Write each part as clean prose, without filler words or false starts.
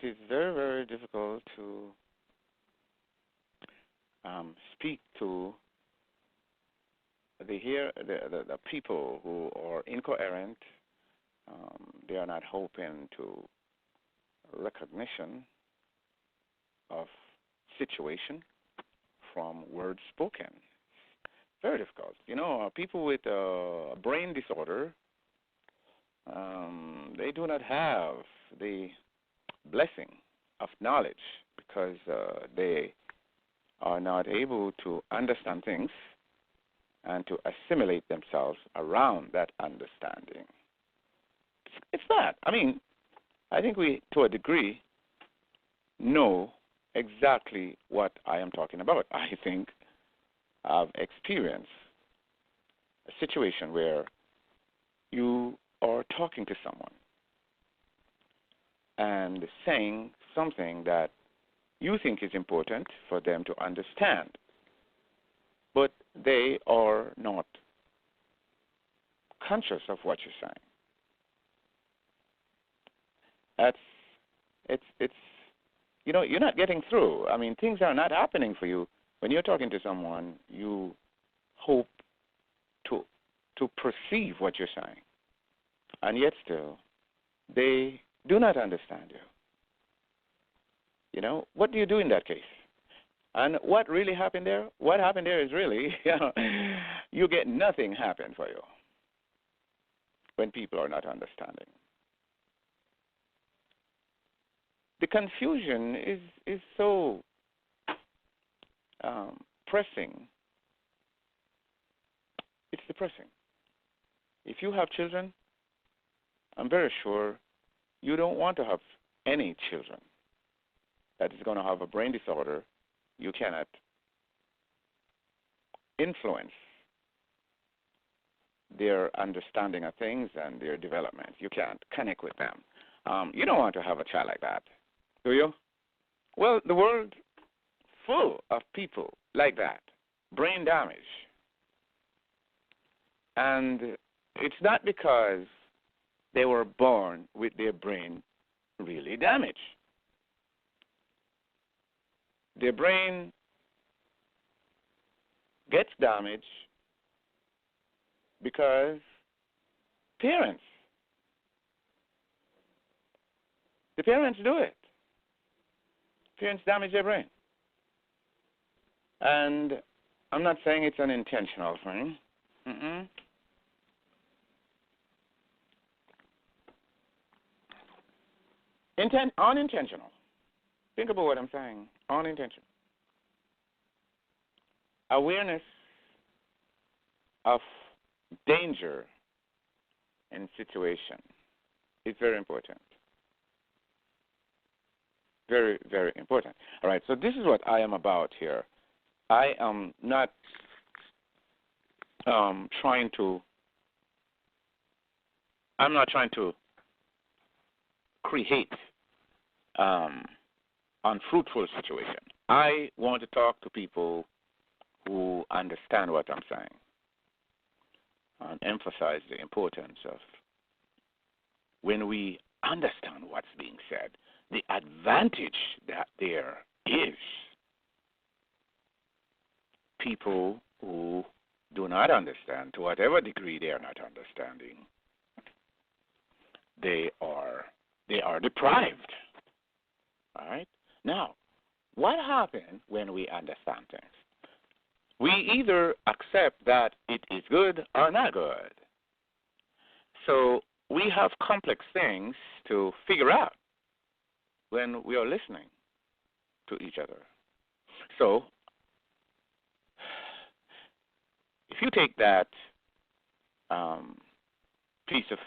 is very, very difficult to speak to the people who are incoherent. They are not open to recognition of situation from words spoken. Very difficult. People with a brain disorder, they do not have the blessing of knowledge because they are not able to understand things and to assimilate themselves around that understanding. It's that. I think we, to a degree, know exactly what I am talking about. I think I've experienced a situation where you are talking to someone and saying something that you think is important for them to understand, but they are not conscious of what you're saying. You're not getting through. Things are not happening for you. When you're talking to someone, you hope to perceive what you're saying, and yet still, they do not understand you. What do you do in that case? And what really happened there? What happened there is really, you get nothing happen for you when people are not understanding. The confusion is so pressing. It's depressing. If you have children, I'm very sure you don't want to have any children that is going to have a brain disorder. You cannot influence their understanding of things and their development. You can't connect with them. You don't want to have a child like that, do you? Well, the world full of people like that, brain damage. And it's not because they were born with their brain really damaged. Their brain gets damaged because the parents do it. Parents damage their brain. And I'm not saying it's an intentional thing. Unintentional. Think about what I'm saying. Unintentional. Awareness of danger in situation is very important. Very, very important. All right, so this is what I am about here. I am not trying to create unfruitful situation. I want to talk to people who understand what I'm saying and emphasize the importance of when we understand what's being said, the advantage that there is. People who do not understand, to whatever degree they are not understanding, they are deprived. All right? Now, what happens when we understand things? We either accept that it is good or not good. So we have complex things to figure out when we are listening to each other. So if you take that piece of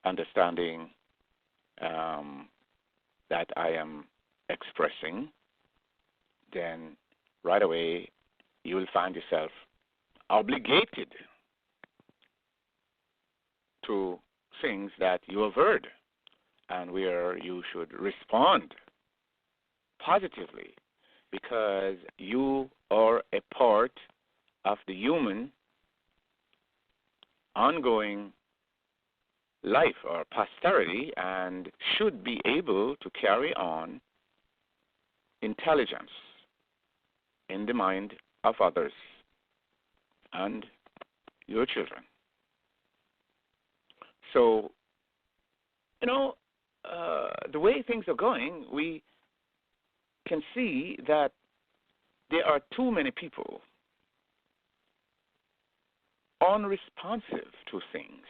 understanding that I am expressing, then right away you will find yourself obligated to things that you have heard and where you should respond positively because you are a part of the human ongoing life or posterity and should be able to carry on intelligence in the mind of others and your children. So, the way things are going, we can see that there are too many people unresponsive to things,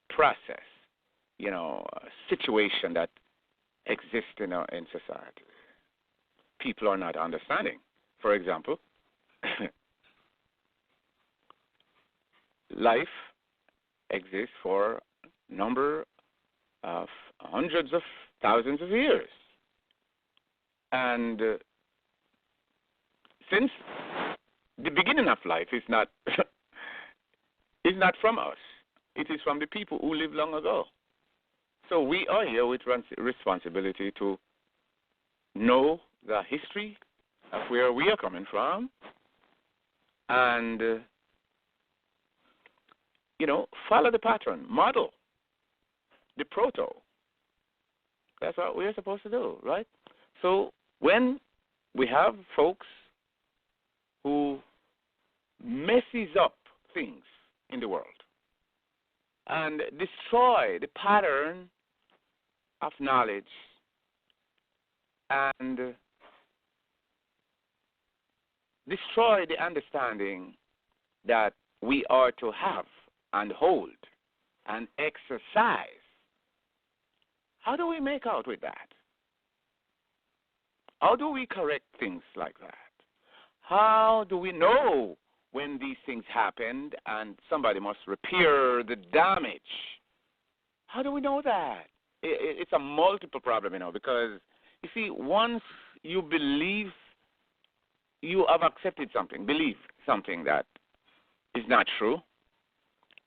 process, situation that exists in society. People are not understanding. For example, life exists for a number of hundreds of thousands of years. And since the beginning of life is not is not from us, it is from the people who lived long ago. So we are here with responsibility to know the history of where we are coming from and, follow the pattern, model the proto. That's what we're supposed to do, right? So when we have folks who messes up things in the world and destroy the pattern of knowledge and destroy the understanding that we are to have and hold and exercise, how do we make out with that? How do we correct things like that? How do we know when these things happened and somebody must repair the damage? How do we know that? It's a multiple problem, because, you see, once you believe you have accepted something, believe something that is not true,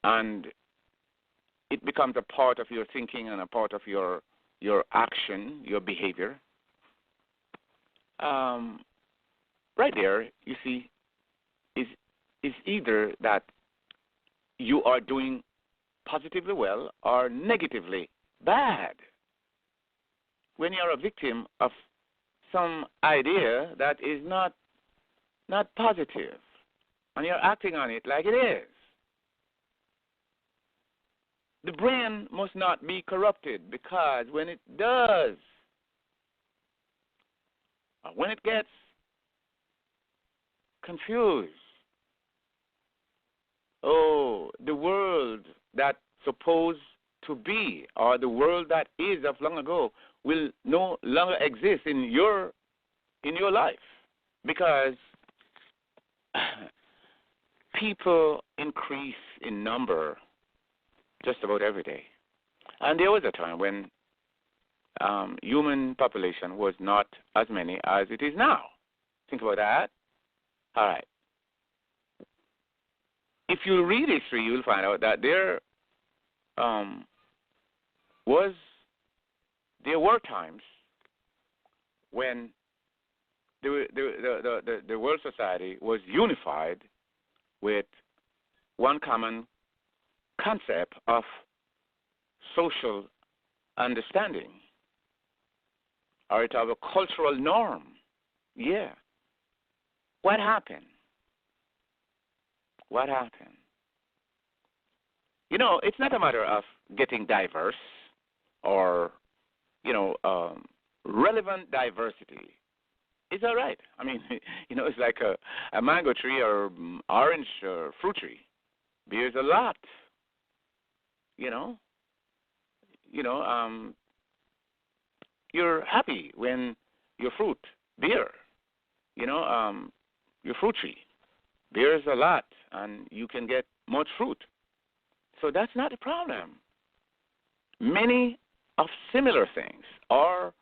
and it becomes a part of your thinking and a part of your action, your behavior, right there, you see, is either that you are doing positively well or negatively bad. When you're a victim of some idea that is not positive, and you're acting on it like it is, the brain must not be corrupted, because when it does, when it gets confused, the world that's supposed to be, or the world that is of long ago, will no longer exist in your life, because people increase in number just about every day. And there was a time when human population was not as many as it is now. Think about that. All right. If you read history, you'll find out that there were times when the world society was unified with one common concept of social understanding, or it have a cultural norm. Yeah. What happened? What happened? It's not a matter of getting diverse or, relevant diversity. It's all right. I mean, it's like a mango tree or orange or fruit tree. Bears a lot. You're happy when your fruit bear. Your fruit tree bears a lot, and you can get much fruit. So that's not a problem. Many of similar things are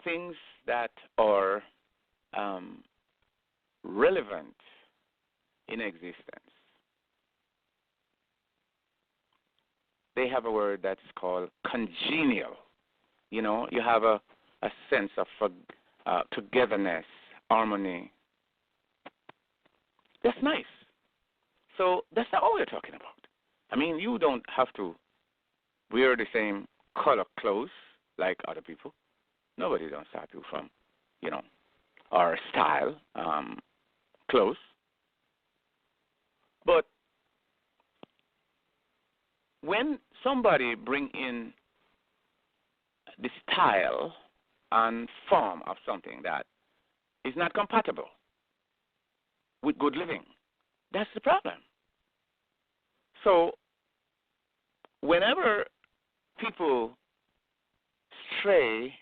things that are relevant in existence. They have a word that's called congenial. You have a sense of togetherness, harmony. That's nice. So that's not all we're talking about. I mean, you don't have to wear the same color clothes like other people. Nobody don't stop you from, our style, clothes. But when somebody bring in the style and form of something that is not compatible with good living, that's the problem. So whenever people stray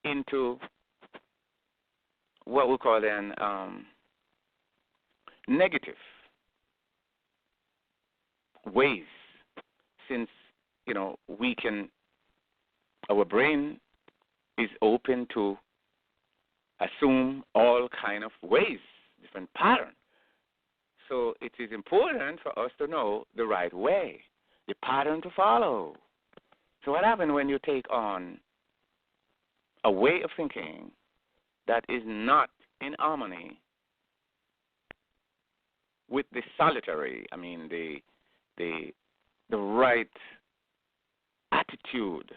into what we call then negative ways, since our brain is open to assume all kind of ways, different patterns. So it is important for us to know the right way, the pattern to follow. So what happens when you take on a way of thinking that is not in harmony with the solitary, the right attitude,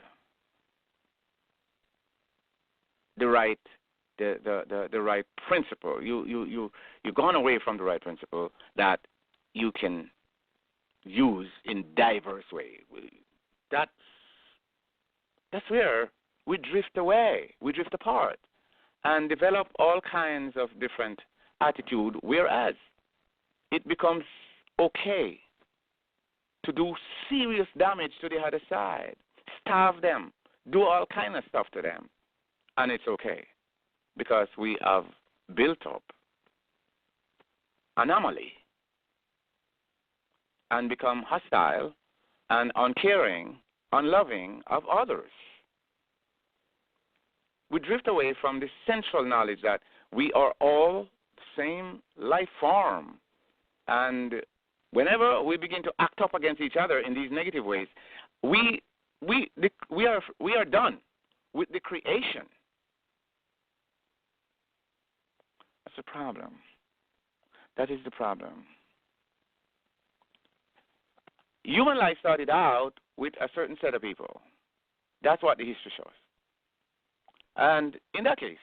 the right principle. You've gone away from the right principle that you can use in diverse ways. That's where we drift away, we drift apart, and develop all kinds of different attitude, whereas it becomes okay to do serious damage to the other side, starve them, do all kind of stuff to them, and it's okay because we have built up anomaly and become hostile and uncaring, unloving of others. We drift away from the central knowledge that we are all the same life form. And whenever we begin to act up against each other in these negative ways, we are done with the creation. That's the problem. That is the problem. Human life started out with a certain set of people. That's what the history shows. And in that case,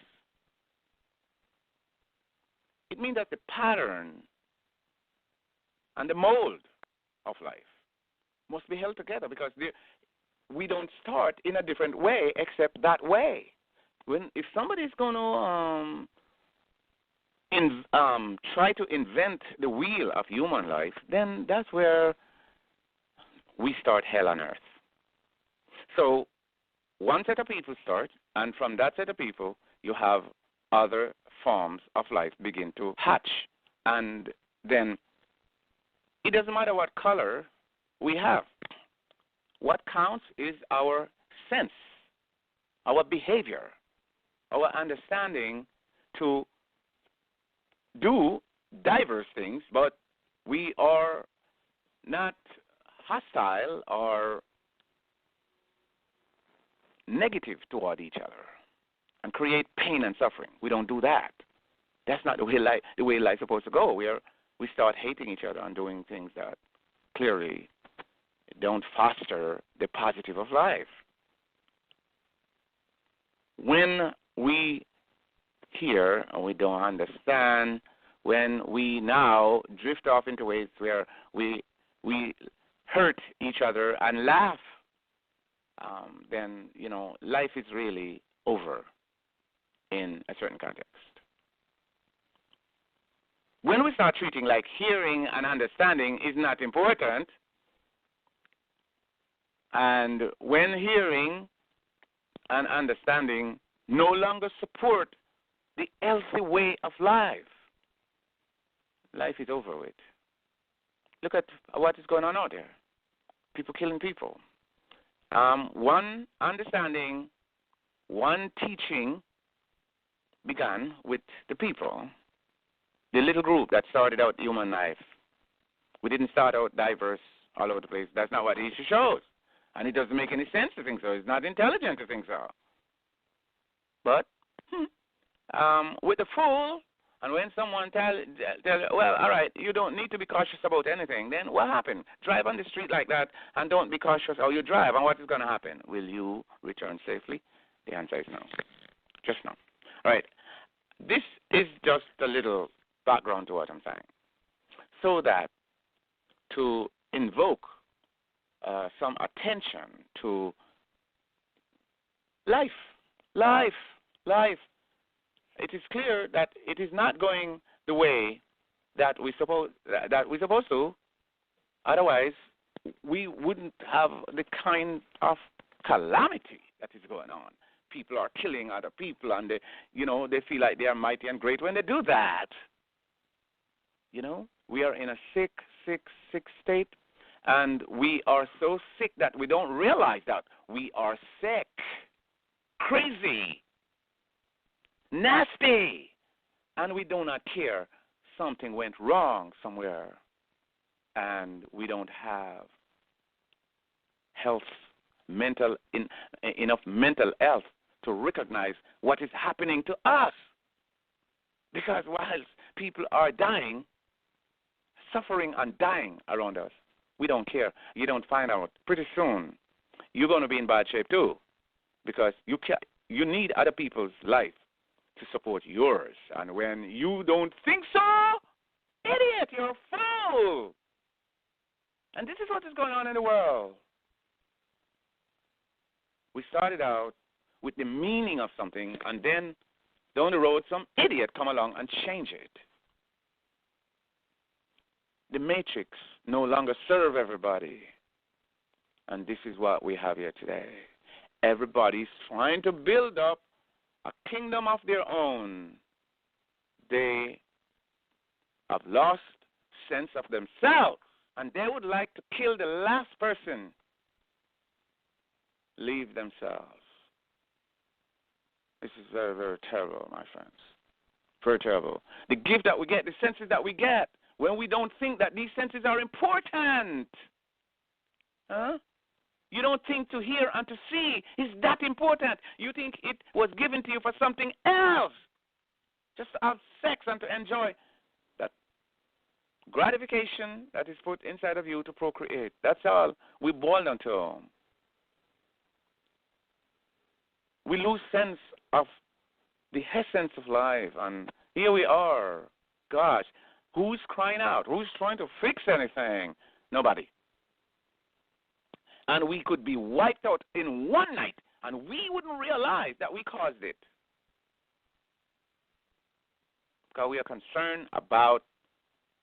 it means that the pattern and the mold of life must be held together because we don't start in a different way except that way. If somebody is going to try to invent the wheel of human life, then that's where we start hell on earth. So one set of people start, and from that set of people, you have other forms of life begin to hatch. And then it doesn't matter what color we have. What counts is our sense, our behavior, our understanding to do diverse things, but we are not hostile or negative toward each other and create pain and suffering. We don't do that. That's not the way life is supposed to go. We start hating each other and doing things that clearly don't foster the positive of life. When we hear and we don't understand, when we now drift off into ways where we hurt each other and laugh, then, life is really over in a certain context. When we start treating like hearing and understanding is not important, and when hearing and understanding no longer support the healthy way of life, life is over with. Look at what is going on out there. People killing people. One understanding, one teaching began with the people, the little group that started out human life. We didn't start out diverse all over the place. That's not what the issue shows. And it doesn't make any sense to think so. It's not intelligent to think so. But with the full And when someone tell, well, all right, you don't need to be cautious about anything, then what happened? Drive on the street like that and don't be cautious, or you drive, and what is going to happen? Will you return safely? The answer is no. Just no. All right. This is just a little background to what I'm saying. So that to invoke some attention to life. It is clear that it is not going the way that we're supposed to. Otherwise, we wouldn't have the kind of calamity that is going on. People are killing other people, and they feel like they are mighty and great when they do that. We are in a sick state, and we are so sick that we don't realize that we are sick, crazy, nasty, and we do not care. Something went wrong somewhere, and we don't have enough mental health to recognize what is happening to us. Because whilst people are dying, suffering and dying around us, we don't care. You don't find out. Pretty soon, you're going to be in bad shape too, because you need other people's life to support yours. And when you don't think so, idiot, you're a fool. And this is what is going on in the world. We started out with the meaning of something, and then down the road, some idiot come along and change it. The matrix no longer serve everybody. And this is what we have here today. Everybody's trying to build up a kingdom of their own. They have lost sense of themselves, and they would like to kill the last person. Leave themselves. This is very, very terrible, my friends. Very terrible. The gift that we get, the senses that we get, when we don't think that these senses are important. You don't think to hear and to see is that important. You think it was given to you for something else. Just to have sex and to enjoy that gratification that is put inside of you to procreate. That's all we boil down to. We lose sense of the essence of life, and here we are. Gosh, who's crying out? Who's trying to fix anything? Nobody. And we could be wiped out in one night, and we wouldn't realize that we caused it. Because we are concerned about,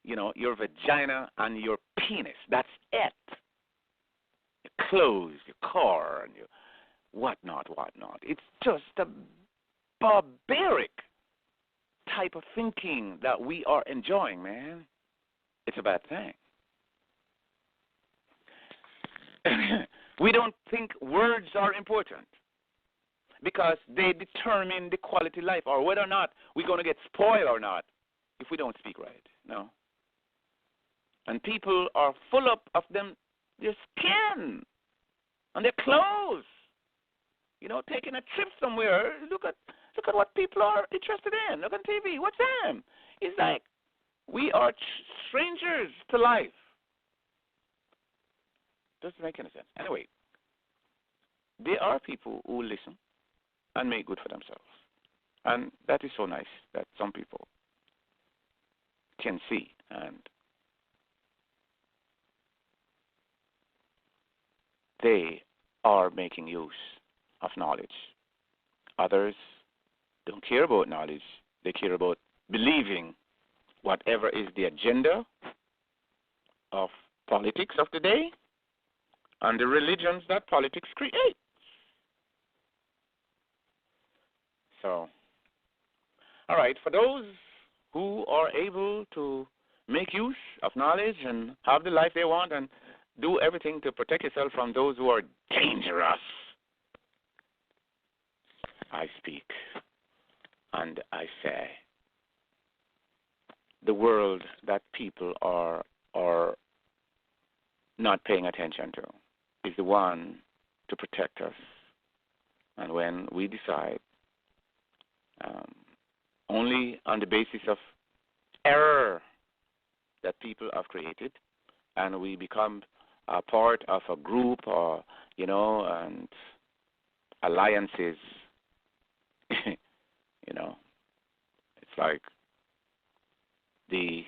your vagina and your penis. That's it. Your clothes, your car, and your whatnot. It's just a barbaric type of thinking that we are enjoying, man. It's a bad thing. We don't think words are important because they determine the quality of life or whether or not we're going to get spoiled or not if we don't speak right. No. And people are full up of their skin and their clothes. Taking a trip somewhere, look at what people are interested in. Look on TV. What's them? It's like we are strangers to life. Doesn't make any sense. Anyway, there are people who listen and make good for themselves. And that is so nice that some people can see and they are making use of knowledge. Others don't care about knowledge. They care about believing whatever is the agenda of politics of the day and the religions that politics create. So, all right, for those who are able to make use of knowledge and have the life they want and do everything to protect yourself from those who are dangerous, I speak and I say, the world that people are not paying attention to is the one to protect us. And when we decide only on the basis of error that people have created, and we become a part of a group or, and alliances. It's like the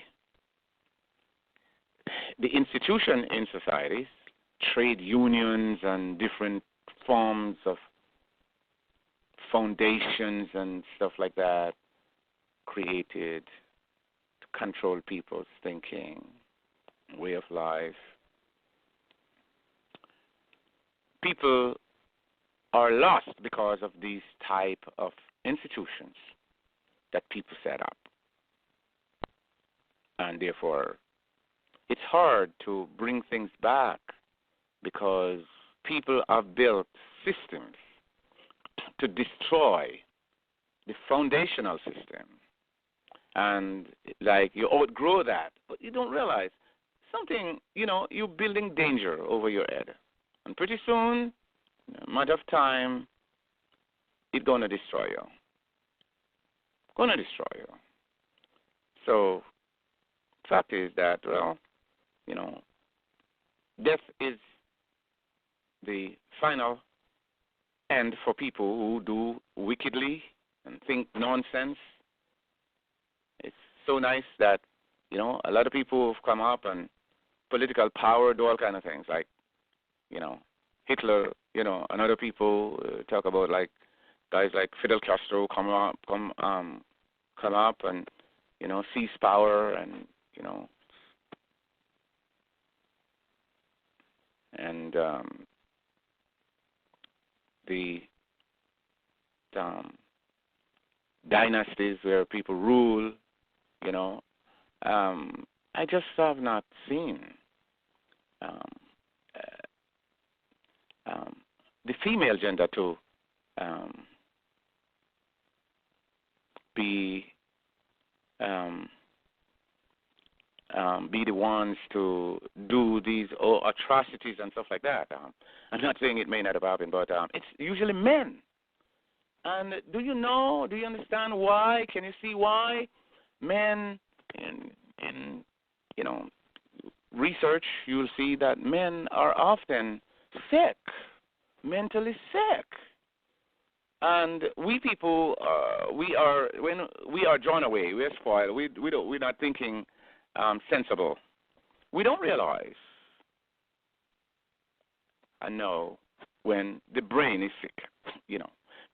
institution in societies, trade unions and different forms of foundations and stuff like that, created to control people's thinking, way of life. People are lost because of these type of institutions that people set up. And therefore, it's hard to bring things back because people have built systems to destroy the foundational system. And like you outgrow that, but you don't realize something, you're building danger over your head. And pretty soon, in a matter of time, it's going to destroy you. So, fact is that, death is the final end for people who do wickedly and think nonsense. It's so nice that, a lot of people have come up and political power, do all kind of things, like, Hitler, and other people talk about, like, guys like Fidel Castro come up and, seize power and, and the dynasties where people rule, I just have not seen the female gender to be the ones to do these atrocities and stuff like that. I'm not saying it may not have happened, but it's usually men. And do you understand why? Can you see why? Men, in research, you'll see that men are often sick, mentally sick. And we people, when we are drawn away, we're spoiled. We're not thinking sensible. We don't realize. I know when the brain is sick,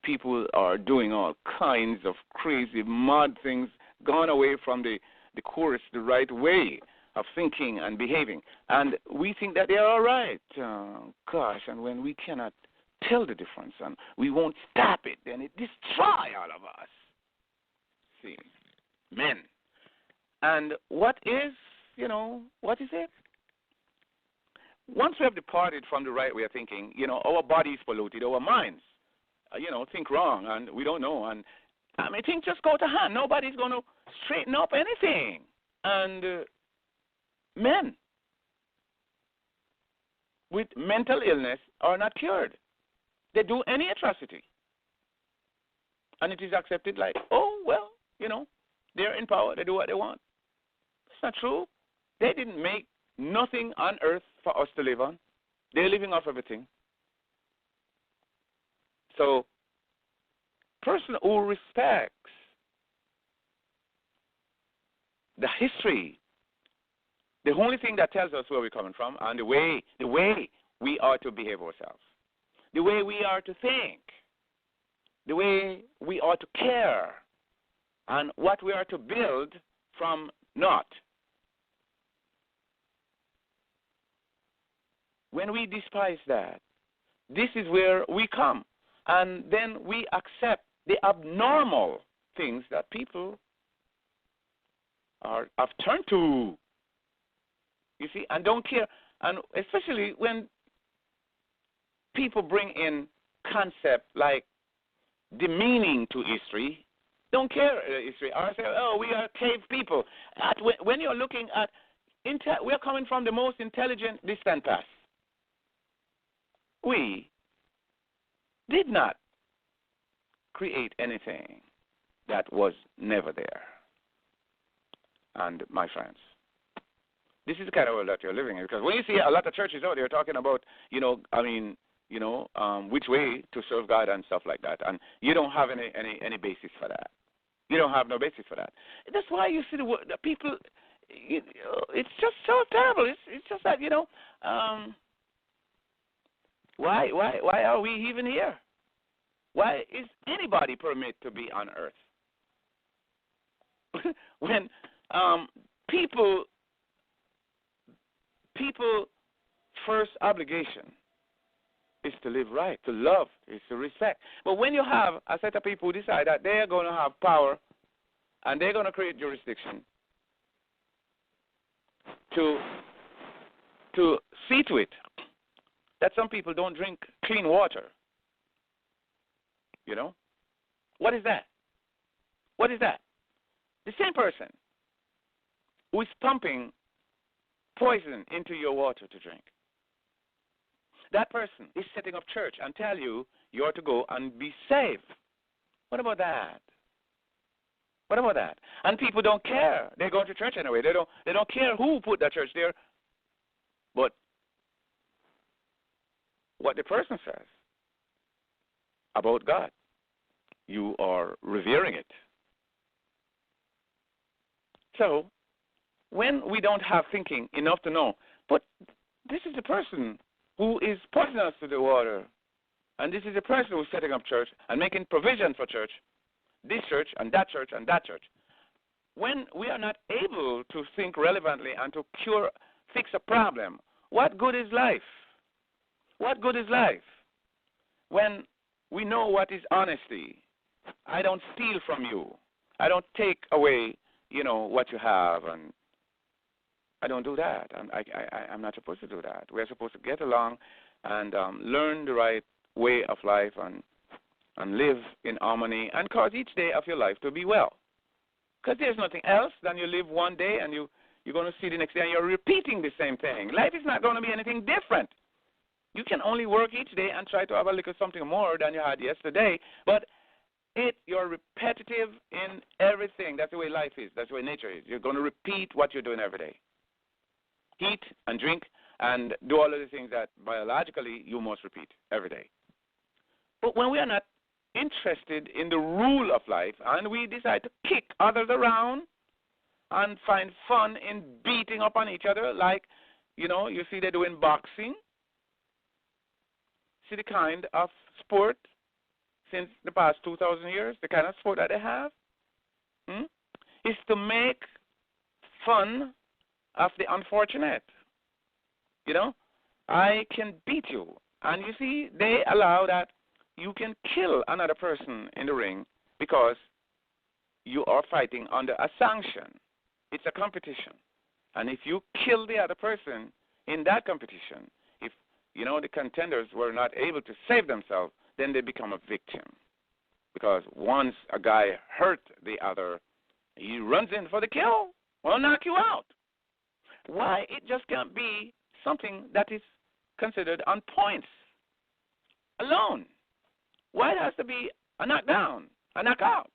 people are doing all kinds of crazy, mad things, gone away from the course, the right way of thinking and behaving. And we think that they are all right. Gosh, and when we cannot tell the difference and we won't stop it, then it destroys all of us. See, men. And what is it? Once we have departed from the right way of thinking, our body is polluted, our minds, think wrong, and we don't know. And things just go to hand. Nobody's going to straighten up anything. And men with mental illness are not cured. They do any atrocity. And it is accepted like, they're in power, they do what they want. It's not true. They didn't make nothing on earth for us to live on. They're living off everything. So, person who respects the history, the only thing that tells us where we're coming from and the way we are to behave ourselves, the way we are to think, the way we are to care, and what we are to build from naught. When we despise that, this is where we come. And then we accept the abnormal things that people have turned to. You see, and don't care. And especially when people bring in concepts like demeaning to history, don't care history, or say, we are cave people. When you're looking at, we're coming from the most intelligent distant past. We did not create anything. that was never there. And my friends, this is the kind of world that you're living in. Because when you see a lot of churches out there talking about, which way to serve God and stuff like that, and you don't have any basis for that. You don't have no basis for that. That's why you see the people. It's just so terrible. It's just that why are we even here? Why is anybody permitted to be on earth? When people first obligation is to live right, to love, is to respect. But when you have a set of people who decide that they're going to have power and they're going to create jurisdiction to see to it that some people don't drink clean water, what is that? What is that? The same person who is pumping poison into your water to drink. That person is setting up church and tell you you're to go and be saved. What about that? What about that? And people don't care. They go to church anyway. They don't care who put that church there. But what the person says about God, you are revering it. So when we don't have thinking enough to know, but this is the person who is pointing us to the water, and this is the person who's setting up church and making provision for church, this church and that church and that church. When we are not able to think relevantly and to fix a problem, what good is life? What good is life? When we know what is honesty, I don't steal from you. I don't take away, what you have, and I don't do that. I'm not supposed to do that. We're supposed to get along and learn the right way of life and live in harmony and cause each day of your life to be well. Because there's nothing else than you live one day and you're going to see the next day and you're repeating the same thing. Life is not going to be anything different. You can only work each day and try to have a little something more than you had yesterday, but you're repetitive in everything. That's the way life is. That's the way nature is. You're going to repeat what you're doing every day. Eat and drink and do all of the things that biologically you must repeat every day. But when we are not interested in the rule of life and we decide to kick others around and find fun in beating up on each other, like, you see they're doing boxing. See the kind of sport since the past 2,000 years, the kind of sport that they have, is to make fun of the unfortunate. I can beat you. And you see, they allow that you can kill another person in the ring because you are fighting under a sanction. It's a competition. And if you kill the other person in that competition, if, the contenders were not able to save themselves, then they become a victim. Because once a guy hurt the other, he runs in for the kill. Will knock you out. Why? It just can't be something that is considered on points alone. Why it has to be a knockdown, a knockout?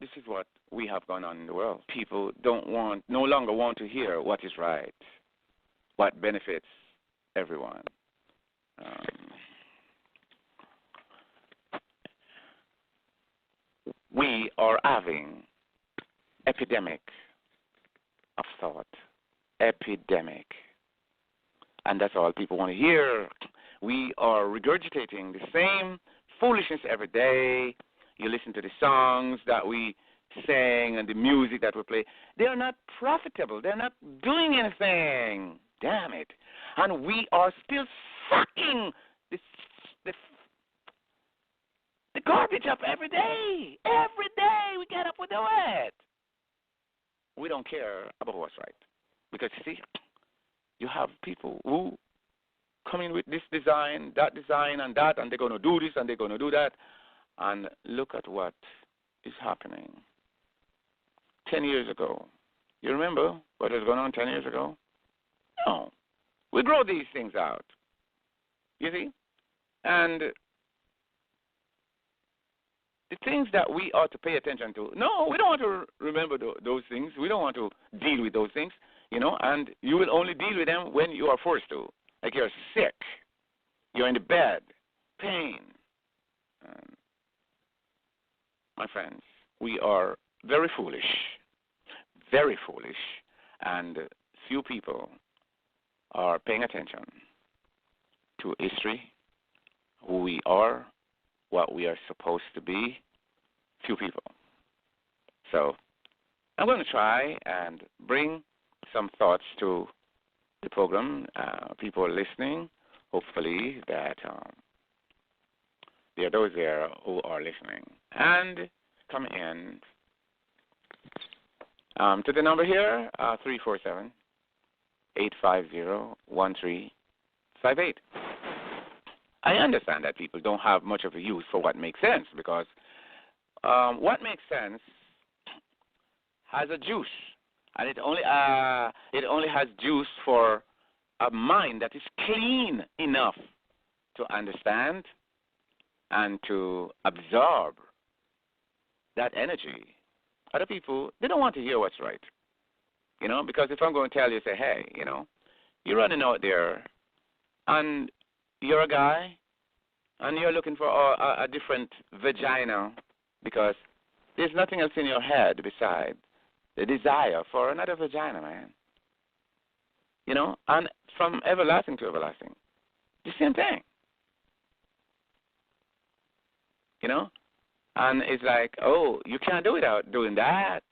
This is what we have going on in the world. People no longer want to hear what is right, what benefits everyone. We are having epidemic of thought, epidemic. And that's all people want to hear. We are regurgitating the same foolishness every day. You listen to the songs that we sing and the music that we play. They are not profitable. They're not doing anything. Damn it. And we are still sucking the garbage up every day. Every day we get up, we do it. We don't care about what's right. Because, you see, you have people who come in with this design, and that, and they're going to do this, and they're going to do that. And look at what is happening. 10 years ago. You remember what was going on 10 years ago? No. We grow these things out. You see? And the things that we ought to pay attention to, no, we don't want to remember those things. We don't want to deal with those things, and you will only deal with them when you are forced to. Like you're sick, you're in the bed, pain. My friends, we are very foolish, and few people are paying attention to history, who we are, what we are supposed to be. Few people. So I'm going to try and bring some thoughts to the program. People listening, hopefully that there are those there who are listening and come in to the number here, 347-850-1358. I understand that people don't have much of a use for what makes sense, because what makes sense has a juice, and it only has juice for a mind that is clean enough to understand and to absorb that energy. Other people, they don't want to hear what's right, because if I'm going to tell you, say, hey, you're running out there, and you're a guy, and you're looking for a different vagina, because there's nothing else in your head besides the desire for another vagina, man. And from everlasting to everlasting, the same thing. And it's like, oh, you can't do without doing that,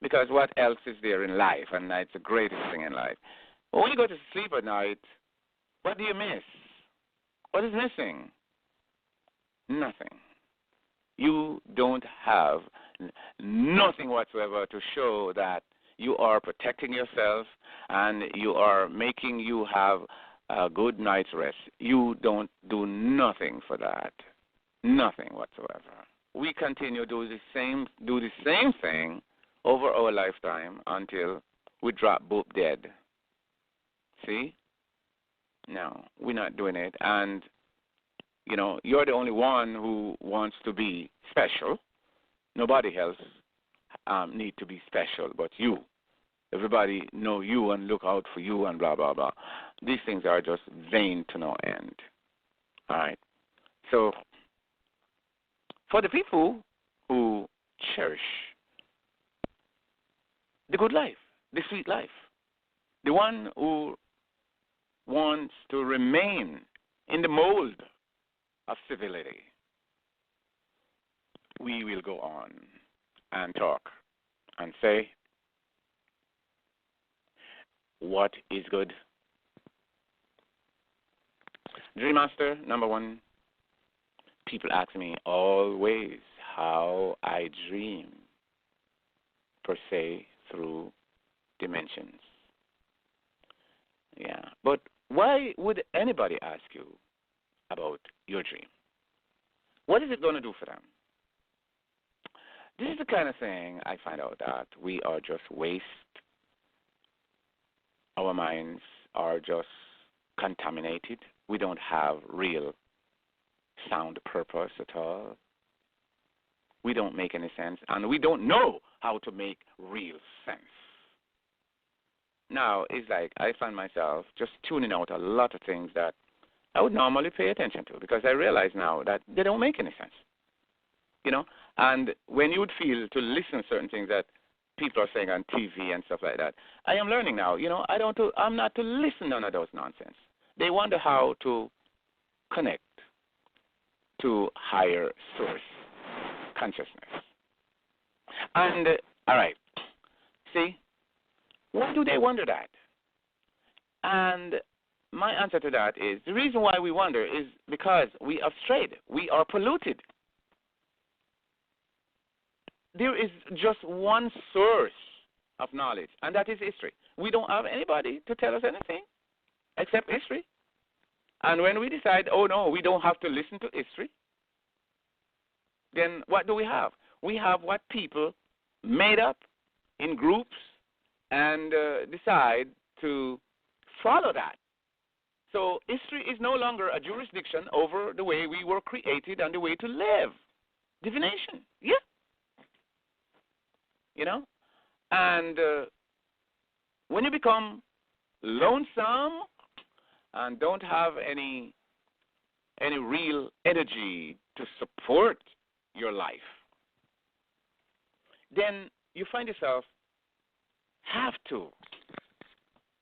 because what else is there in life? And that's the greatest thing in life. But when you go to sleep at night, what do you miss? What is missing? Nothing. You don't have nothing whatsoever to show that you are protecting yourself and you are making you have a good night's rest. You don't do nothing for that. Nothing whatsoever. We continue to do the same thing over our lifetime until we drop boop dead. See? No, we're not doing it. And, you're the only one who wants to be special. Nobody else need to be special but you. Everybody know you and look out for you and blah, blah, blah. These things are just vain to no end. All right? So, for the people who cherish the good life, the sweet life, the one who wants to remain in the mold of civility, we will go on and talk and say what is good. Dream Master, number one, people ask me always how I dream, per se, through dimensions. Yeah, but why would anybody ask you about your dream? What is it going to do for them? This is the kind of thing I find out that we are just waste. Our minds are just contaminated. We don't have real sound purpose at all. We don't make any sense, and we don't know how to make real sense. Now, it's like I find myself just tuning out a lot of things that I would normally pay attention to, because I realize now that they don't make any sense. And when you would feel to listen to certain things that people are saying on TV and stuff like that, I am learning now, I'm not to listen to none of those nonsense. They wonder how to connect to higher source consciousness. And, all right, see, why do they wonder that? And my answer to that is, the reason why we wonder is because we have strayed. We are polluted. There is just one source of knowledge, and that is history. We don't have anybody to tell us anything except history. And when we decide, oh, no, we don't have to listen to history, then what do we have? We have what people made up in groups and decide to follow that. So history is no longer a jurisdiction over the way we were created and the way to live. Divination, yeah. You know? And when you become lonesome and don't have any real energy to support your life, then you find yourself have to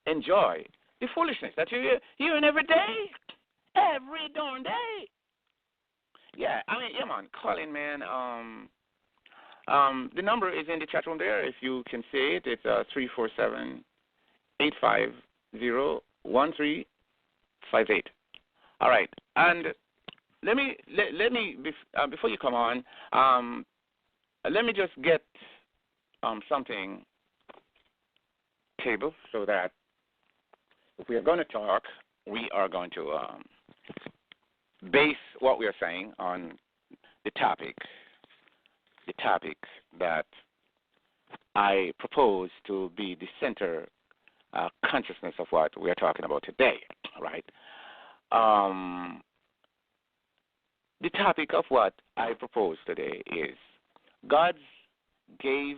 enjoy the foolishness that you're hearing every day, every darn day. Yeah, I mean, yeah, man, call in, man. The number is in the chat room there. If you can say it, it's 347-850-1358. All right, and let me before you come on, let me just get something table so that if we are going to talk, we are going to base what we are saying on the topic that I propose to be the center consciousness of what we are talking about today, right? The topic of what I propose today is God's gave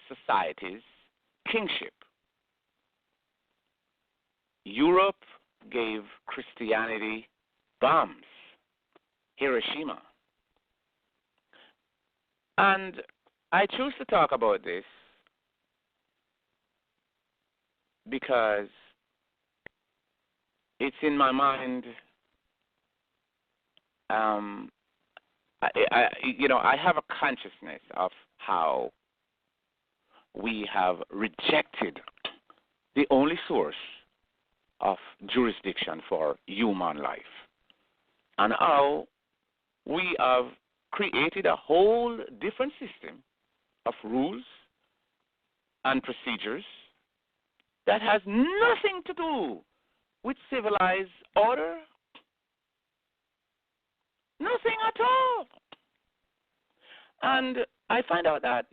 societies kingship. Europe gave Christianity bombs. Hiroshima. And I choose to talk about this because it's in my mind. I have a consciousness of how we have rejected the only source of jurisdiction for human life, and how we have created a whole different system of rules and procedures that has nothing to do with civilized order. Nothing at all. And I find out that,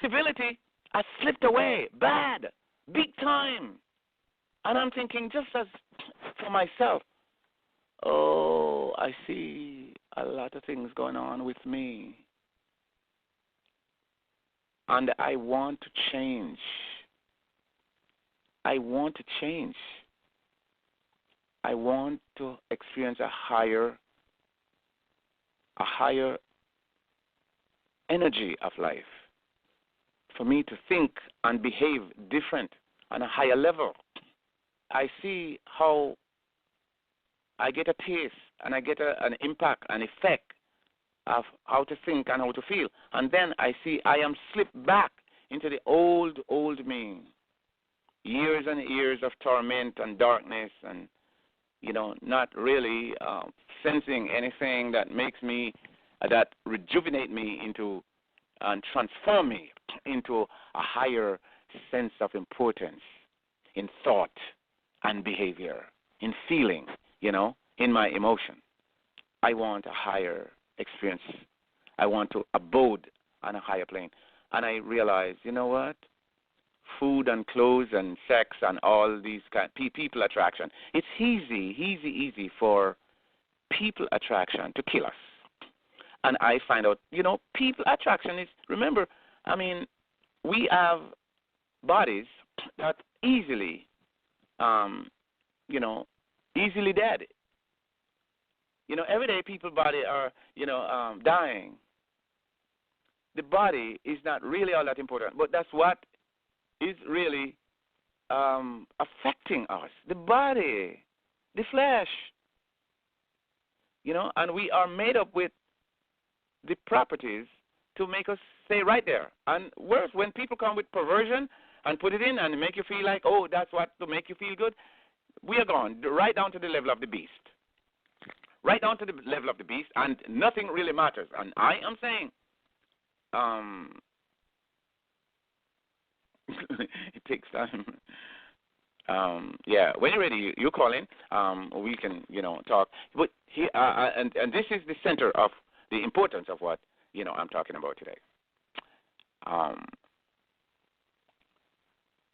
civility has slipped away, bad, big time. And I'm thinking, just as for myself, I see a lot of things going on with me. And I want to change. I want to experience a higher energy of life. For me to think and behave different on a higher level. I see how I get a taste and I get an impact, an effect of how to think and how to feel. And then I see I am slipped back into the old me. Years and years of torment and darkness and, not really sensing anything that makes me, that rejuvenate me into and transform me into a higher sense of importance in thought and behavior, in feeling, in my emotion. I want a higher experience. I want to abode on a higher plane. And I realize, you know what? Food and clothes and sex and all these people attraction. It's easy for people attraction to kill us. And I find out, people attraction is, remember, we have bodies that easily, easily dead. Every day people's body are, dying. The body is not really all that important, but that's what is really affecting us. The body, the flesh, and we are made up with the properties to make us stay right there. And worse, when people come with perversion and put it in and make you feel like, oh, that's what to make you feel good, we are gone right down to the level of the beast. Right down to the level of the beast, and nothing really matters. And I am saying, it takes time. When you're ready, you call in. We can, talk. But here, and this is the center of the importance of what I'm talking about today.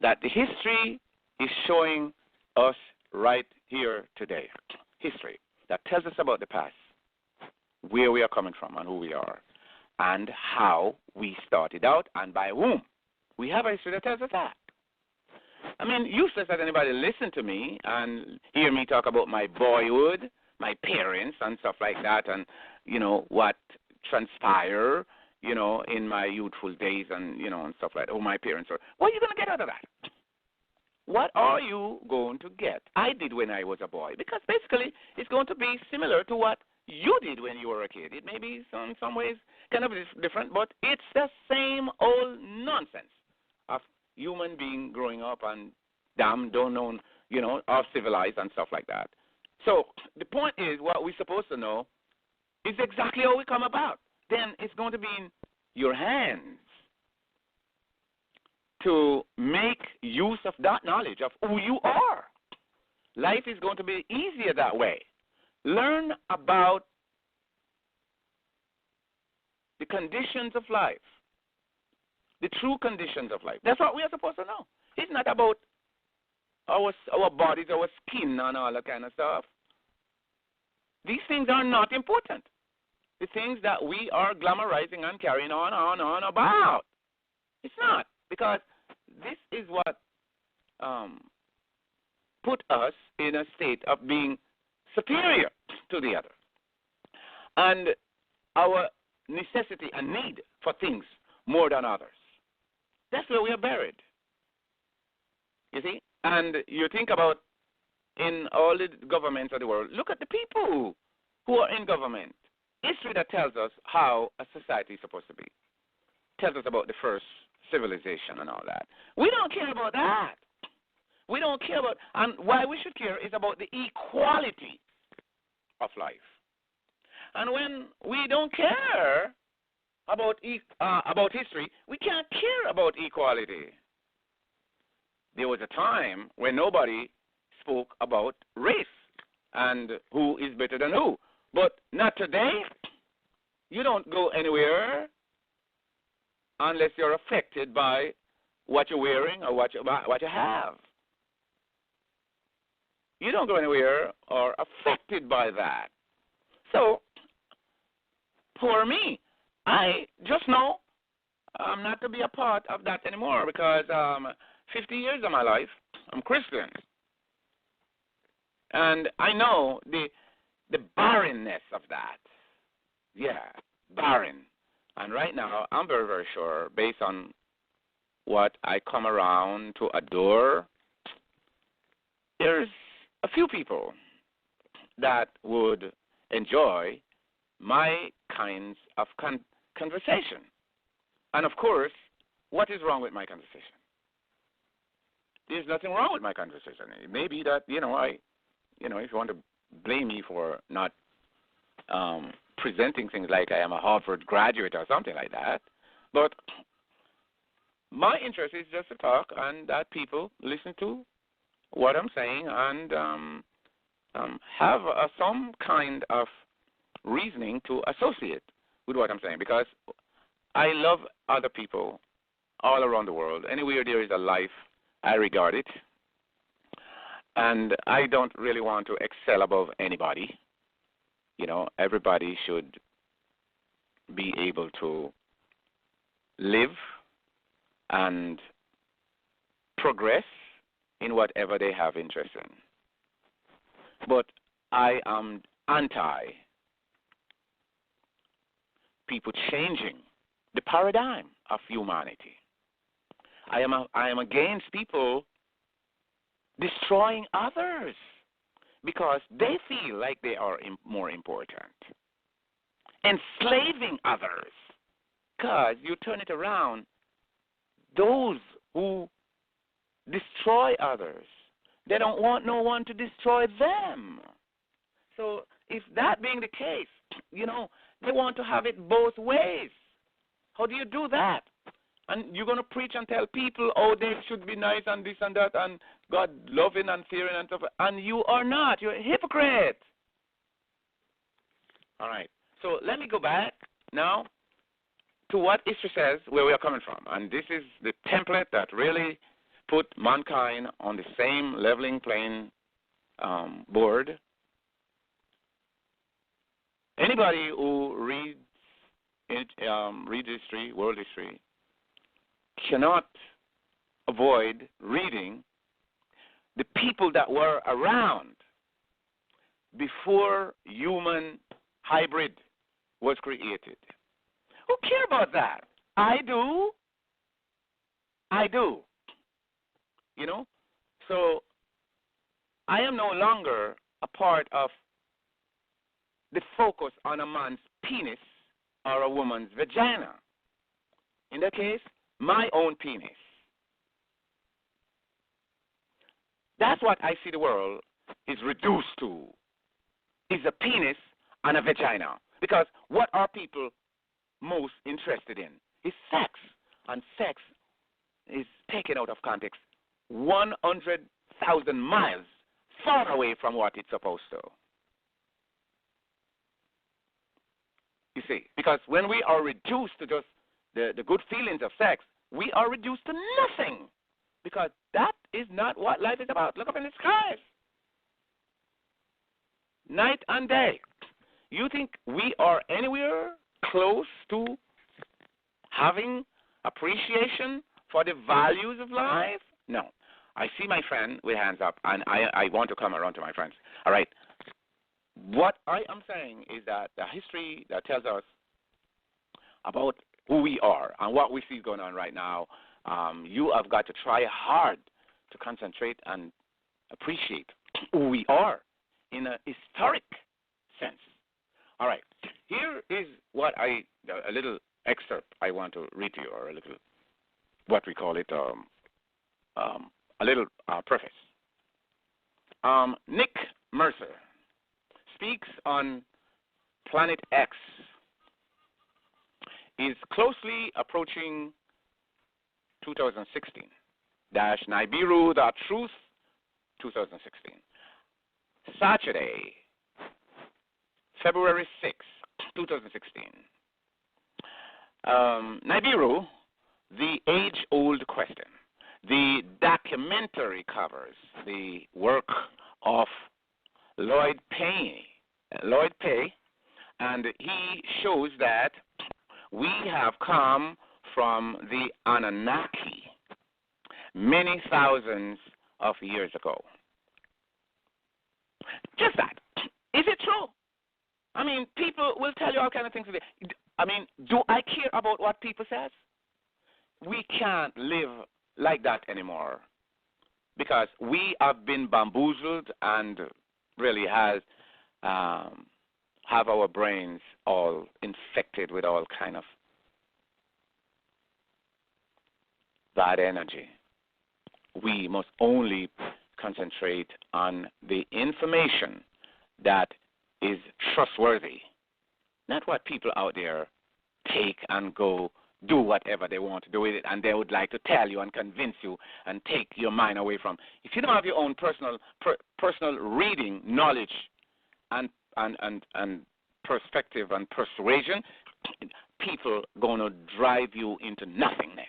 that the history is showing us right here today. History that tells us about the past, where we are coming from and who we are, and how we started out and by whom. We have a history that tells us that. I mean, useless that anybody listen to me and hear me talk about my boyhood, my parents and stuff like that, and, you know, what transpired, you know, in my youthful days and, you know, and stuff like that. Oh, my parents are. What are you going to get out of that? What are you going to get? I did when I was a boy, because basically it's going to be similar to what you did when you were a kid. It may be in some ways kind of different, but it's the same old nonsense of human being growing up and damn don't know, you know, or civilized and stuff like that. So the point is, what we're supposed to know is exactly how we come about. Then it's going to be in your hands to make use of that knowledge of who you are. Life is going to be easier that way. Learn about the conditions of life, the true conditions of life. That's what we are supposed to know. It's not about our bodies, our skin, and all that kind of stuff. These things are not important. The things that we are glamorizing and carrying on about. It's not, because this is what put us in a state of being superior to the other. And our necessity and need for things more than others. That's where we are buried. You see? And you think about in all the governments of the world, look at the people who are in government. History that tells us how a society is supposed to be. Tells us about the first civilization and all that. We don't care about that. We don't care about, and why we should care is about the equality of life. And when we don't care about history, we can't care about equality. There was a time when nobody spoke about race and who is better than who. But not today. You don't go anywhere unless you're affected by what you're wearing or what you have. You don't go anywhere or affected by that. So, for me, I just know I'm not to be a part of that anymore, because 50 years of my life, I'm Christian. And I know the barrenness of that. Yeah, barren. And right now, I'm very, very sure, based on what I come around to adore, there's a few people that would enjoy my kinds of conversation. And of course, what is wrong with my conversation? There's nothing wrong with my conversation. It may be that, if you want to blame me for not presenting things like I am a Harvard graduate or something like that, but my interest is just to talk and that people listen to what I'm saying and have some kind of reasoning to associate with what I'm saying, because I love other people all around the world. Anywhere there is a life, I regard it. And I don't really want to excel above anybody. Everybody should be able to live and progress in whatever they have interest in. But I am anti people changing the paradigm of humanity. I am against people destroying others because they feel like they are more important. Enslaving others, because you turn it around, those who destroy others, they don't want no one to destroy them. So if that being the case, they want to have it both ways. How do you do that? And you're going to preach and tell people, they should be nice and this and that and God loving and fearing and stuff, and you are not. You're a hypocrite. All right. So let me go back now to what history says, where we are coming from. And this is the template that really put mankind on the same leveling playing board. Anybody who reads history, world history, cannot avoid reading the people that were around before human hybrid was created. Who care about that? I do. You know? So I am no longer a part of the focus on a man's penis or a woman's vagina. In that case, my own penis. That's what I see the world is reduced to, is a penis and a vagina. Because what are people most interested in is sex. And sex is taken out of context 100,000 miles far away from what it's supposed to. You see, because when we are reduced to just the good feelings of sex, we are reduced to nothing. Because that is not what life is about. Look up in the skies. Night and day. You think we are anywhere close to having appreciation for the values of life? No. I see my friend with hands up, and I want to come around to my friends. All right. What I am saying is that the history that tells us about who we are and what we see going on right now, you have got to try hard to concentrate and appreciate who we are in a historic sense. All right. Here is what a little excerpt I want to read to you, or a little, what we call it, a little preface. Nick Mercer speaks on Planet X is closely approaching 2016 - Nibiru, the Truth 2016. Saturday, February 6, 2016. Nibiru, the age-old question. The documentary covers the work of Lloyd Pay, and he shows that we have come from the Anunnaki many thousands of years ago. Just that. Is it true? I mean, people will tell you all kinds of things today. I mean, do I care about what people say? We can't live like that anymore because we have been bamboozled and really have our brains all infected with all kind of bad energy. We must only concentrate on the information that is trustworthy, not what people out there take and go do whatever they want to do with it, and they would like to tell you and convince you and take your mind away from. If you don't have your own personal reading, knowledge, and perspective and persuasion, people going to drive you into nothingness.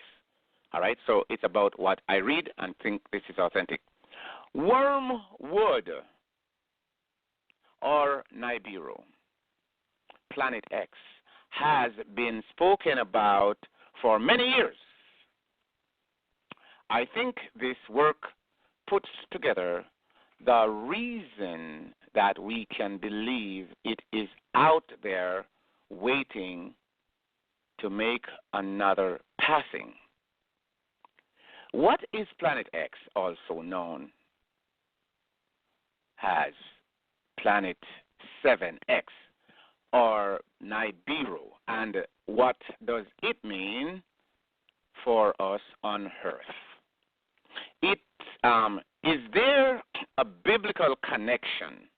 All right, so it's about what I read and think this is authentic. Wormwood or Nibiru, Planet X, has been spoken about for many years. I think this work puts together the reason that we can believe it is out there waiting to make another passing. What is Planet X, also known as Planet 7X or Nibiru, and what does it mean for us on Earth? Is there a biblical connection,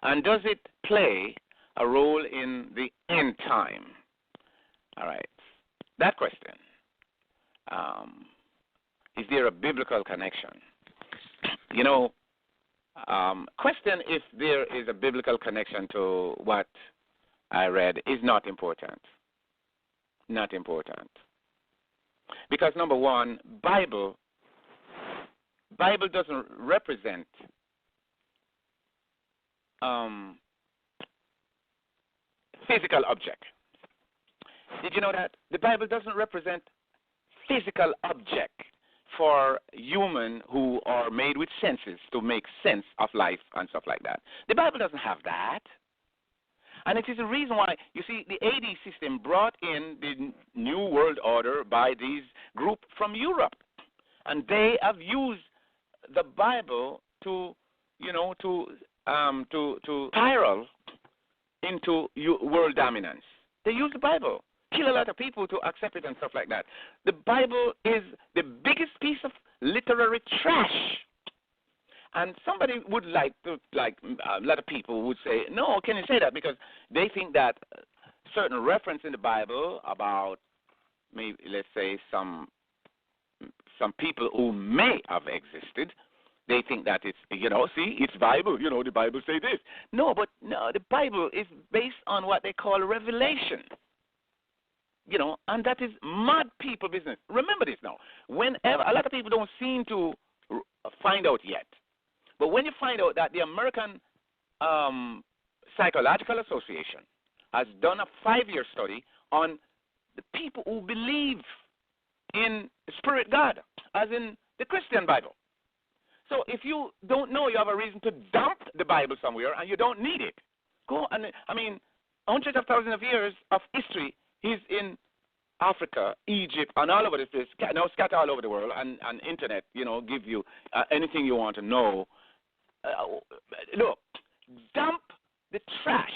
and does it play a role in the end time? All right, that question. Is there a biblical connection? You know, question if there is a biblical connection to what I read is not important. Not important. Because number one, Bible Bible doesn't represent physical object. Did you know that? The Bible doesn't represent physical object for human who are made with senses to make sense of life and stuff like that. The Bible doesn't have that. And it is the reason why, you see, the AD system brought in the New World Order by these group from Europe. And they have used the Bible to spiral into world dominance. They use the Bible, kill a lot of people to accept it and stuff like that. The Bible is the biggest piece of literary trash. And somebody would a lot of people would say, no, can you say that? Because they think that certain reference in the Bible about maybe, let's say, some people who may have existed, they think that it's, see, it's Bible, the Bible say this. No, the Bible is based on what they call revelation. And that is mad people business. Remember this now. Whenever, a lot of people don't seem to find out yet. But when you find out that the American Psychological Association has done a 5-year study on the people who believe in spirit God, as in the Christian Bible. So if you don't know, you have a reason to dump the Bible somewhere and you don't need it. Go and, hundreds of thousands of years of history is in Africa, Egypt, and all over this place, now scattered all over the world, and internet, give you anything you want to know. Look, dump the trash,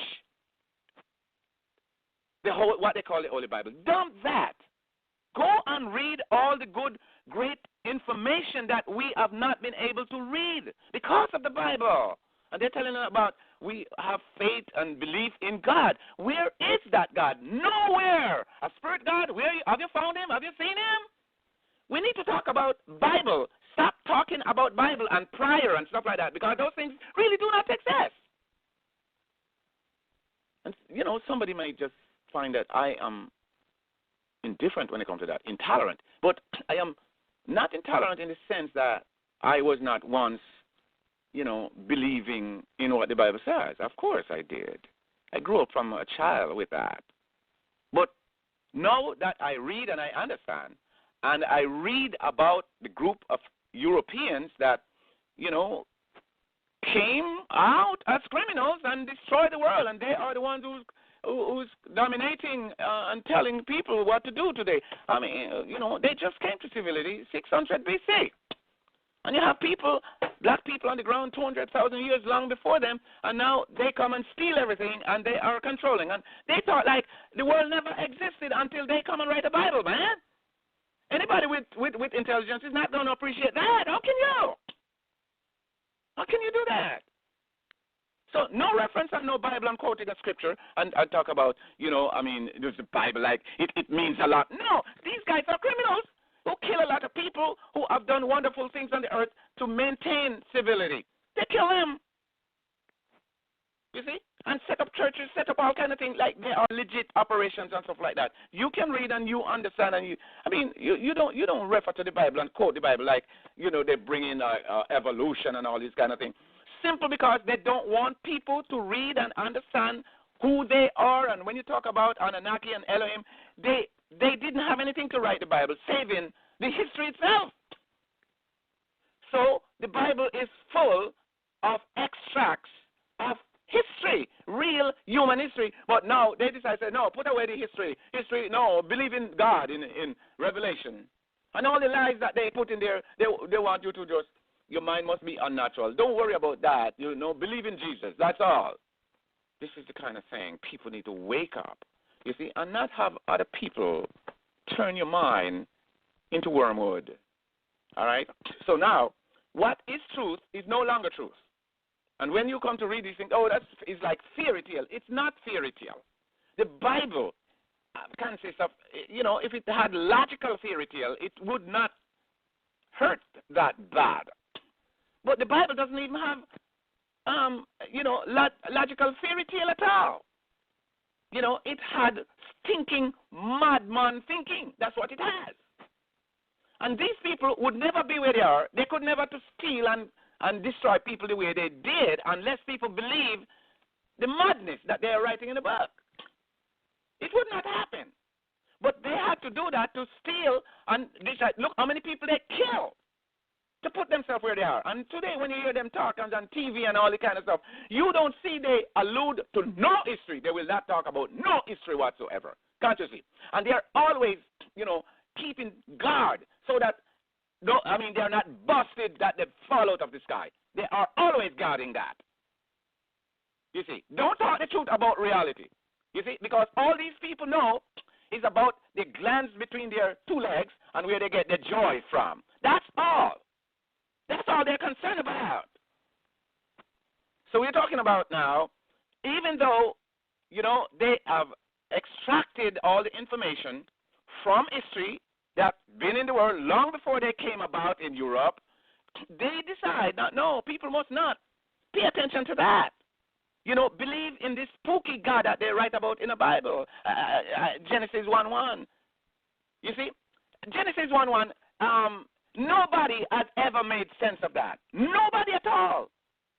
what they call the Holy Bible. Dump that. Go and read all the good, great information that we have not been able to read because of the Bible. And they're telling us about we have faith and belief in God. Where is that God? Nowhere. A spirit God, have you found him? Have you seen him? We need to talk about Bible. Stop talking about Bible and prayer and stuff like that, because those things really do not exist. And, somebody might just find that I am indifferent when it comes to that, intolerant. But I am not intolerant in the sense that I was not once, believing in what the Bible says. Of course I did. I grew up from a child with that. But now that I read and I understand, and I read about the group of Europeans that, came out as criminals and destroyed the world, and they are the ones who's dominating and telling people what to do today. They just came to civility 600 BC. And you have people, black people on the ground 200,000 years long before them, and now they come and steal everything, and they are controlling. And they thought like the world never existed until they come and write a Bible, man. Anybody with intelligence is not going to appreciate that. How can you? How can you do that? So no reference and no Bible and quoting a scripture and talk about, there's the Bible like it means a lot. No, these guys are criminals who kill a lot of people who have done wonderful things on the earth to maintain civility. They kill them. You see? And set up churches, set up all kind of things like they are legit operations and stuff like that. You can read and you understand, and you don't refer to the Bible and quote the Bible like they bring in evolution and all these kind of things. Simple because they don't want people to read and understand who they are. And when you talk about Anunnaki and Elohim, they didn't have anything to write the Bible, saving the history itself. So the Bible is full of extracts of history, real human history. But now they decide to say, no, put away the history. No, believe in God in Revelation. And all the lies that they put in there, they want you to just, your mind must be unnatural. Don't worry about that. Believe in Jesus. That's all. This is the kind of thing people need to wake up, you see, and not have other people turn your mind into wormwood. All right? So now, what is truth is no longer truth. And when you come to read these things, it's like fairy tale. It's not fairy tale. The Bible consists of, if it had logical fairy tale, it would not hurt that bad. But the Bible doesn't even have, logical fairy tale at all. It had stinking madman thinking. That's what it has. And these people would never be where they are. They could never to steal and destroy people the way they did unless people believe the madness that they are writing in the book. It would not happen. But they had to do that to steal and decide. Look how many people they kill to put themselves where they are. And today when you hear them talk on TV and all the kind of stuff, you don't see they allude to no history. They will not talk about no history whatsoever. Can't you see? And they are always, keeping guard so that, they're not busted that they fall out of the sky. They are always guarding that. You see, don't talk the truth about reality. You see, because all these people know is about the glands between their two legs and where they get their joy from. That's all. That's all they're concerned about. So we're talking about now, even though, they have extracted all the information from history that's been in the world long before they came about in Europe, they decide that, no, people must not pay attention to that. Believe in this spooky God that they write about in the Bible, Genesis 1:1. You see, Genesis 1:1, nobody has ever made sense of that. Nobody at all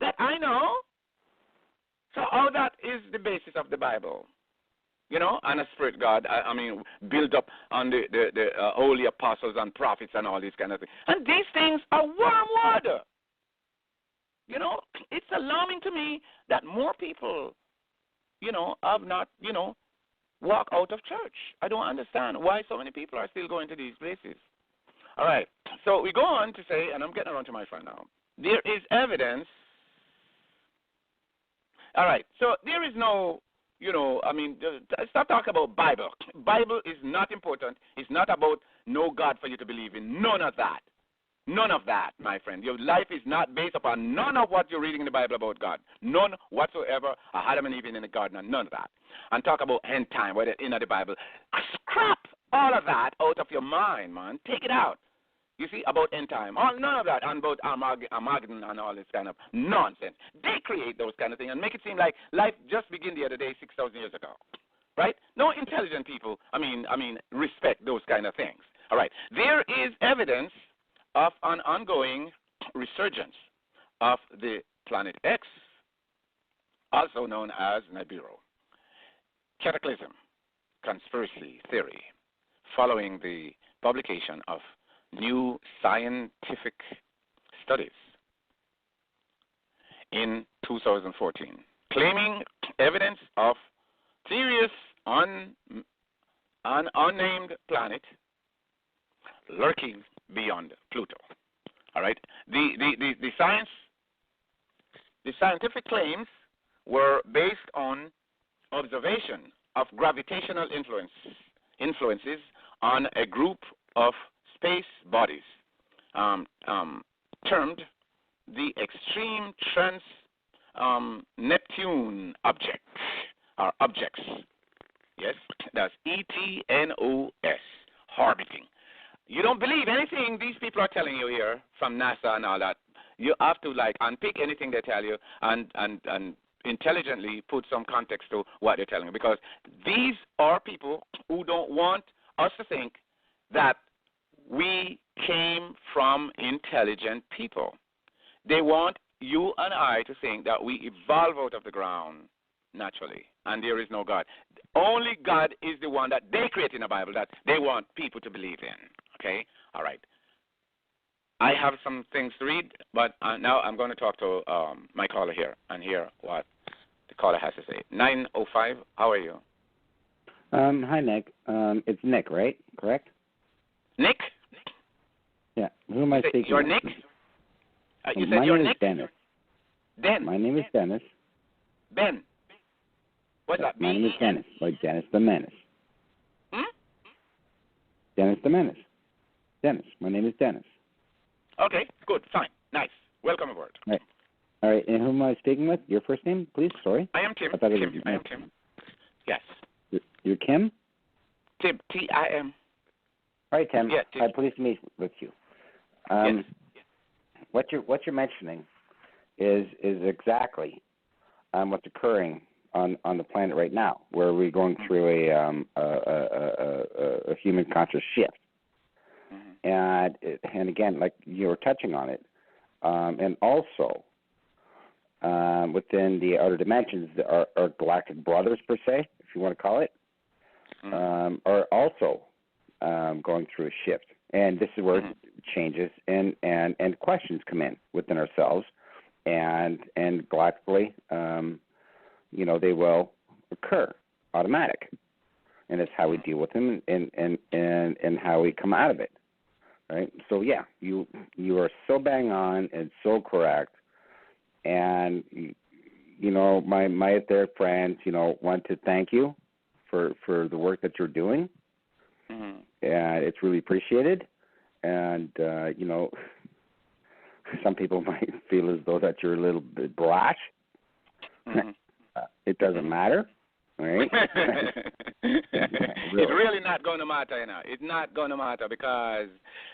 that I know. So all that is the basis of the Bible. And a spirit God, built up on the holy apostles and prophets and all these kind of things. And these things are warm water. It's alarming to me that more people, have not, walk out of church. I don't understand why so many people are still going to these places. All right. So we go on to say, and I'm getting around to my friend now, there is evidence. All right. So there is no, stop talking about Bible. Bible is not important. It's not about no God for you to believe in. None of that. None of that, my friend. Your life is not based upon none of what you're reading in the Bible about God. None whatsoever. Adam and Eve in the garden, and none of that. And talk about end time, whether in the Bible. Scrap all of that out of your mind, man. Take it out. You see, about end time. None of that. And about Armageddon and all this kind of nonsense. They create those kind of things and make it seem like life just began the other day 6,000 years ago. Right? No intelligent people, respect those kind of things. All right. There is evidence of an ongoing resurgence of the Planet X, also known as Nibiru. Cataclysm, conspiracy theory, following the publication of new scientific studies in 2014, claiming evidence of serious unnamed planet lurking beyond Pluto. All right. The scientific claims were based on observation of gravitational influences on a group of space bodies termed the extreme Neptune objects. Yes, that's ETNOS, orbiting. You don't believe anything these people are telling you here from NASA and all that. You have to unpick anything they tell you and intelligently put some context to what they're telling you, because these are people who don't want us to think that we came from intelligent people. They want you and I to think that we evolve out of the ground naturally and there is no God. Only God is the one that they create in the Bible that they want people to believe in. Okay? All right. I have some things to read, but now I'm going to talk to my caller here and hear what the caller has to say. 905, how are you? Hi, Nick. It's Nick, right? Correct? Nick? Yeah. Who am I speaking You're with? Nick? You said you're Nick? My name is Dennis. Den? My name is Dennis. Ben? What's that? My name is Dennis, like Dennis the Menace. Dennis the Menace. Dennis. My name is Dennis. Okay, good, fine, nice. Welcome aboard. All right, and who am I speaking with? Your first name, please? Sorry. I am Tim. I am Tim. Yes. You're Kim? Tim, T-I-M. All right, Tim. Yeah, Tim. I'm pleased to meet with you. Yes. What you're mentioning is exactly what's occurring on the planet right now, where we're going through a human conscious shift. and again, like you were touching on it, and also within the outer dimensions, our galactic brothers per se, if you want to call it, are also going through a shift, and this is where changes and questions come in within ourselves, and galactically, they will occur automatic, and it's how we deal with them and how we come out of it, right? So yeah, you are so bang on and so correct, and my etheric friends, want to thank you for the work that you're doing. And it's really appreciated. And, some people might feel as though that you're a little bit brash. It doesn't matter, right? It's really not going to matter, It's not going to matter because,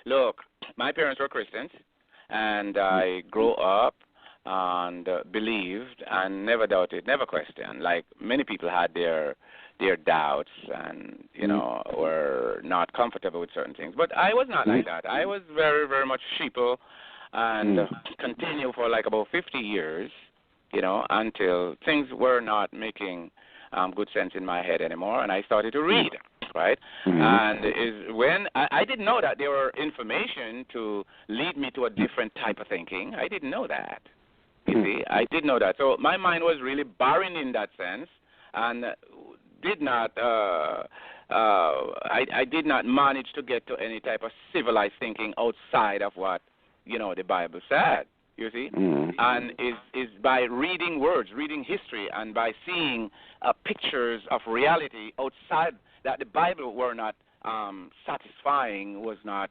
look, my parents were Christians, and I grew up and believed and never doubted, never questioned. Like many people had their doubts and, were not comfortable with certain things. But I was not like that. I was very, very much sheeple and continued for like about 50 years, until things were not making good sense in my head anymore, and I started to read, right? And is when I didn't know that there were information to lead me to a different type of thinking. I didn't know that. You see, I did know that. So my mind was really barren in that sense, and did not. I did not manage to get to any type of civilized thinking outside of what the Bible said. You see, and is by reading words, reading history, and by seeing pictures of reality outside that the Bible were not satisfying, was not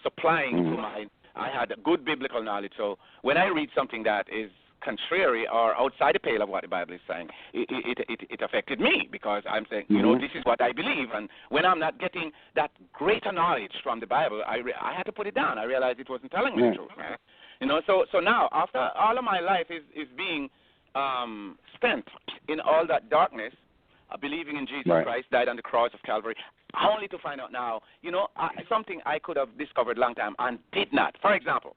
supplying to my. I had a good biblical knowledge, so when I read something that is contrary or outside the pale of what the Bible is saying, it affected me because I'm saying, this is what I believe, and when I'm not getting that greater knowledge from the Bible, I had to put it down. I realized it wasn't telling me the truth. So now, after all of my life is being spent in all that darkness, believing in Jesus Christ, died on the cross of Calvary, only to find out now, something I could have discovered a long time and did not. For example,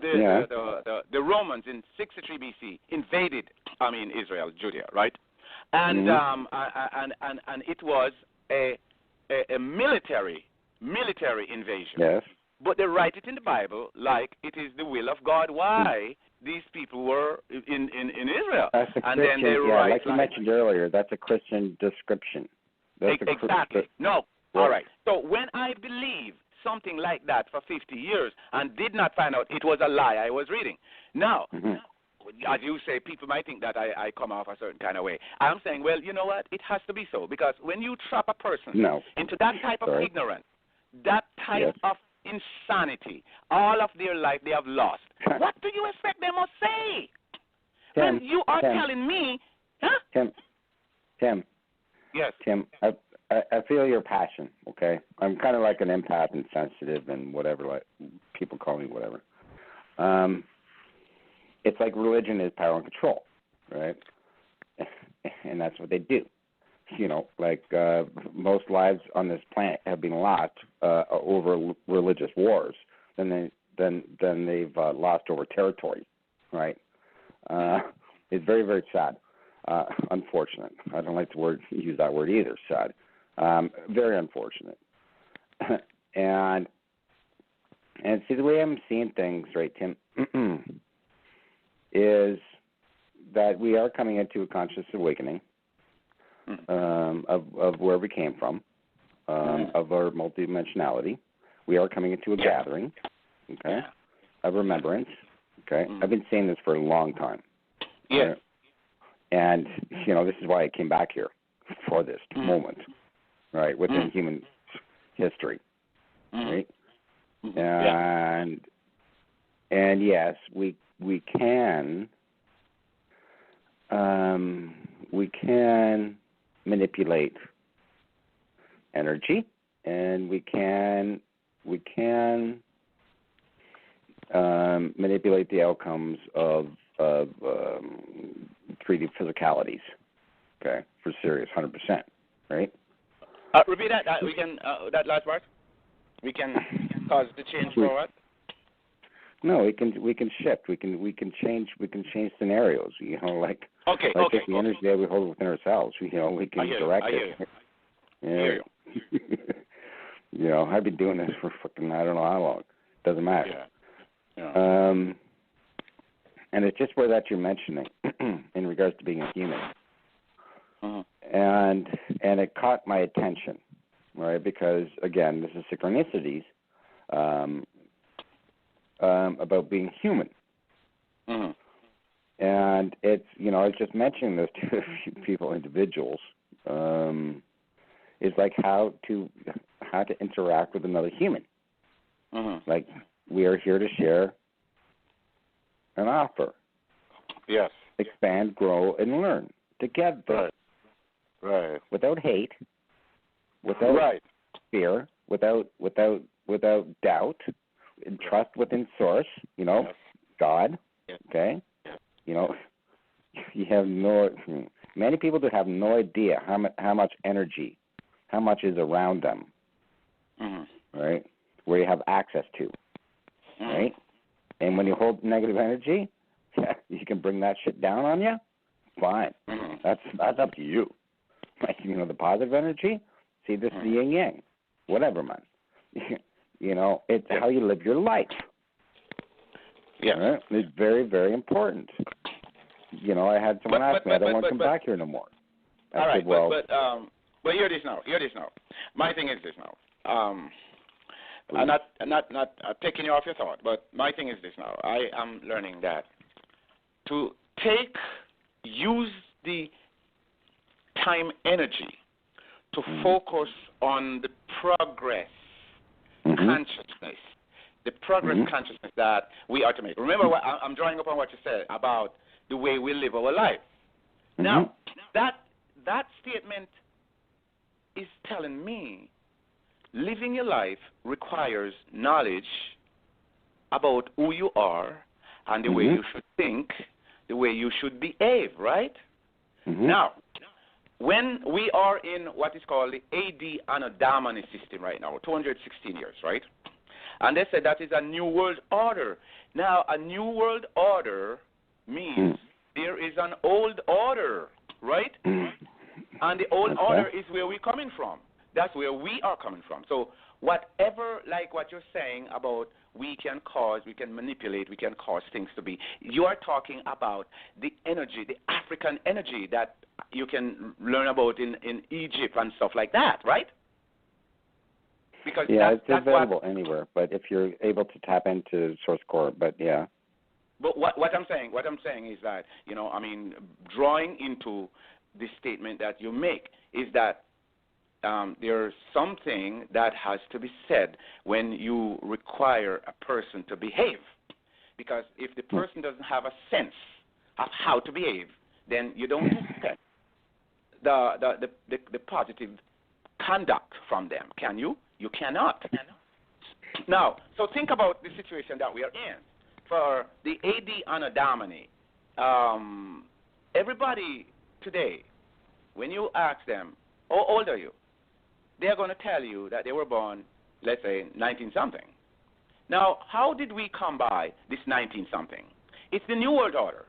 the Romans in 63 BC invaded, Israel, Judea, right? And and it was a military invasion. Yes. But they write it in the Bible like it is the will of God why these people were in Israel. That's a and Christian, then they write like you mentioned earlier, that's a Christian description. Exactly. No. Yeah. All right. So when I believe something like that for 50 years and did not find out it was a lie I was reading. Now, as you say, people might think that I come off a certain kind of way. I'm saying, well, you know what? It has to be so because when you trap a person into that type of ignorance, that type of insanity, all of their life they have lost. What do you expect they must say? Tim, when you are telling me, Tim. Yes. Tim, I feel your passion, okay? I'm kind of like an empath and sensitive and whatever, like people call me whatever. It's like religion is power and control, right? And that's what they do. Most lives on this planet have been lost over religious wars than they've lost over territory, right? It's very, very sad. Unfortunate. I don't like to use that word either. Sad. Very unfortunate. and see, the way I'm seeing things, right, Tim, is that we are coming into a conscious awakening of where we came from, of our multidimensionality. We are coming into a gathering, okay, of remembrance. Okay, I've been saying this for a long time. Yes. Right? And, this is why I came back here for this moment, right, within human history, right? And yes, we can manipulate energy, and we can manipulate the outcomes of 3D physicalities. Okay, for serious, 100%, right? Repeat that. We can that last part. We can cause the change forward. No, we can shift. We can change scenarios. Like the energy that we hold within ourselves. We can direct it. Yeah. I've been doing this for fucking I don't know how long. Doesn't matter. Yeah. And it's just where that you're mentioning in regards to being a human. And it caught my attention, right? Because again, this is synchronicities. About being human. And it's, I was just mentioning this to a few people, individuals, is like how to interact with another human. Like, we are here to share and offer. Yes. Expand, grow, and learn together. Right. Without hate, without fear, without doubt, and trust within Source, God, okay? You have many people that have no idea how much energy, how much is around them, right? Where you have access to, right? And when you hold negative energy, you can bring that shit down on you. Fine, that's up to you. Like, the positive energy. See, this is the yin yang, whatever, man. It's how you live your life. Yeah, right? It's very, very important. I had someone ask me, I don't want to come back here no more. I said, but hear this now. My thing is this now. I'm not taking you off your thought, but my thing is this now. I am learning that to use the time energy to focus on the progress consciousness, the progress consciousness that we are to make. Remember, I'm drawing upon what you said about the way we live our life. Now, that statement is telling me living your life requires knowledge about who you are and the way you should think, the way you should behave, right? Now, when we are in what is called the AD Anno Domini system right now, 216 years, right? And they said that is a new world order. Now, a new world order means there is an old order, right? And the old order is where we're coming from. That's where we are coming from. So whatever, like what you're saying about we can manipulate, we can cause things to be, you are talking about the energy, the African energy that you can learn about in Egypt and stuff like that, right? Because it's available anywhere, but if you're able to tap into Source Core, but yeah. But what I'm saying is that, drawing into the statement that you make is that there's something that has to be said when you require a person to behave. Because if the person doesn't have a sense of how to behave, then you don't expect the positive conduct from them. Can you? You cannot. Now, so think about the situation that we are in. For the AD Anno Domini, everybody today, when you ask them, how old are you? They're going to tell you that they were born, let's say, 19-something. Now, how did we come by this 19-something? It's the New World Order,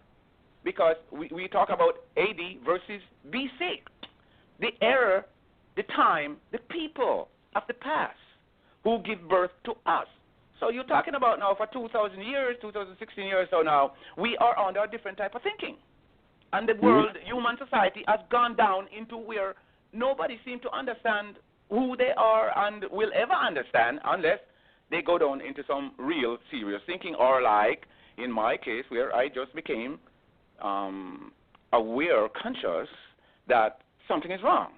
because we talk about AD versus BC. The era, the time, the people of the past who give birth to us. So you're talking about now for 2,000 years, 2016 years or so now, we are under a different type of thinking. And the world, human society, has gone down into where nobody seems to understand who they are and will ever understand unless they go down into some real serious thinking, or like in my case where I just became aware, conscious that something is wrong.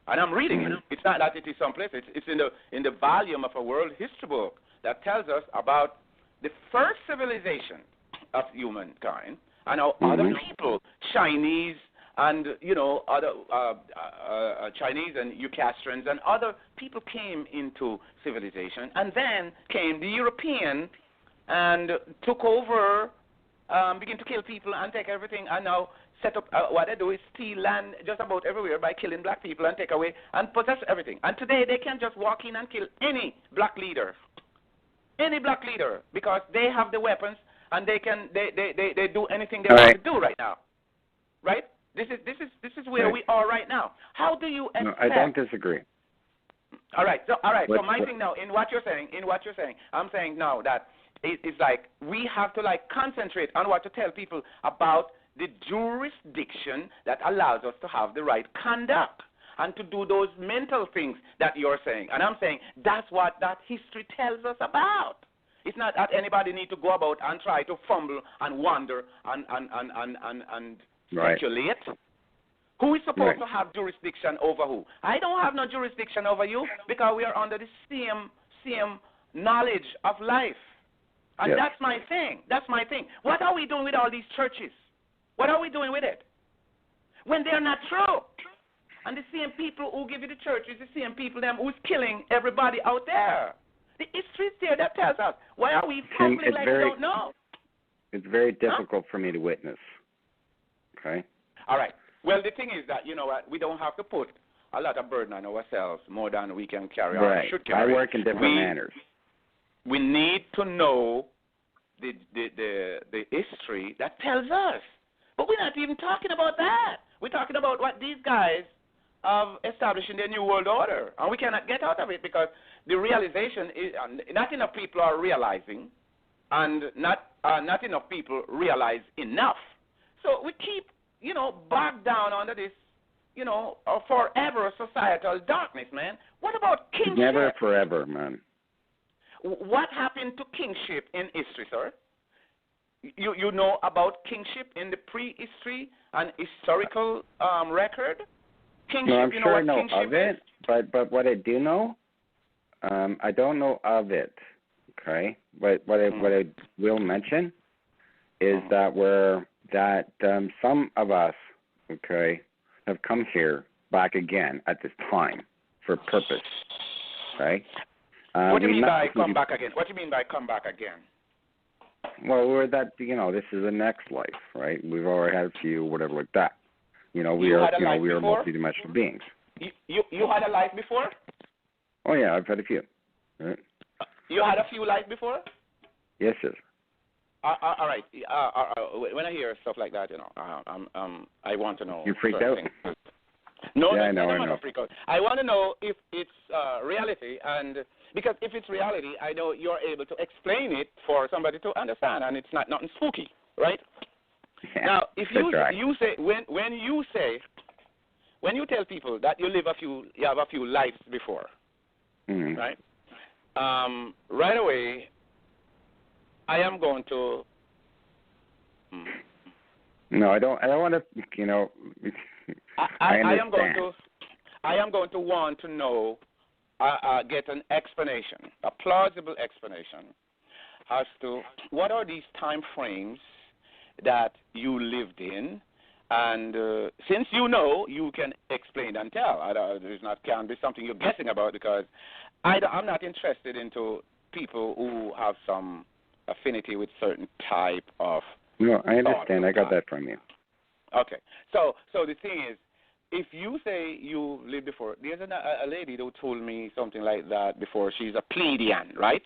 And I'm reading it. It's not that it is someplace. It's in the volume of a world history book that tells us about the first civilization of humankind and how other people, Chinese and other Chinese and Eucastrians and other people came into civilization, and then came the European and took over begin to kill people and take everything, and now set up what they do is steal land just about everywhere by killing black people and take away and possess everything. And today they can just walk in and kill any black leader, because they have the weapons and they do anything they want to do right now, right? This is where we are right now. How do you expect? No, I don't disagree. All right. So my thing now, in what you're saying, I'm saying now that it's like we have to like concentrate on what to tell people about the jurisdiction that allows us to have the right conduct and to do those mental things that you're saying. And I'm saying that's what that history tells us about. It's not that anybody need to go about and try to fumble and wander and speculate. Who is supposed to have jurisdiction over who? I don't have no jurisdiction over you because we are under the same knowledge of life. And that's my thing. What are we doing with all these churches? What are we doing with it? When they're not true. And the same people who give you the churches, the same people them who's killing everybody out there. The history is there that tells us. Why are we fumbling like we don't know? It's very difficult for me to witness. Okay? All right. Well, the thing is that, you know what, we don't have to put a lot of burden on ourselves more than we can carry or should carry. I work in different manners. We need to know the history that tells us. But we're not even talking about that. We're talking about what these guys have established in their New World Order. And we cannot get out of it because the realization is not enough people are realizing, and not enough people realize enough. So we keep, bogged down under this, forever societal darkness, man. What about kingship? Never forever, man. What happened to kingship in history, sir? You know about kingship in the prehistory and historical record? Kingship, no, I'm sure I know of it, but what I do know, I don't know of it. Okay, but what I will mention is that some of us, okay, have come here back again at this time for purpose. Okay. What do you mean by come back again? What do you mean by come back again? Well, we're that this is the next life, right? We've already had a few, whatever like that. We are multidimensional beings. You had a life before? Oh yeah, I've had a few. Right. You had a few lives before? Yes, sir. All right. When I hear stuff like that, I want to know. You freaked out? No, yeah, I know. Freak out. I want to know if it's reality, and because if it's reality, I know you're able to explain it for somebody to understand, and it's not nothing spooky, right? Yeah, now, if you say when you tell people that you have a few lives before, right? Right away, I am going to. No, I don't want to. I am going to want to know, get an explanation, a plausible explanation, as to what are these time frames that you lived in, and since you can explain and tell. Can't be something you're guessing about, because I'm not interested into people who have some affinity with certain type of. No, I understand. I got that from you. Okay, so the thing is, if you say you lived before, there's a lady who told me something like that before. She's a Pleiadian, right?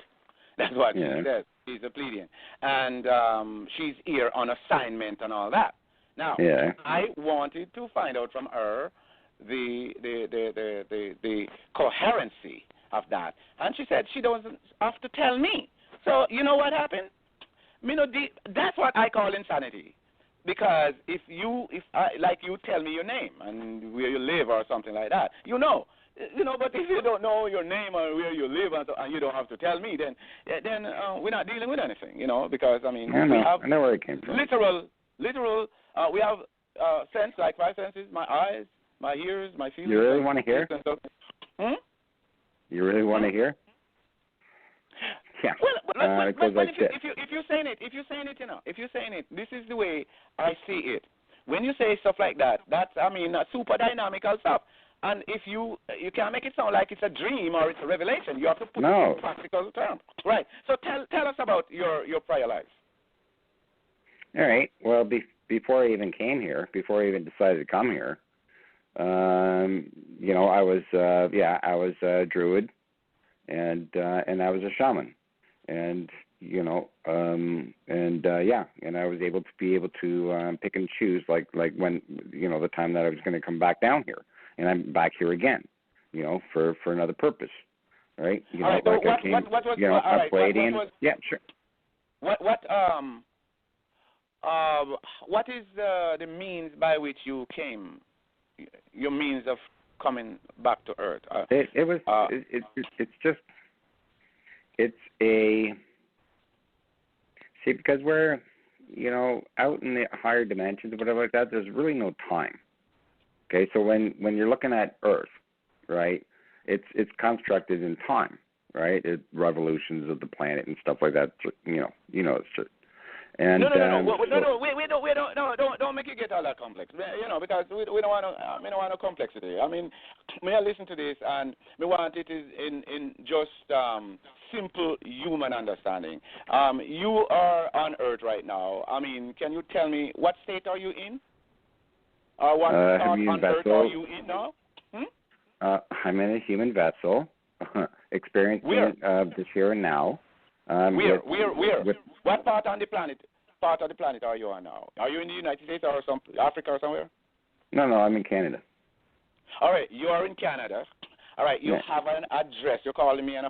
That's what she says. She's a Pleiadian, and she's here on assignment and all that. Now, I wanted to find out from her the coherency of that, and she said she doesn't have to tell me. So you know what happened? That's what I call insanity. Because if you tell me your name and where you live or something like that, but if you don't know your name or where you live and you don't have to tell me, then we're not dealing with anything, because we have I know where it came from. Literal. We have sense, like 5 senses: my eyes, my ears, my feelings. You really want to hear? You really want to hear? Yeah. Well, but if you're saying it, this is the way I see it. When you say stuff like that, that's super dynamical stuff. And if you can't make it sound like it's a dream or it's a revelation, you have to put it in practical terms. Right. So tell us about your prior lives. All right. Well, before I even came here, before I even decided to come here, I was I was a druid, and I was a shaman, and and I was able to pick and choose like when the time that I was going to come back down here, and I'm back here again, for another purpose, right? All right. So what was all right? What was, yeah, sure. What is the means by which you came? Your means of coming back to Earth? Because we're out in the higher dimensions or whatever like that. There's really no time. Okay, so when you're looking at Earth, right, it's constructed in time, right? It's revolutions of the planet and stuff like that. It's just. And no, don't make it get all that complex. Because we don't want no complexity. I mean, may I listen to this and we want it is in just simple human understanding. You are on Earth right now. I mean, can you tell me what state are you in? Or what part on Earth are you in now? I'm in a human vessel, experiencing this here and now. Where? What part on the planet? Part of the planet are you on now? Are you in the United States or Africa or somewhere? No, I'm in Canada. All right, you are in Canada. All right, you have an address. You're calling me on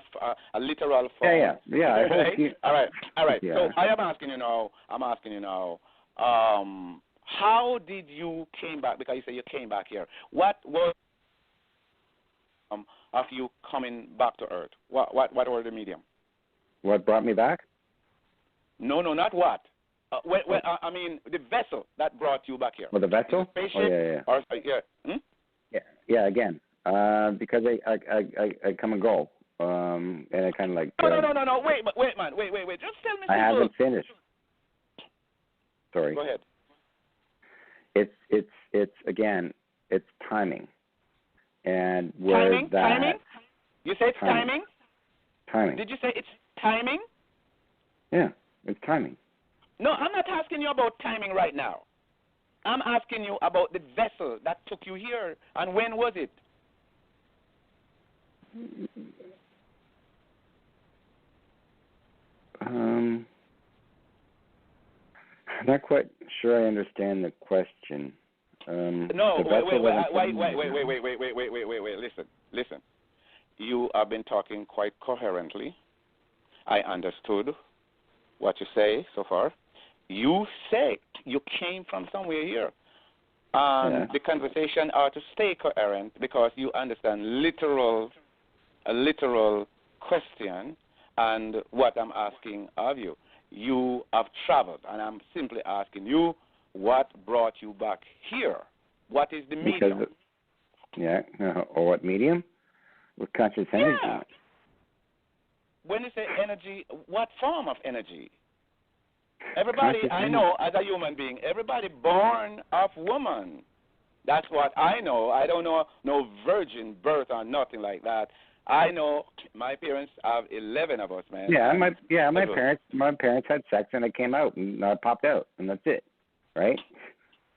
a literal phone. Yeah. Right? All right. Yeah. So I'm asking you now. How did you came back? Because you say you came back here. What was of you coming back to Earth? What were the medium? What brought me back? No, not what. I mean, the vessel that brought you back here. Well, the vessel? Spaceship? Oh, yeah. Yeah, again. Because I come and go. And I kind of like... No. Wait, man. Just tell me. I haven't finished. Sorry. Go ahead. It's again, it's timing. And where Timing? You say it's timing? Timing. Did you say it's timing? Yeah, it's timing. No, I'm not asking you about timing right now. I'm asking you about the vessel that took you here, and when was it? I'm not quite sure I understand the question. No, wait. Listen. You have been talking quite coherently. I understood what you say so far. You say you came from somewhere here. The conversation ought to stay coherent because you understand a literal question and what I'm asking of you. You have traveled, and I'm simply asking you what brought you back here. What is the medium? Or what medium? With conscious energy. Yeah. When you say energy, what form of energy? Everybody I know as a human being, everybody born of woman. That's what I know. I don't know no virgin birth or nothing like that. I know my parents have 11 of us, man. My parents had sex and it came out and popped out, and that's it, right?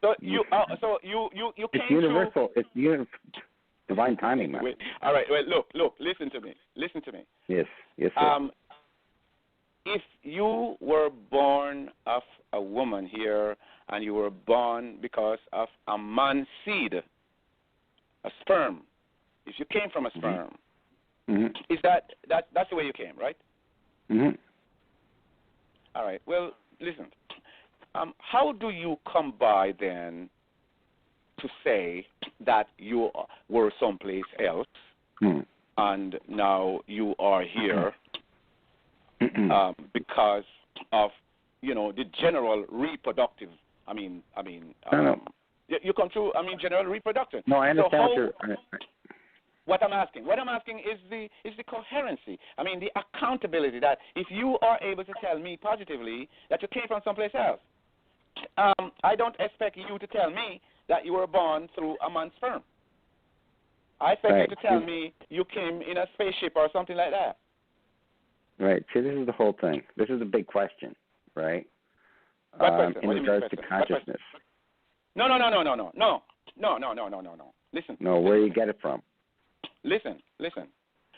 So you it's came universal. It's divine timing, man. All right. Well, look. Listen to me. Yes, sir. If you were born of a woman here and you were born because of a man's seed, a sperm, if you came from a sperm, is that's the way you came, right? All right. Well, listen. How do you come by then to say that you were someplace else and now you are here because of the general reproductive? You come through. General reproduction. No, I understand. What I'm asking is the coherency. The accountability that if you are able to tell me positively that you came from someplace else, I don't expect you to tell me that you were born through a man's sperm. I expect you to tell me you came in a spaceship or something like that. Right. See, this is the whole thing. This is the big question, right? What question? in What do you mean regards to question? consciousness. No. Listen. No, where you get it from? Listen.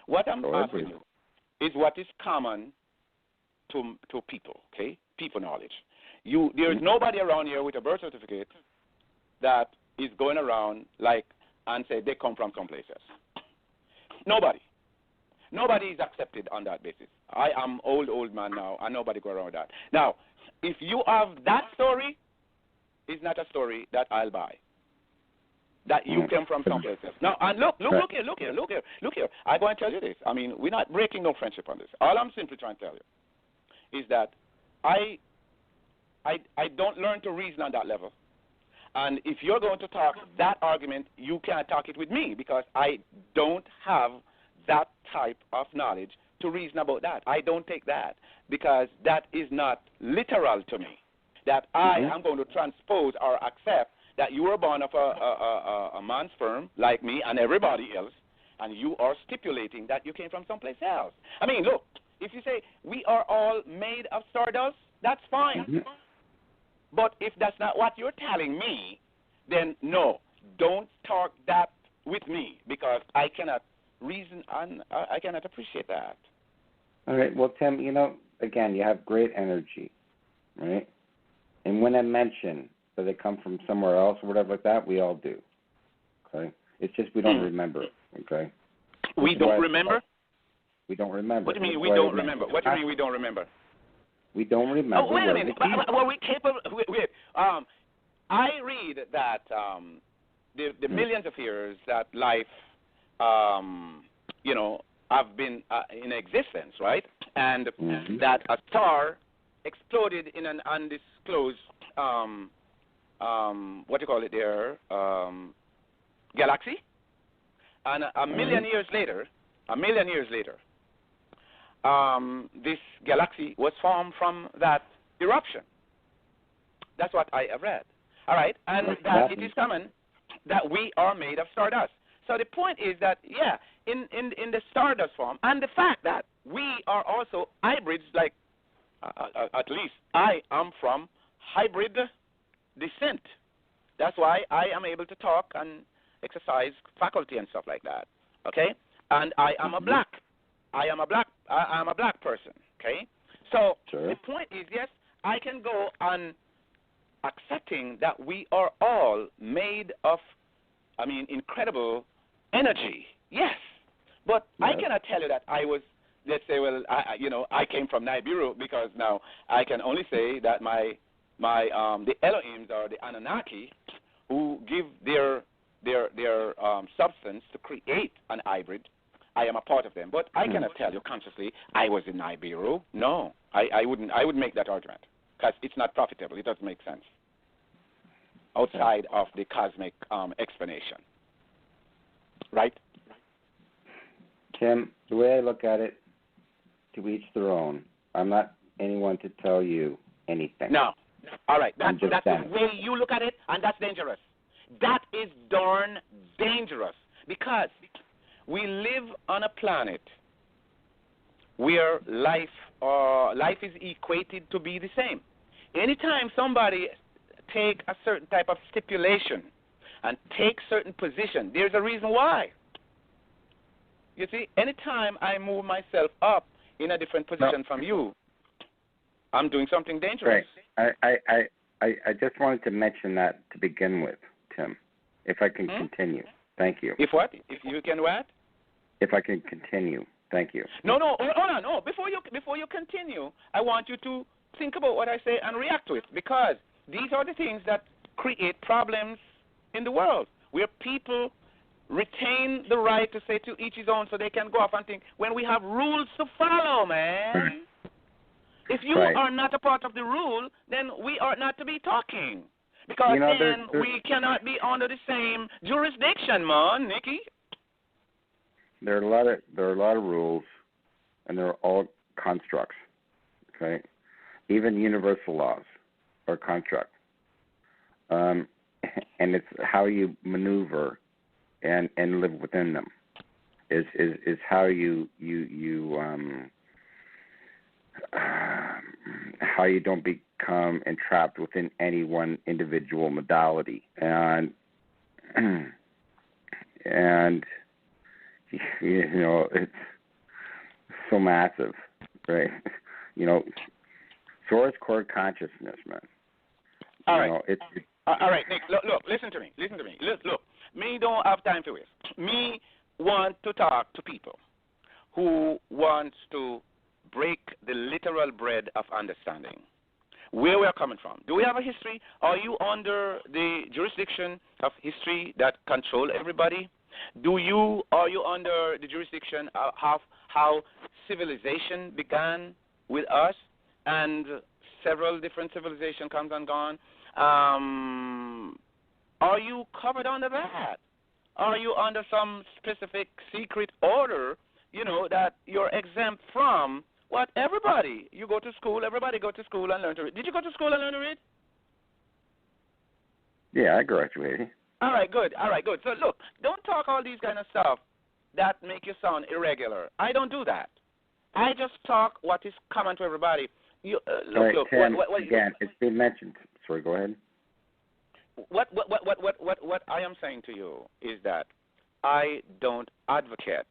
What I'm asking you is what is common to people, okay? People knowledge. There's nobody around here with a birth certificate that is going around and say they come from someplace else. Nobody is accepted on that basis. I am old man now, and nobody go around with that. Now, if you have that story, it's not a story that I'll buy. That you came from someplace else. Now, and look here. I'm going to tell you this. I mean, we're not breaking no friendship on this. All I'm simply trying to tell you is that I don't learn to reason on that level. And if you're going to talk that argument, you can't talk it with me because I don't have that type of knowledge to reason about that. I don't take that because that is not literal to me. That I am going to transpose or accept that you were born of a man's sperm like me and everybody else, and you are stipulating that you came from someplace else. I mean, look, if you say we are all made of stardust, that's fine. But if that's not what you're telling me, then no, don't talk that with me because I cannot reason and I cannot appreciate that. All right. Well, Tim, again, you have great energy, right? And when I mention that they come from somewhere else or whatever like that, we all do. Okay? It's just we don't remember. Okay? We don't remember? We don't remember. What do you mean we don't remember? What do you mean we don't remember? We don't remember. Oh, wait a minute. Well, we capable. Wait. I read that the millions of years that life, have been in existence, right? And that a star exploded in an undisclosed, what do you call it there, galaxy. And a million years later, this galaxy was formed from that eruption. That's what I have read. All right, and that it is common that we are made of stardust. So the point is that, in the stardust form, and the fact that we are also hybrids, like at least I am from hybrid descent. That's why I am able to talk and exercise faculty and stuff like that. Okay, and I am a black person. Okay, so the point is, yes, I can go on accepting that we are all made of, incredible energy. Yes, but I cannot tell you that I was. Let's say, well, I came from Nibiru because now I can only say that the Elohims or the Anunnaki, who give their substance to create an hybrid, I am a part of them. But I cannot tell you consciously I was in Nibiru. No, I wouldn't make that argument because it's not profitable. It doesn't make sense outside of the cosmic explanation. Right? Tim, the way I look at it, to each their own. I'm not anyone to tell you anything. No. All right. That's the saying. way you look at it, and that's dangerous. That is darn dangerous because we live on a planet where life is equated to be the same. Anytime somebody take a certain type of stipulation and take certain position, there's a reason why. You see, anytime I move myself up in a different position from you, I'm doing something dangerous. Right. I just wanted to mention that to begin with, Tim, if I can continue. Thank you. If what? If you can what? If I can continue. Thank you. No. Before you continue, I want you to think about what I say and react to it because these are the things that create problems in the world where people retain the right to say to each his own so they can go off and think when we have rules to follow, man. If you are not a part of the rule, then we are not to be talking. Because then we cannot be under the same jurisdiction, man, Nikki. There are a lot of rules, and they're all constructs. Okay, even universal laws are constructs, and it's how you maneuver and live within them is how you how you don't become entrapped within any one individual modality, and and it's so massive, right? Source core consciousness, man. All right. All right, Nick. Look. Listen to me. Look. Me don't have time to waste. Me want to talk to people who wants to break the literal bread of understanding. Where we are coming from. Do we have a history? Are you under the jurisdiction of history that control everybody? Are you under the jurisdiction of how civilization began with us and several different civilizations comes and gone? Are you covered under that? Are you under some specific secret order, that you're exempt from what everybody? You go to school, everybody go to school and learn to read. Did you go to school and learn to read? Yeah, I graduated. All right, good. So look, don't talk all these kind of stuff that make you sound irregular. I don't do that. I just talk what is common to everybody. Look, Tim, again, it's been mentioned. Sorry, go ahead. What I am saying to you is that I don't advocate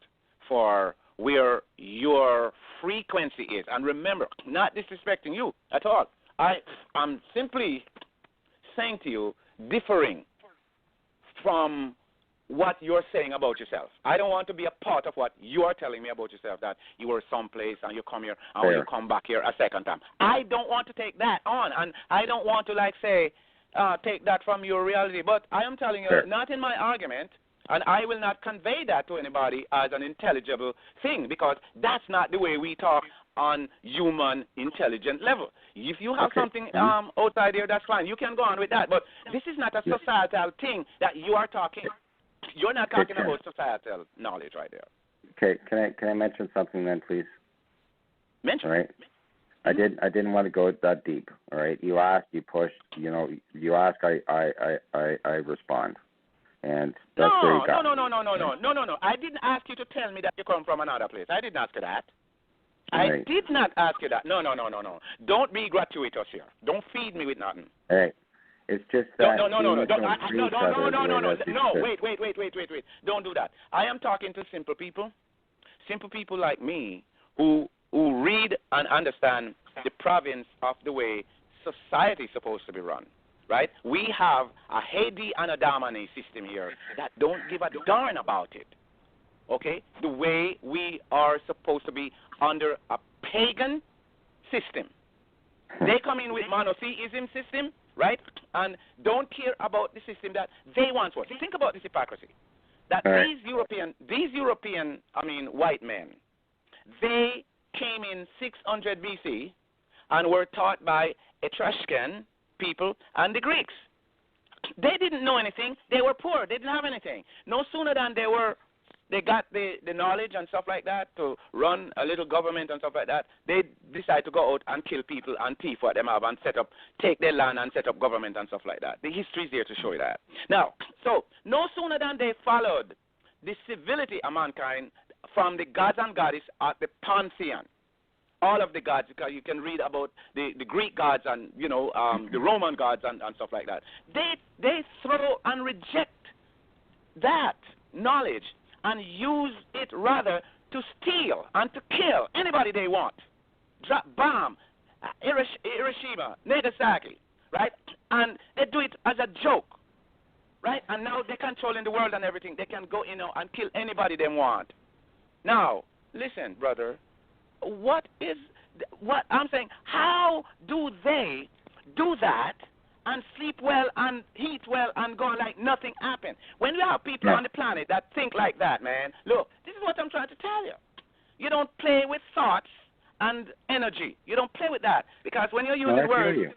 for where your frequency is. And remember, not disrespecting you at all. I'm simply saying to you, differing from what you're saying about yourself. I don't want to be a part of what you are telling me about yourself, that you were someplace and you come here and when you come back here a second time. I don't want to take that on, and I don't want to, take that from your reality. But I am telling you, not in my argument, and I will not convey that to anybody as an intelligible thing, because that's not the way we talk on human intelligent level. If you have something outside here, that's fine. You can go on with that. But this is not a societal thing that you are talking. You're not talking about societal knowledge right there. Okay, can I mention something then, please? Mention. All right. I didn't want to go that deep. All right. You asked, you pushed. You ask, I respond, and that's where you got. No. I didn't ask you to tell me that you come from another place. I didn't ask you that. Right. I did not ask you that. No. Don't be gratuitous here. Don't feed me with nothing. All right. It's just that. No. Wait. Don't do that. I am talking to simple people like me who read and understand the province of the way society is supposed to be run. Right? We have a Haiti and a Damane system here that don't give a darn about it. Okay? The way we are supposed to be under a pagan system. They come in with monotheism system, right? And don't care about the system that they want to. Think about this hypocrisy. That these European, white men, they came in 600 BC and were taught by Etruscan people and the Greeks. They didn't know anything. They were poor. They didn't have anything. No sooner than they got the knowledge and stuff like that to run a little government and stuff like that, they decide to go out and kill people and thief what them have and take their land and set up government and stuff like that. The history is there to show you that. Now, so no sooner than they followed the civility of mankind from the gods and goddesses at the pantheon, all of the gods, because you can read about the Greek gods and the Roman gods and stuff like that. They throw and reject that knowledge and use it rather to steal and to kill anybody they want. Drop bomb, Hiroshima, Nagasaki, right? And they do it as a joke, right? And now they're controlling the world and everything. They can go in and kill anybody they want. Now, listen, brother, what I'm saying, how do they do that and sleep well and eat well and go like nothing happened? When you have people on the planet that think like that, man, look, this is what I'm trying to tell you. You don't play with thoughts and energy. You don't play with that, because when you're using words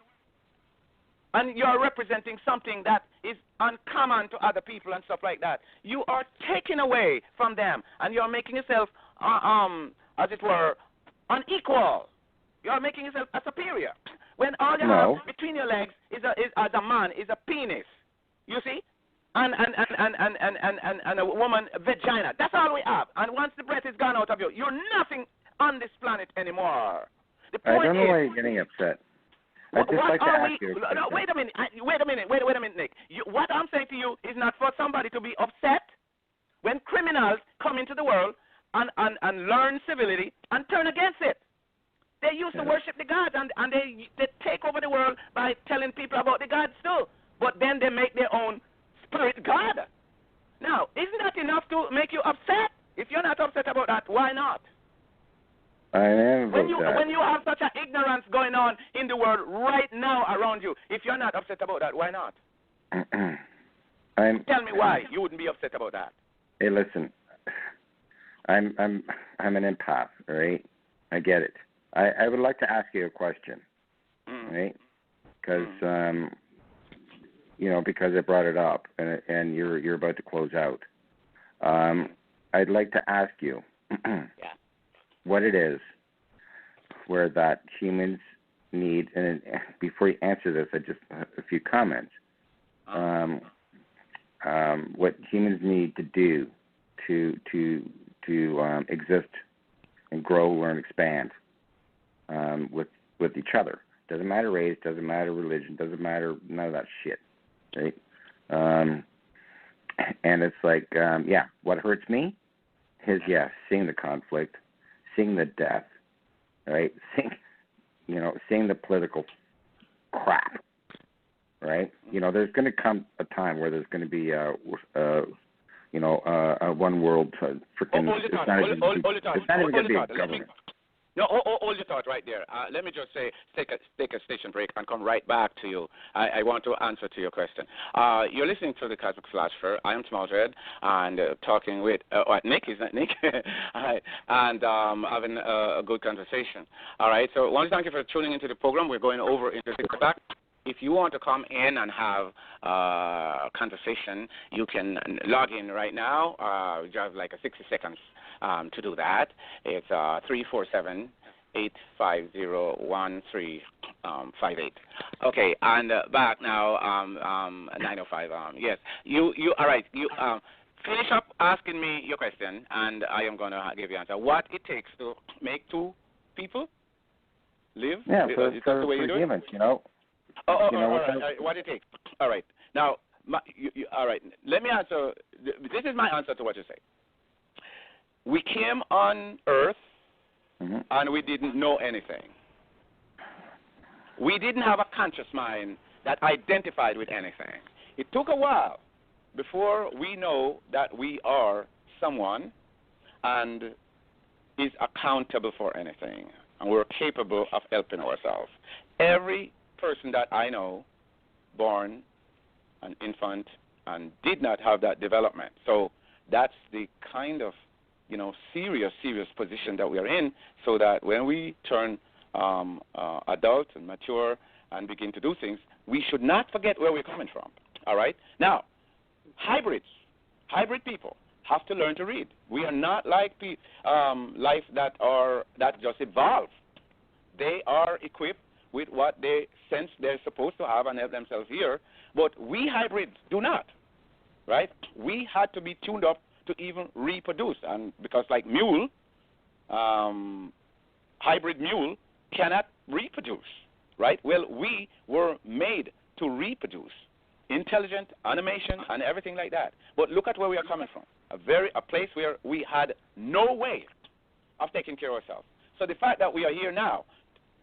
and you're representing something that is uncommon to other people and stuff like that, you are taking away from them and you're making yourself, as it were, unequal. You're making yourself a superior. When all you have between your legs is as a man is a penis, you see, and a woman vagina. That's all we have. And once the breath is gone out of you, you're nothing on this planet anymore. The point I don't know why you're getting upset. I'd just like to ask you. No, wait a minute, Nick. What I'm saying to you is not for somebody to be upset when criminals come into the world and learn civility and turn against it. They used to worship the gods, and they take over the world by telling people about the gods too. But then they make their own spirit god. Now, isn't that enough to make you upset? If you're not upset about that, why not? I am when you have such an ignorance going on in the world right now around you, if you're not upset about that, why not? Tell me why you wouldn't be upset about that. Hey, listen, I'm an empath, all right? I get it. I would like to ask you a question, right? Because because I brought it up, and you're about to close out. I'd like to ask you. What it is where that humans need, and before you answer this, I just a few comments. What humans need to do to exist and grow, learn, expand with each other. Doesn't matter race, doesn't matter religion, doesn't matter none of that shit, right? And it's like, what hurts me is seeing the conflict, seeing the death, right? Seeing the political crap, right? There's going to come a time where there's going to be a one world freaking. It's not even going to be a government. No, hold your thought right there. Let me just say, take a station break and come right back to you. I want to answer to your question. You're listening to the Cosmic Philosopher. I am Smallred, and talking with Nick, is that Nick? And having a good conversation. All right, so I want to thank you for tuning into the program. We're going over into the back. If you want to come in and have a conversation, you can log in right now. You have like 60 seconds to do that. It's 347-850-1358. Okay, and back now, 905. Yes, you all right. You finish up asking me your question, and I am going to give you an answer. What it takes to make two people live? Yeah, for humans, all right. What it takes. All right. Now, all right. Let me answer. This is my answer to what you say. We came on Earth, and we didn't know anything. We didn't have a conscious mind that identified with anything. It took a while before we know that we are someone and is accountable for anything, and we're capable of helping ourselves. Every person that I know, born an infant and did not have that development. So that's the kind of, serious position that we are in, so that when we turn adult and mature and begin to do things, we should not forget where we're coming from. All right? Now, hybrid people have to learn to read. We are not like life that just evolve. They are equipped with what they sense they're supposed to have and help themselves here, but we hybrids do not, right? We had to be tuned up to even reproduce, and because like mule, hybrid mule cannot reproduce, right? Well, we were made to reproduce, intelligent, animation, and everything like that. But look at where we are coming from, a place where we had no way of taking care of ourselves. So the fact that we are here now,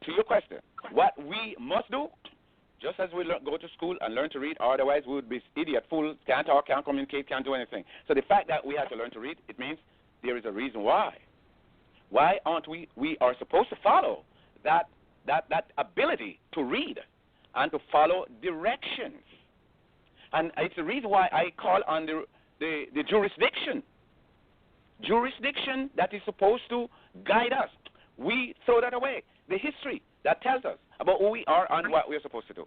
to your question, what we must do, just as we go to school and learn to read, otherwise we would be idiot, fool, can't talk, can't communicate, can't do anything. So the fact that we have to learn to read, it means there is a reason why. Why aren't we are supposed to follow that ability to read and to follow directions. And it's the reason why I call on the jurisdiction. Jurisdiction that is supposed to guide us. We throw that away. The history that tells us about who we are and what we're supposed to do.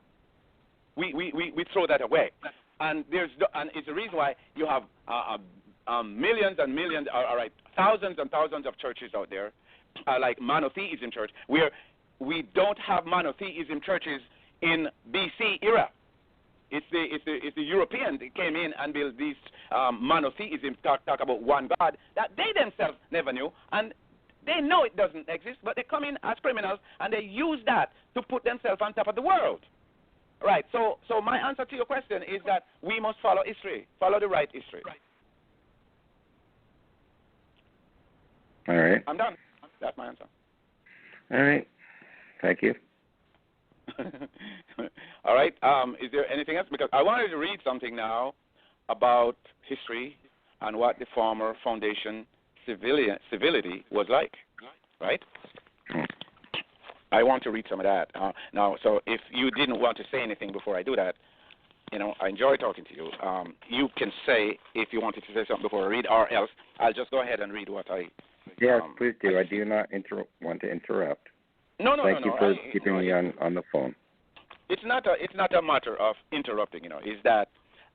We throw that away. And it's the reason why you have millions and millions, thousands and thousands of churches out there, like monotheism church, where we don't have monotheism churches in BC era. It's the Europeans that came in and built these monotheism, talk about one God that they themselves never knew, and They know it doesn't exist, but they come in as criminals and they use that to put themselves on top of the world. Right. So my answer to your question is that we must follow history, follow the right history. All right. I'm done. That's my answer. All right. Thank you. All right. Is there anything else? Because I wanted to read something now about history and what the former foundation civility was like. Right? I want to read some of that now. So if you didn't want to say anything before I do that, I enjoy talking to you. You can say if you wanted to say something before I read, or else I'll just go ahead and read what I. Yes, please do. I do not want to interrupt. No. Thank you for keeping me on the phone. It's not a matter of interrupting. Is that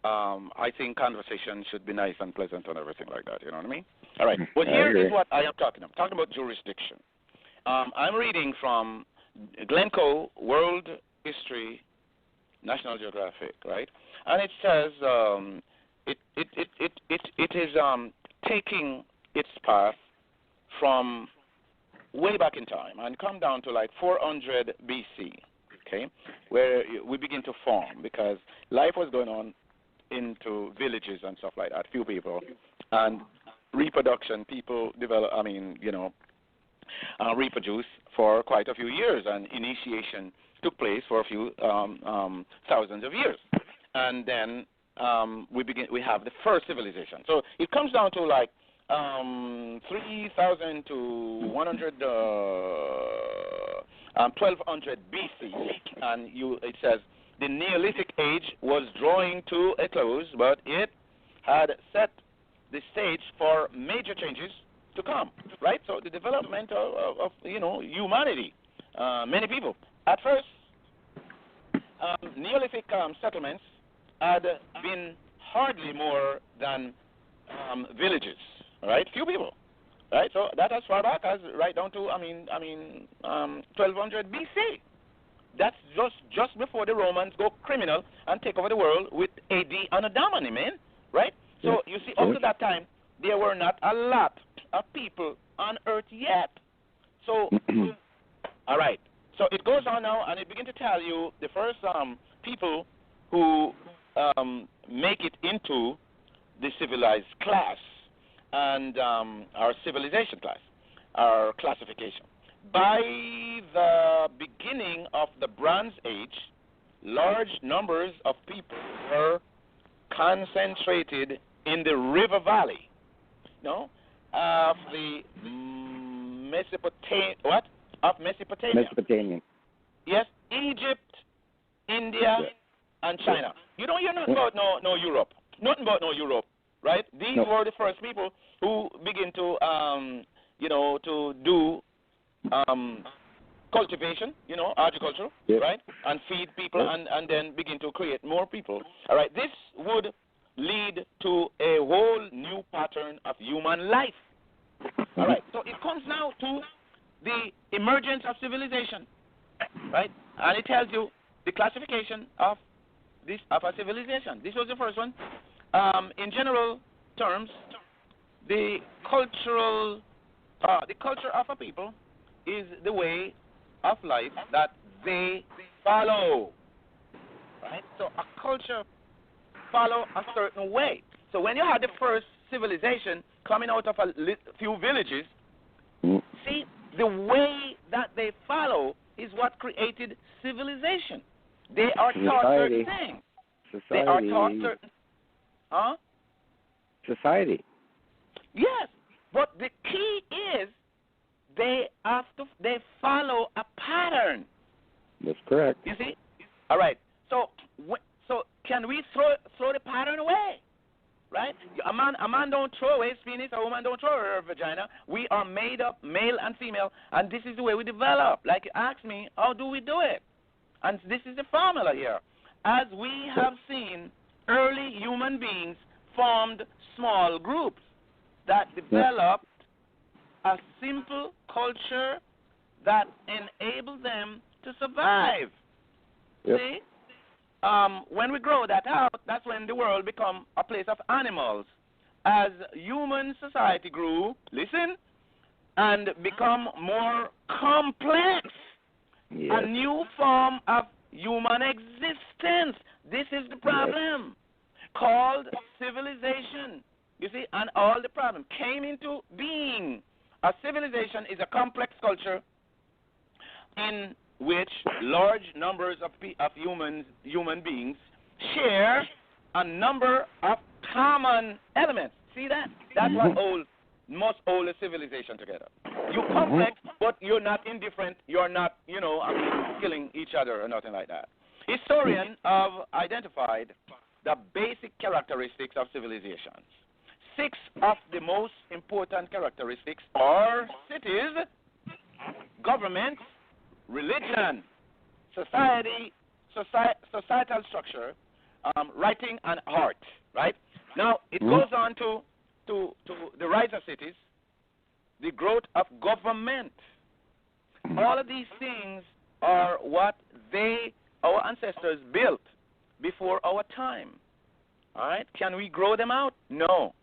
I think conversation should be nice and pleasant and everything like that. You know what I mean? All right. But here is what I am talking about. I'm talking about jurisdiction. I'm reading from Glencoe World History, National Geographic, right? And it says it is taking its path from way back in time and come down to like 400 BC, okay, where we begin to form because life was going on into villages and stuff like that, few people, and reproduction, people develop, reproduce for quite a few years, and initiation took place for a few thousands of years, and then we have the first civilization. So it comes down to like 3,000 to 1200 BC, and it says the Neolithic age was drawing to a close, but it had set the stage for major changes to come, right? So the development of humanity, many people. At first, Neolithic settlements had been hardly more than villages, right? Few people, right? So that as far back as right down to 1200 BC. That's just before the Romans go criminal and take over the world with AD and a Domini, man, right? So you see, up to that time, there were not a lot of people on Earth yet. So, all right. So it goes on now, and it begins to tell you the first people who make it into the civilized class and our civilization class, our classification. By the beginning of the Bronze Age, large numbers of people were concentrated in the river valley, of the Mesopotamia. Yes, Egypt, India, and China. You don't hear nothing about no Europe. Nothing about no Europe, right? These were the first people who begin to to do cultivation, agriculture, right? And feed people and then begin to create more people. All right, this would lead to a whole new pattern of human life. All right, so it comes now to the emergence of civilization, right? And it tells you the classification of a civilization. This was the first one. In general terms, the culture of a people is the way of life that they follow, right? So a culture follow a certain way. So when you had the first civilization coming out of a few villages, see, the way that they follow is what created civilization. They are taught certain things. They are taught certain... Society. Yes, but the key is they follow a pattern. That's correct. You see? All right. So can we throw the pattern away? Right? A man don't throw away his penis, a woman don't throw her vagina. We are made up, male and female, and this is the way we develop. Like you asked me, how do we do it? And this is the formula here. As we have seen, early human beings formed small groups that developed a simple culture that enabled them to survive. See? When we grow that out, that's when the world become a place of animals. As human society grew, listen, and become more complex. Yes. A new form of human existence. This is the problem. Called civilization. You see, and all the problem came into being. A civilization is a complex culture in which large numbers of human beings share a number of common elements. See that? That's what most older civilization together. You're complex, but you're not indifferent. You're not, killing each other or nothing like that. Historians have identified the basic characteristics of civilizations. 6 of the most important characteristics are cities, government, religion, societal structure, writing, and art. Right? Now it goes on to the rise of cities, the growth of government. All of these things are what our ancestors built before our time. All right? Can we grow them out? No.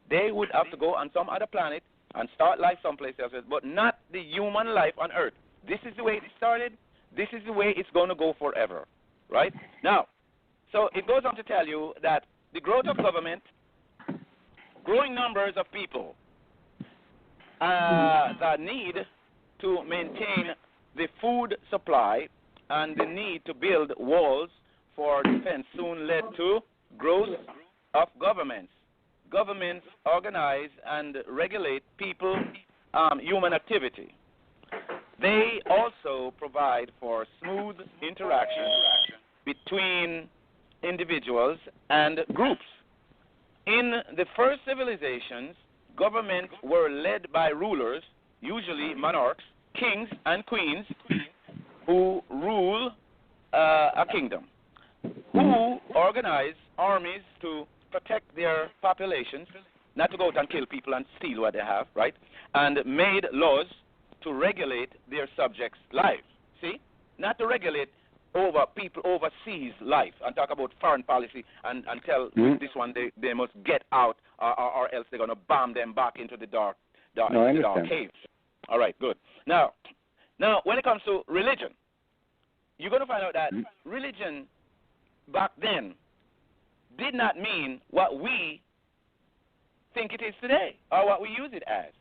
They would have to go on some other planet and start life someplace else, but not the human life on Earth. This is the way it started. This is the way it's going to go forever. Right? Now, so it goes on to tell you that the growth of government, growing numbers of people, the need to maintain the food supply, and the need to build walls for defense soon led to growth of governments. Governments organize and regulate people, human activity. They also provide for smooth interaction between individuals and groups. In the first civilizations, governments were led by rulers, usually monarchs, kings, and queens, who rule a kingdom, who organize armies to protect their populations, not to go out and kill people and steal what they have, right? And made laws to regulate their subjects' lives. See? Not to regulate over people overseas life and talk about foreign policy and tell this one they must get out or else they're going to bomb them back into the dark caves. All right, good. Now, when it comes to religion, you're going to find out that religion back then did not mean what we think it is today or what we use it as.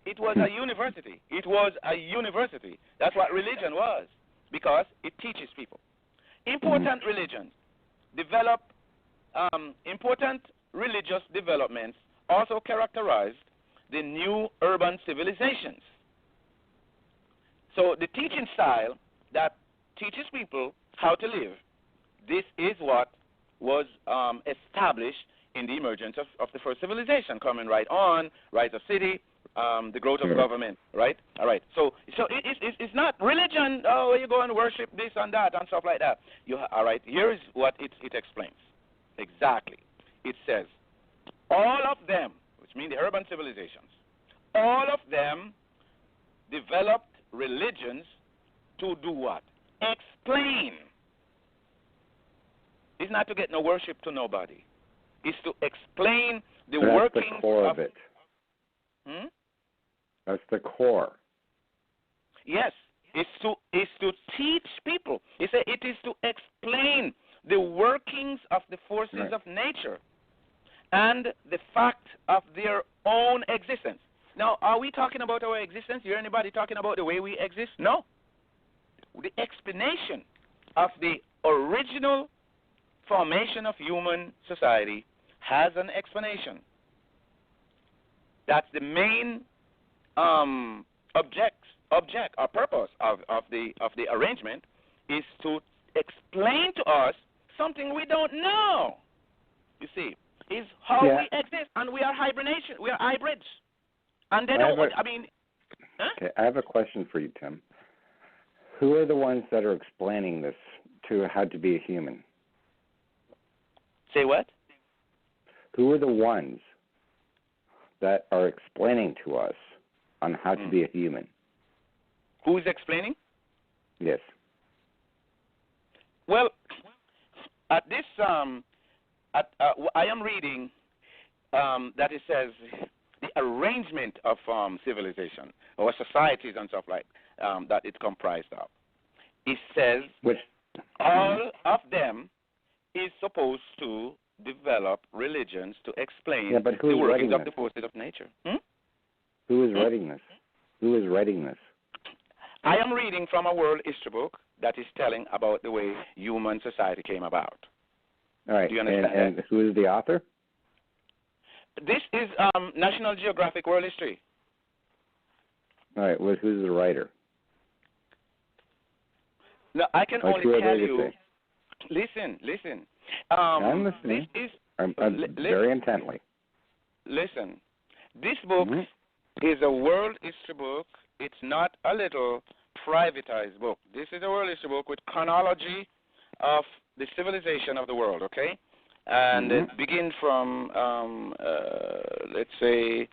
It was a university. It was a university. That's what religion was, because it teaches people. Important religions develop, important religious developments also characterized the new urban civilizations. So the teaching style that teaches people how to live, this is what was established in the emergence of the first civilization, coming right on, rise of city, the growth of government, right? All right. So it's not religion, you go and worship this and that and stuff like that. All right, here is what it explains. Exactly. It says, all of them, which mean the urban civilizations, all of them developed religions to do what? Explain. It's not to get no worship to nobody. It's to explain the workings the core of it. That's the core. Yes, it's to teach people. It is to explain the workings of the forces of nature and the fact of their own existence. Now, are we talking about our existence? Hear anybody talking about the way we exist? No. The explanation of the original formation of human society has an explanation. That's the main object or purpose of the arrangement, is to explain to us something we don't know. You see, is how we exist, and we are hibernation. We are hybrids, and they don't. Okay, I have a question for you, Tim. Who are the ones that are explaining this to how to be a human? Say what? Who are the ones that are explaining to us on how to be a human? Who is explaining? Yes. Well, at this, I am reading that it says the arrangement of civilization or societies and stuff like that it's comprised of. It says all of them is supposed to develop religions to explain the workings of the forces of nature. Who is writing this? Who is writing this? I am reading from a world history book that is telling about the way human society came about. All right. Do you understand? And who is the author? This is National Geographic World History. All right. Well, who's the writer? No, I can only tell you. Listen. I'm listening. I'm very intently. Listen, this book is a world history book. It's not a little privatized book. This is a world history book with chronology of the civilization of the world, okay? And it begins from, let's say,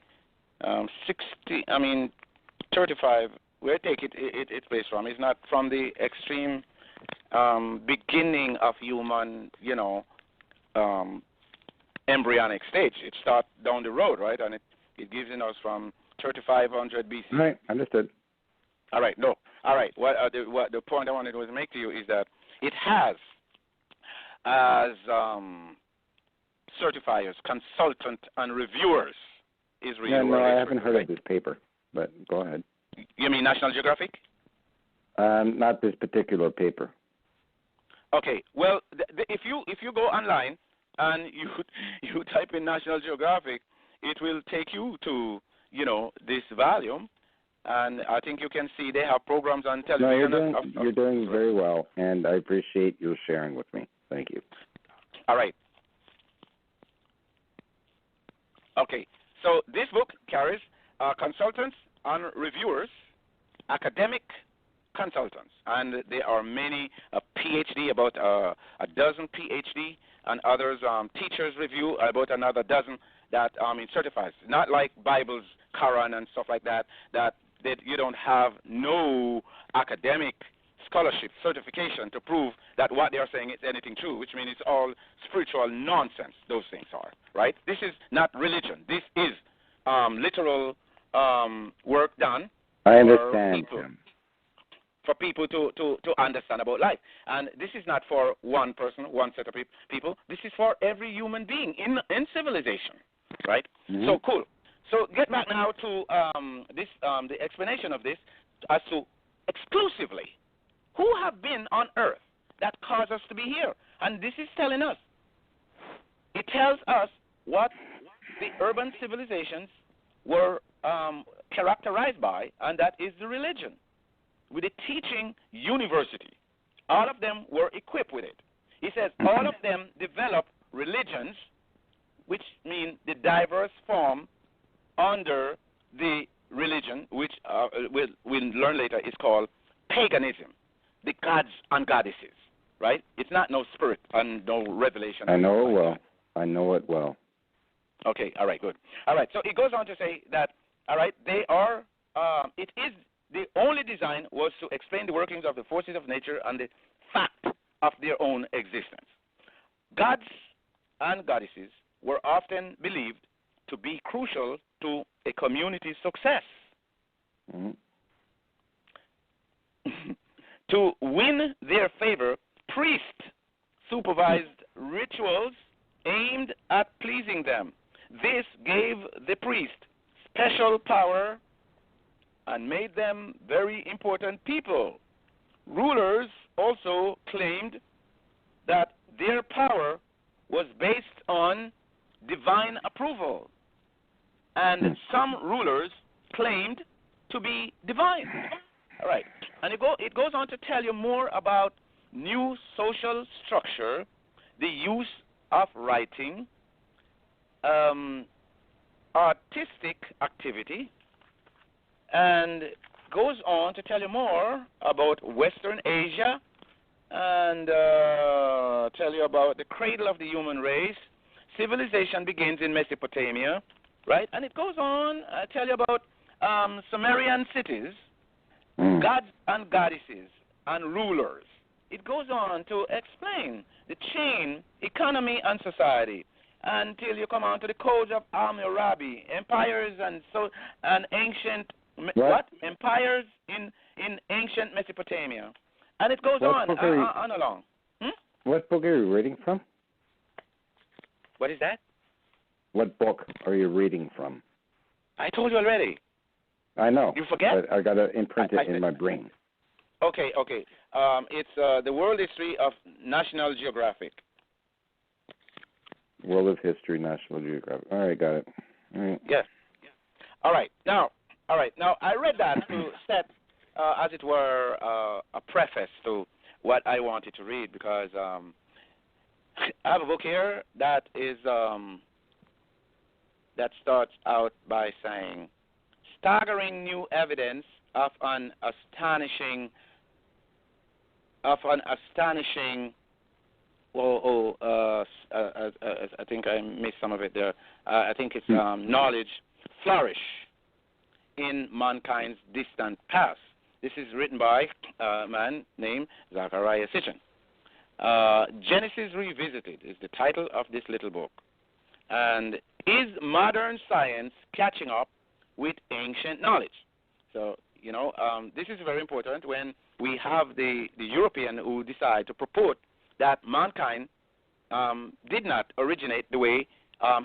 35, where I take it's based from. It's not from the extreme beginning of human, embryonic stage. It starts down the road, right? And it gives us from 3500 BC. Right, understood. All right, no. All right, what the point I wanted to make to you is that it has as certifiers, consultant, and reviewers is really No, I haven't heard of this paper, but go ahead. You mean National Geographic? Not this particular paper. Okay, well, if you go online and you type in National Geographic, it will take you to this volume, and I think you can see they have programs on television. No, you're doing very well, and I appreciate you sharing with me. Thank you. All right. Okay, so this book carries consultants and reviewers, academic consultants, and there are many PhD, about a dozen PhD, and others teachers review about another dozen that it certifies. Not like Bibles, Quran, and stuff like that you don't have no academic scholarship certification to prove that what they are saying is anything true, which means it's all spiritual nonsense. Those things are, right? This is not religion. This is literal work done. I understand. For people to understand about life. And this is not for one person, one set of people. This is for every human being in civilization, right? So cool. So get back now to the explanation of this as to exclusively who have been on Earth that caused us to be here. And this is telling us. It tells us what the urban civilizations were characterized by, and that is the religion. With a teaching university. All of them were equipped with it. He says all of them developed religions, which mean the diverse form under the religion, which we'll learn later is called paganism, the gods and goddesses, right? It's not no spirit and no revelation. I know it well. I know it well. Okay, all right, good. All right, so it goes on to say that, all right, they are, it is, the only design was to explain the workings of the forces of nature and the fact of their own existence. Gods and goddesses were often believed to be crucial to a community's success. To win their favor, priests supervised rituals aimed at pleasing them. This gave the priest special power and made them very important people. Rulers also claimed that their power was based on divine approval, and some rulers claimed to be divine. All right, and it goes on to tell you more about new social structure, the use of writing, artistic activity, and goes on to tell you more about Western Asia and tell you about the cradle of the human race. Civilization begins in Mesopotamia, right? And it goes on to tell you about Sumerian cities, gods and goddesses, and rulers. It goes on to explain the chain, economy, and society. until you come on to the codes of Hammurabi, empires and ancient empires in ancient Mesopotamia, and it goes on along. What book are you reading from? What is that? What book are you reading from? I told you already. I know. You forget? But I got to imprint it in my brain. Okay. It's the World History of National Geographic. World of History, National Geographic. All right, got it. All right. Yes. All right. Now, I read that to set, as it were, a preface to what I wanted to read, because I have a book here that is that starts out by saying, staggering new evidence of an astonishing. I think I missed some of it there. I think it's knowledge flourish in mankind's distant past. This is written by a man named Zachariah Sitchin. Genesis Revisited is the title of this little book. And is modern science catching up with ancient knowledge? So, this is very important when we have the European who decide to purport that mankind did not originate the way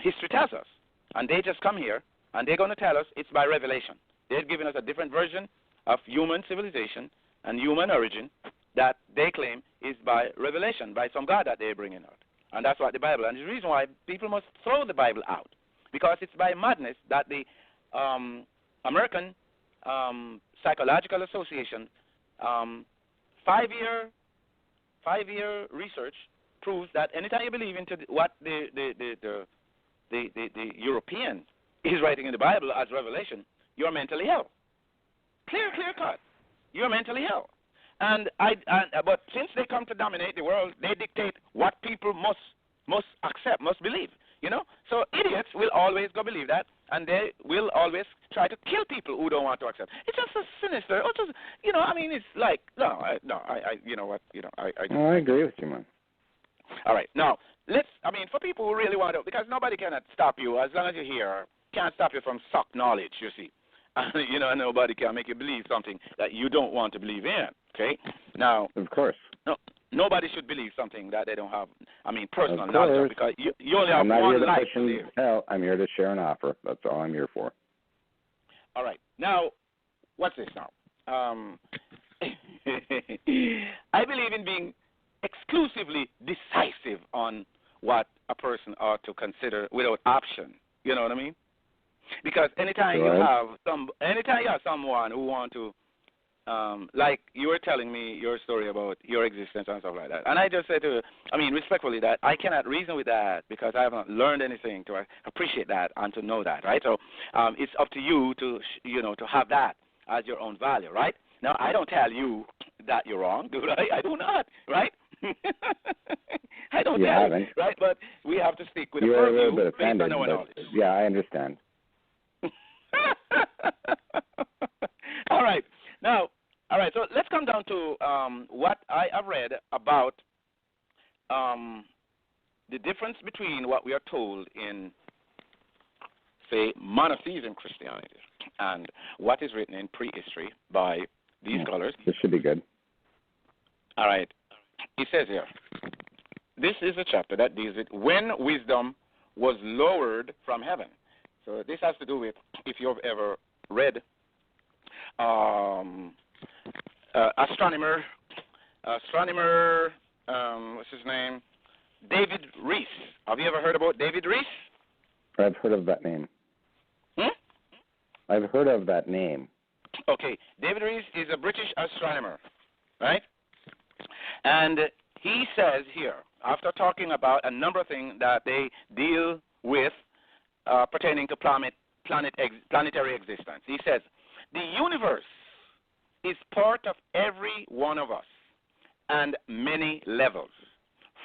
history tells us. And they just come here and they're going to tell us it's by revelation. They're giving us a different version of human civilization and human origin that they claim is by revelation, by some God that they're bringing out. And that's what the Bible, and the reason why people must throw the Bible out, because it's by madness that the American Psychological Association 5-year research proves that anytime you believe into what the European is writing in the Bible as revelation, you're mentally ill. Clear cut. You're mentally ill. But since they come to dominate the world, they dictate what people must accept, must believe. So idiots will always go believe that, and they will always try to kill people who don't want to accept. It's just a sinister. It's like I agree with you, man. All right, now for people who really want to, because nobody cannot stop you as long as you're here. Can't stop you from suck knowledge. You see. Nobody can make you believe something that you don't want to believe in. Okay? Now, of course. No, nobody should believe something that they don't have. Personal knowledge of, because you only have one life to live. Hell, I'm here to share an offer. That's all I'm here for. All right. Now, what's this now? I believe in being exclusively decisive on what a person ought to consider without option. You know what I mean? Because anytime you have someone who want to, like you were telling me your story about your existence and stuff like that, and I just said respectfully, that I cannot reason with that because I haven't learned anything to appreciate that and to know that, right? So it's up to you to to have that as your own value, right? Now I don't tell you that you're wrong, do I? I do not, right? I don't tell you, right? But we have to stick with the purview based on our knowledge. Yeah, I understand. All right. So let's come down to what I have read about the difference between what we are told in, say, monotheism Christianity and what is written in prehistory by these scholars. This should be good. All right. He says here, this is a chapter that deals with when wisdom was lowered from heaven. So this has to do with, if you've ever read astronomer, what's his name? David Rees. Have you ever heard about David Rees? I've heard of that name. I've heard of that name. Okay. David Rees is a British astronomer, right? And he says here, after talking about a number of things that they deal with pertaining to planetary existence, he says, the universe is part of every one of us and many levels,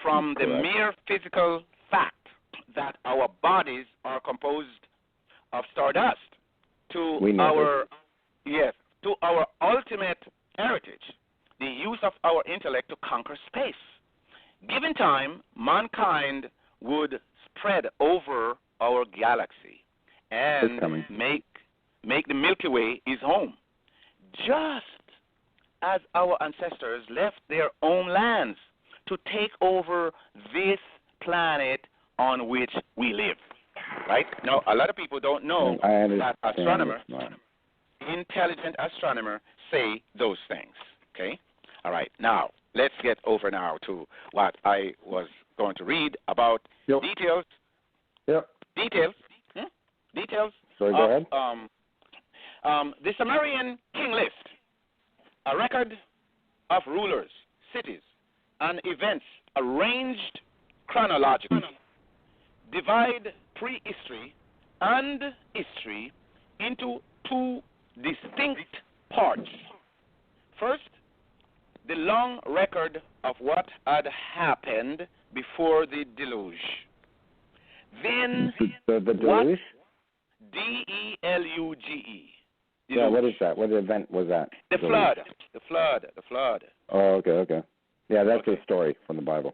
from the mere physical fact that our bodies are composed of stardust to our ultimate heritage, the use of our intellect to conquer space. Given time, mankind would spread over our galaxy and make the Milky Way his home. Just as our ancestors left their own lands to take over this planet on which we live. Right? Now, a lot of people don't know that intelligent astronomers say those things. Okay? All right. Now, let's get over now to what I was going to read about details. Details. Details Sorry, go ahead. The Sumerian king list, a record of rulers, cities, and events arranged chronologically, divide prehistory and history into two distinct parts. First, the long record of what had happened before the deluge. Then the deluge? D-E-L-U-G-E. Yeah, what is that? What event was that? The flood. The flood. Oh, okay. Yeah, that's a story from the Bible.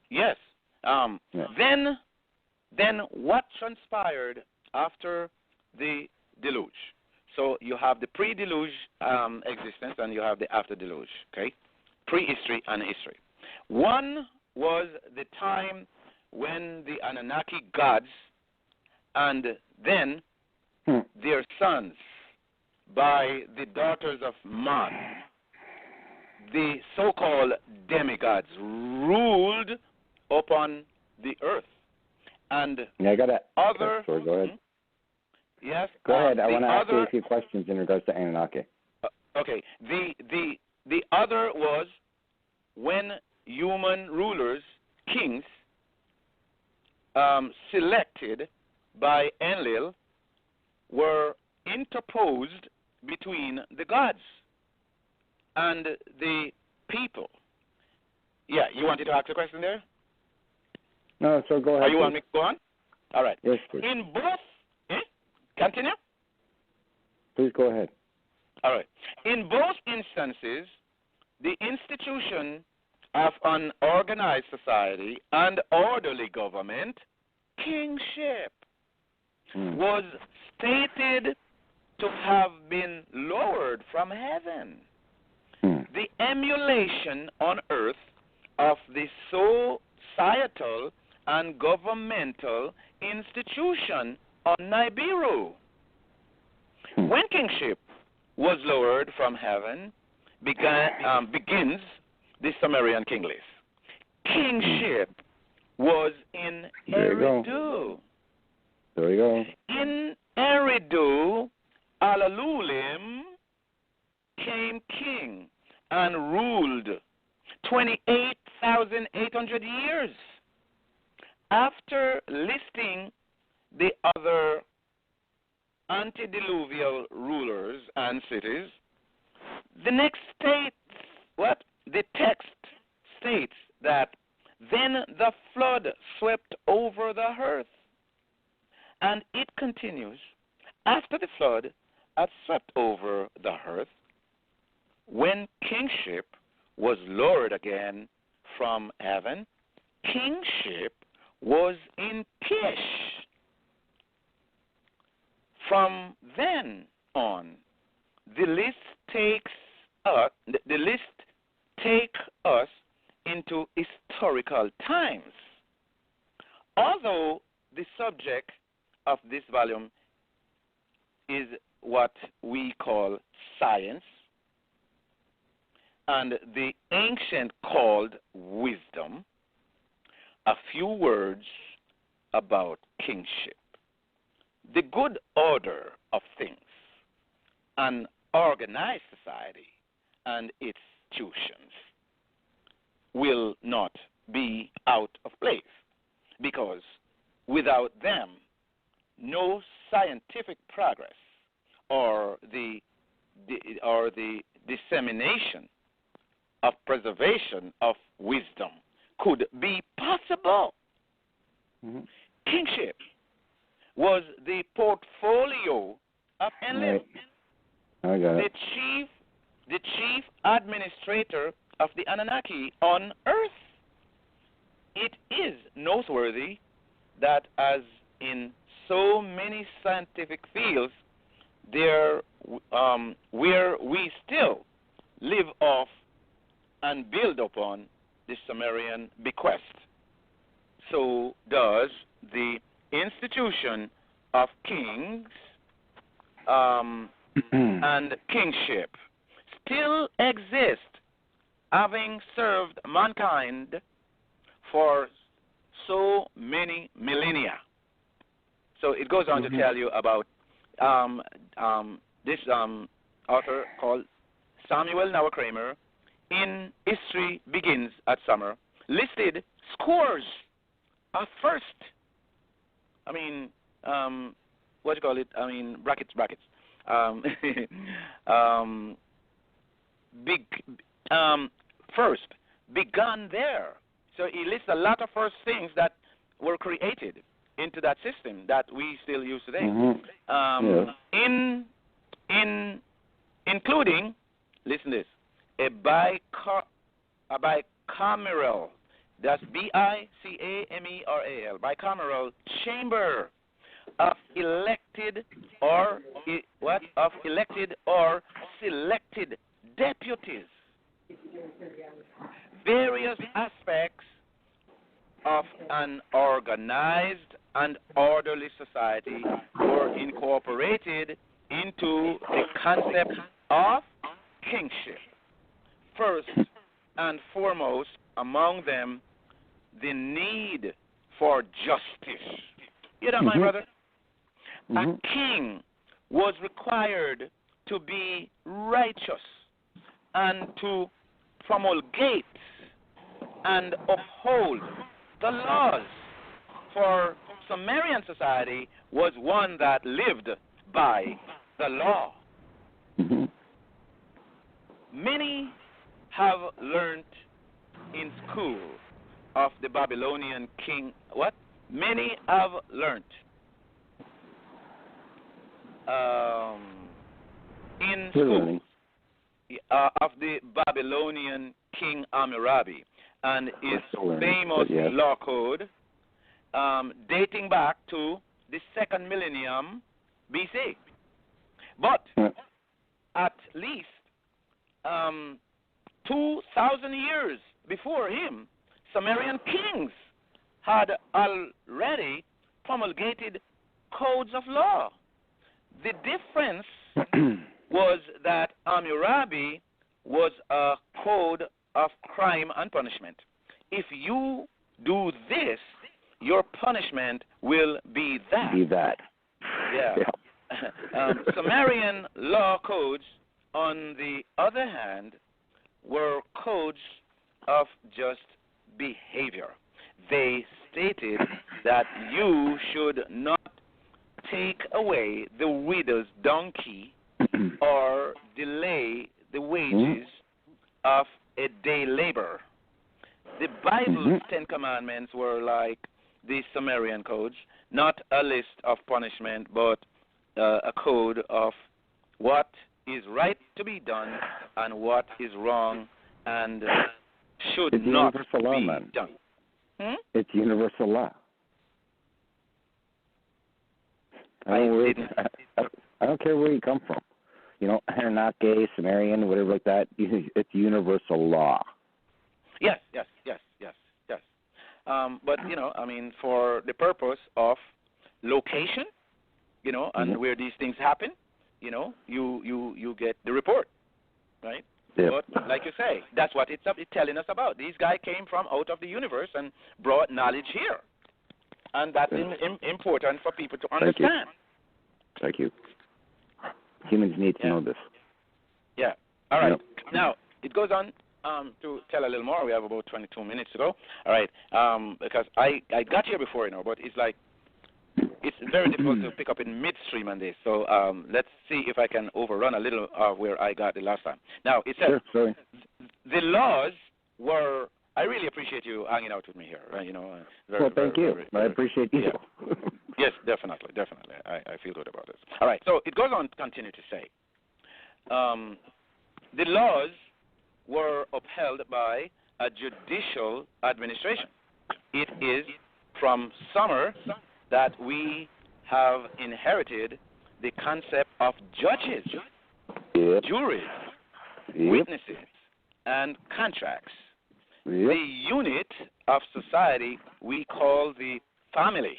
Yes. Then what transpired after the deluge? So you have the pre-deluge existence and you have the after-deluge, okay? Prehistory and history. One was the time when the Anunnaki gods and then their sons by the daughters of Man, the so-called demigods, ruled upon the earth. And I got it. Other... Sorry, go ahead. Yes. Go ahead. I want to ask you a few questions in regards to Anunnaki. Okay. The other was when human rulers, kings, selected by Enlil, were interposed between the gods and the people. Yeah, you wanted to ask a question there? No, so go ahead. You want me to go on? All right. Yes, please. In both, continue? Please go ahead. All right. In both instances, the institution of an organized society and orderly government, kingship, was stated to have been lowered from heaven. The emulation on earth of the societal and governmental institution on Nibiru. When kingship was lowered from heaven, begins the Sumerian king list. Kingship was in Eridu. There you go. In Eridu, Alalulim came king and ruled 28,800 years. After listing the other antediluvial rulers and cities, the next states the text states that then the flood swept over the earth. And it continues, after the flood had swept over the earth, when kingship was lowered again from heaven, kingship was in Kish. From then on, the list takes us into historical times. Although the subject of this volume is what we call science, and the ancient called wisdom, a few words about kingship. The good order of things, an organized society and institutions will not be out of place, because without them, no scientific progress or the dissemination of preservation of wisdom could be possible. Kingship was the portfolio of Enlil, the chief administrator of the Anunnaki on Earth. It is noteworthy that, as in so many scientific fields, there where we still live off and build upon the Sumerian bequest, so does the institution of kings and kingship still exist, having served mankind for so many millennia. So it goes on to tell you about this author called Samuel Noah Kramer in History Begins at Summer, listed scores of first, what do you call it? Brackets. First began there. So he lists a lot of first things that were created into that system that we still use today. Including, listen to this, a bicameral, that's bicameral, bicameral chamber of elected or selected deputies. Various aspects of an organized and orderly society were incorporated into the concept of kingship. First and foremost among them, the need for justice. You know, my brother? A king was required to be righteous and to promulgate and uphold the laws. For Sumerian society was one that lived by the law. Many have learned in school of the Babylonian king. What? Many have learned in school of the Babylonian king Hammurabi and his famous law code dating back to the 2nd millennium BC. But at least 2,000 years before him, Sumerian kings had already promulgated codes of law. The difference was that Hammurabi was a code of crime and punishment. If you do this, your punishment will be that. Yeah. Sumerian law codes, on the other hand, were codes of just behavior. They stated that you should not take away the widow's donkey or delay the wages of a day labor. The Bible's 10 Commandments were like the Sumerian codes, not a list of punishment, but a code of what is right to be done and what is wrong and should not be done. It's universal law. I don't care where you come from. You know, Anunnaki, Sumerian, whatever like that. It's universal law. Yes. But, for the purpose of location, and where these things happen, you get the report, right? Yep. But like you say, that's what it's telling us about. These guys came from out of the universe and brought knowledge here. And that's important for people to understand. Thank you. Humans need to know this. Yeah. All right. Yep. Now, it goes on to tell a little more. We have about 22 minutes to go. All right. Because I got here before, but it's like, it's very difficult to pick up in midstream on this. So let's see if I can overrun a little where I got the last time. Now, it says, the laws were, I really appreciate you hanging out with me here. Right? Thank you. I appreciate you. Yeah. Yes, definitely. I feel good about this. All right, so it goes on to continue to say, the laws were upheld by a judicial administration. It is from summer that we have inherited the concept of judges, juries, witnesses, and contracts. The unit of society we call the family,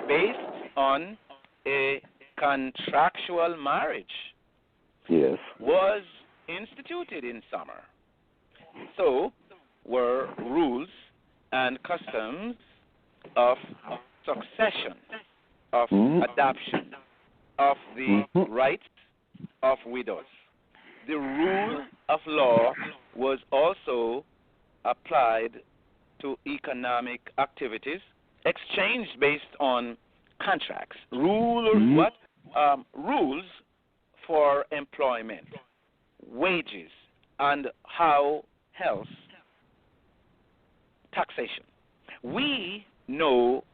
based on a contractual marriage, was instituted in summer. So were rules and customs of succession, of adoption, of the rights of widows. The rule of law was also applied to economic activities exchanged based on contracts. Rules for employment, wages, and how else taxation. We know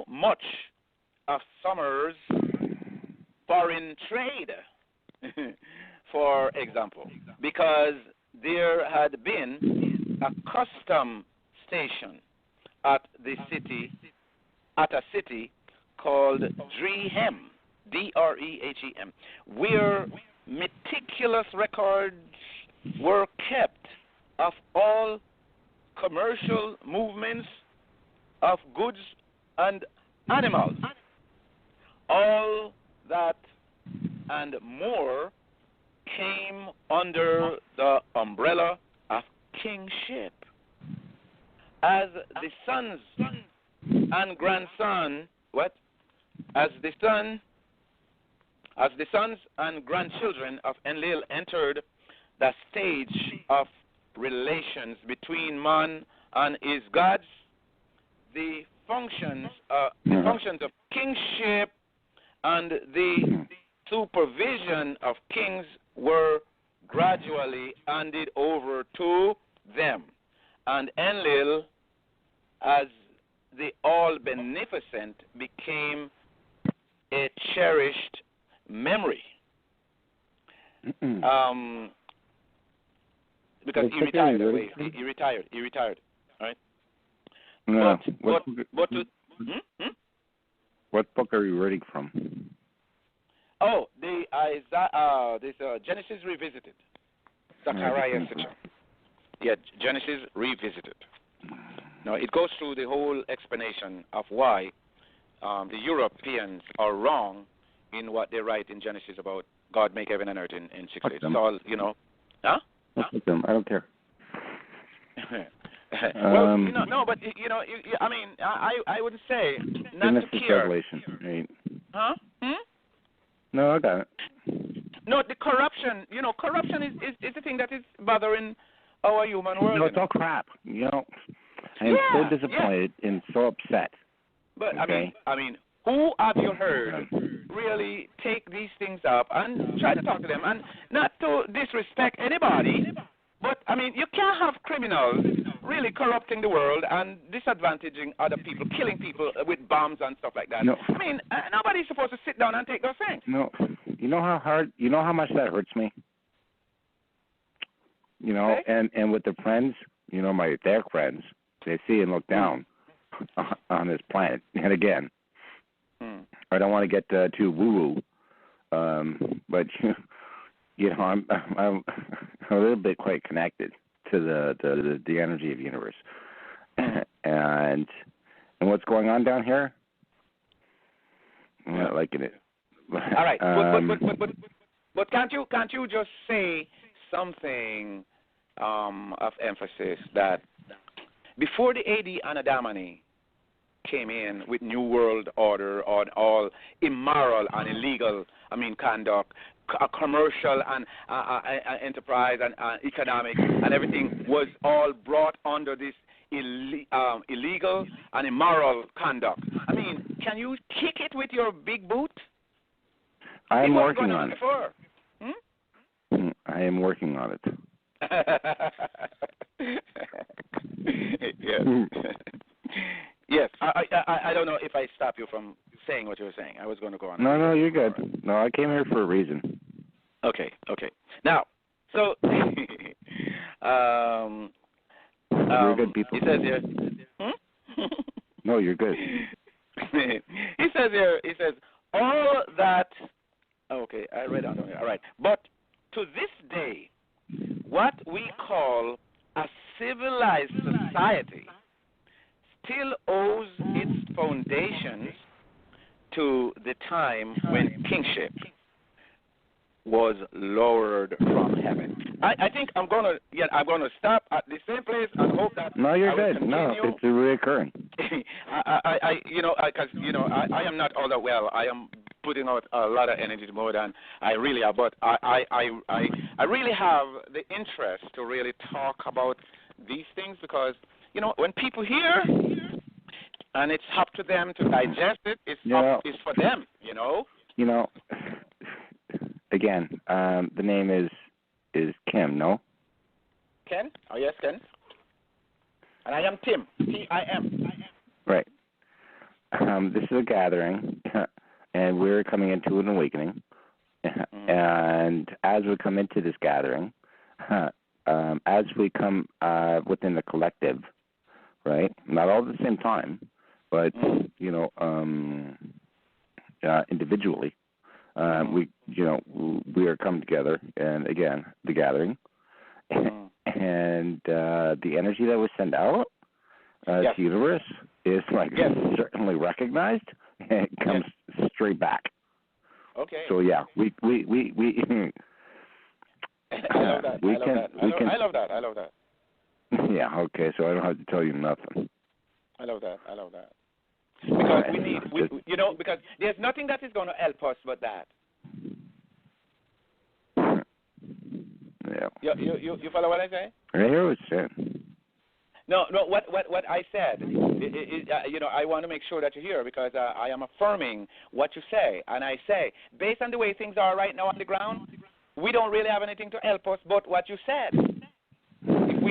much of summer's foreign trade, for example, because there had been a custom station at a city called Drehem, Drehem, where meticulous records were kept of all commercial movements of goods and animals. All that and more came under the umbrella of kingship. As the sons and grandson, As the sons and grandchildren of Enlil entered the stage of relations between man and his gods, the functions of kingship and the supervision of kings were gradually handed over to them. And Enlil, as the all-beneficent, became a cherished memory. Because he retired away. He retired. Right? No. What book are you reading from? Oh, this Genesis Revisited. Zechariah section. Yeah, Genesis Revisited. Now, it goes through the whole explanation of why the Europeans are wrong in what they write in Genesis about God make heaven and earth in 6 days. It's all, Huh? I don't care. Well, but I would say not Genesis to care. Revelation, right? Huh? No, I got it. No, the corruption. Corruption is the thing that is bothering our human world. No, it's all crap. I am so disappointed and so upset. But okay? I mean, who have you heard really take these things up and try to talk to them, and not to disrespect anybody? But you can't have criminals really corrupting the world and disadvantaging other people, killing people with bombs and stuff like that. No. Nobody's supposed to sit down and take those things. No, you know how much that hurts me. Okay. And with the friends, their friends, they see and look down on this planet. And again, I don't want to get too woo-woo, but I'm a little bit quite connected to the energy of the universe, and what's going on down here. I'm not liking it. All right, but can't you just say something of emphasis that before the AD Anadamani came in with New World Order on all immoral and illegal, conduct, commercial and enterprise and economic and everything was all brought under this illegal and immoral conduct. Can you kick it with your big boot? I am working on it. Before. I am working on it. Yes. Yes. I don't know if I stop you from saying what you were saying. I was going to go on. No, you're good. No, I came here for a reason. Okay. Now, so We're good people. He says here. No, you're good. He says here. He says all that. Okay, I read on here. All right, but to this day, what we call a civilized society still owes its foundations to the time when kingship was lowered from heaven. I think I'm gonna stop at the same place and hope that. No, you're good. No, it's a reoccurring. I am not all that well. I am putting out a lot of energy more than I really are, but I really have the interest to really talk about these things because when people hear and it's up to them to digest it, it's for them. Again, the name is Kim, no? Ken? Oh, yes, Ken. And I am Tim. T-I-M. Right. This is a gathering, and we're coming into an awakening. And as we come into this gathering, as we come within the collective, right? Not all at the same time, but, individually. We are coming together, and again, the gathering, and the energy that was sent out to the universe is certainly recognized, and it comes straight back. Okay. So we I love that. I love that. Yeah. Okay. So I don't have to tell you nothing. I love that. Because because there's nothing that is going to help us but that. Yeah. You follow what I say? I hear what you're saying. No. What I said, I want to make sure that you hear because I am affirming what you say, and I say based on the way things are right now on the ground, we don't really have anything to help us but what you said. If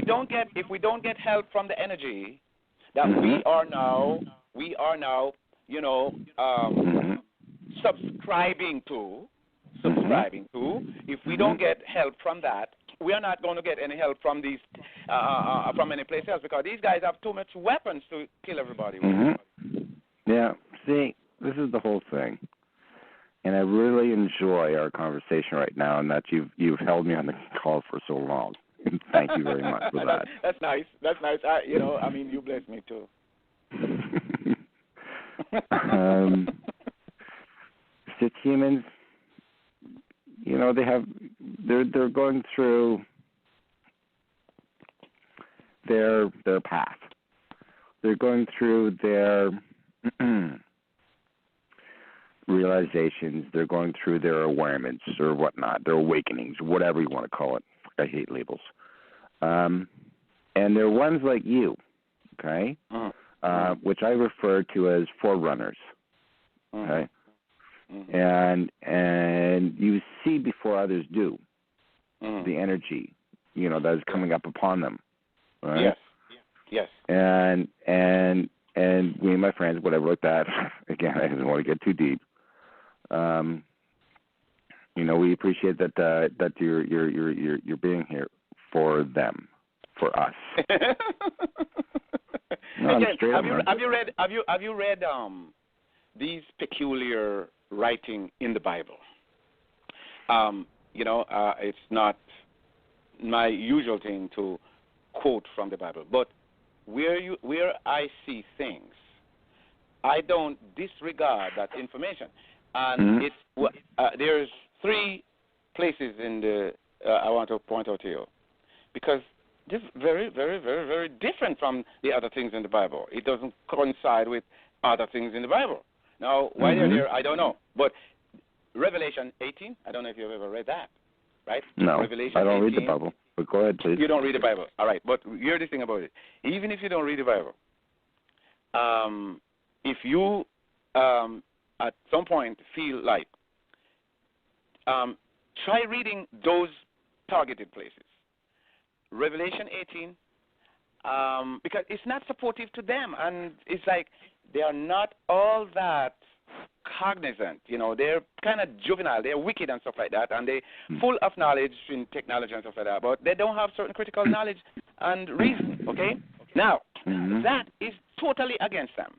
we don't get help from the energy that we are now, subscribing to. If we don't get help from that, we are not going to get any help from these, from any place else because these guys have too much weapons to kill everybody with. Yeah. See, this is the whole thing, and I really enjoy our conversation right now, and that you've held me on the call for so long. Thank you very much for that. That's nice. You bless me too. Six humans, they're going through their path. They're going through their realizations. They're going through their awareness or whatnot, their awakenings, whatever you want to call it. I hate labels. And they're ones like you, okay, which I refer to as forerunners, okay? And you see before others do the energy, that is coming up upon them, right? Yes. And me and my friends, whatever like that. Again, I don't want to get too deep. We appreciate that you're being here for them, for us. No, again, have you read these peculiar writing in the Bible? It's not my usual thing to quote from the Bible, but where I see things, I don't disregard that information. And there's three places in the I want to point out to you, because this is very, very, very, very different from the other things in the Bible. It doesn't coincide with other things in the Bible. Now, why they're there, I don't know. But Revelation 18, I don't know if you've ever read that, right? No, Revelation I don't 18, read the Bible. But go ahead, please. You don't read the Bible. All right, but here's the thing about it. Even if you don't read the Bible, if you at some point feel like, try reading those targeted places. Revelation 18, because it's not supportive to them, and it's like they are not all that cognizant. They're kind of juvenile. They're wicked and stuff like that, and they're full of knowledge in technology and stuff like that, but they don't have certain critical knowledge and reason, okay? Now, that is totally against them.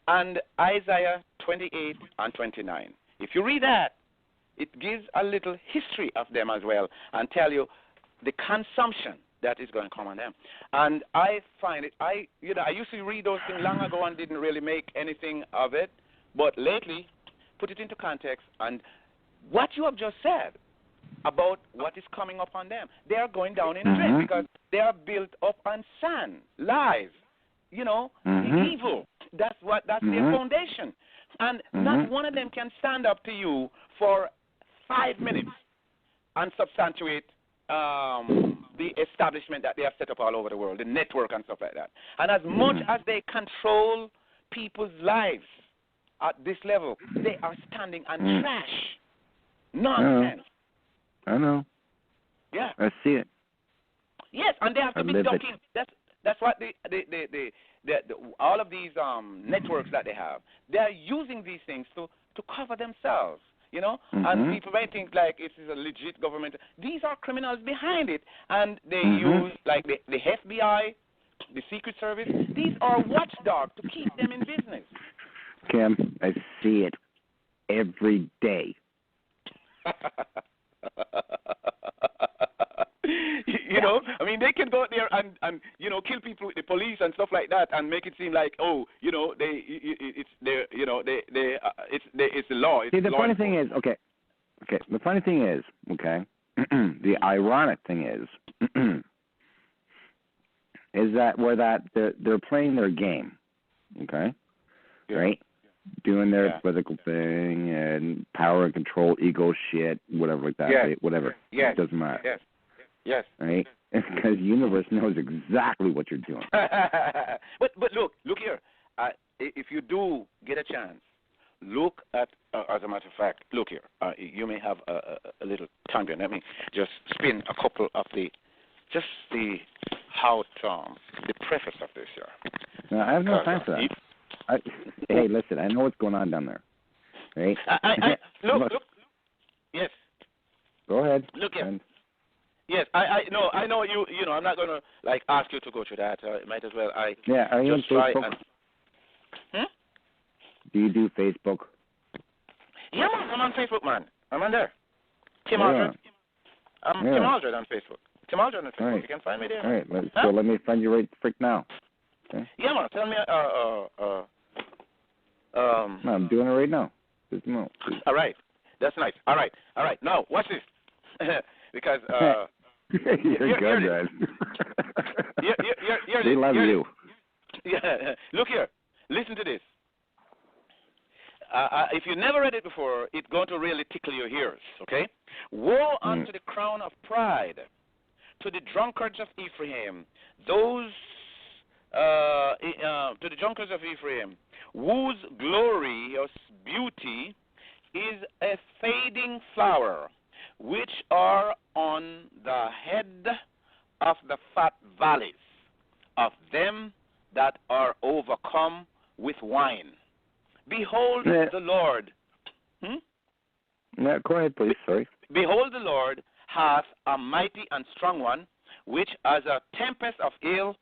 And Isaiah 28 and 29, if you read that, it gives a little history of them as well and tell you the consumption that is going to come on them. And I find it, I used to read those things long ago and didn't really make anything of it, but lately, put it into context, and what you have just said about what is coming upon them, they are going down in drain because they are built up on sand, lies, evil. That's their foundation. And not one of them can stand up to you for 5 minutes and substantiate the establishment that they have set up all over the world, the network and stuff like that. And as much as they control people's lives at this level, they are standing on trash. Nonsense. I know. Yeah. I see it. Yes, and they have to be ducking. That's what all of these networks that they have, they are using these things to cover themselves. And people might think like it is a legit government. These are criminals behind it, and they use like the FBI, the Secret Service. These are watchdogs to keep them in business. Kim, I see it every day. I mean, they can go out there and kill people with the police and stuff like that, and make it seem like it's the law. See, the funny thing is, okay. The funny thing is, the ironic thing is that they're playing their game, right? Doing their political thing and power and control, ego shit, whatever like that. Yes. Whatever. Yes. It doesn't matter. Yes. Right? Because the universe knows exactly what you're doing. But look here. If you do get a chance, look at, as a matter of fact, look here. You may have a little tangent. Let me just spin a couple of the preface of this here. No, I have no time for that. Hey, listen, I know what's going on down there. Right? Look. Yes. Go ahead. Look here. Yes, I know. I'm not going to ask you to go through that. Might as well. Are you on Facebook? Do you do Facebook? Yeah, man, I'm on Facebook, man. I'm on there. Tim Aldred. I'm Tim Aldred on Facebook. Tim Aldred on Facebook. Right. You can find me there. All right. So let me friend you right frick now. Okay. Yeah, man. Tell me. No, I'm doing it right now. Just a moment. All right. That's nice. All right. Now, watch this. Because you're good, guys. They love you. Yeah. Look here. Listen to this. If you never read it before, it's going to really tickle your ears. Okay. Woe unto the crown of pride, to the drunkards of Ephraim, to the drunkards of Ephraim, whose glorious beauty is a fading flower, which are on the head of the fat valleys of them that are overcome with wine. Behold the Lord. Go ahead, please. Sorry. Behold, the Lord hath a mighty and strong one, which as a tempest of hail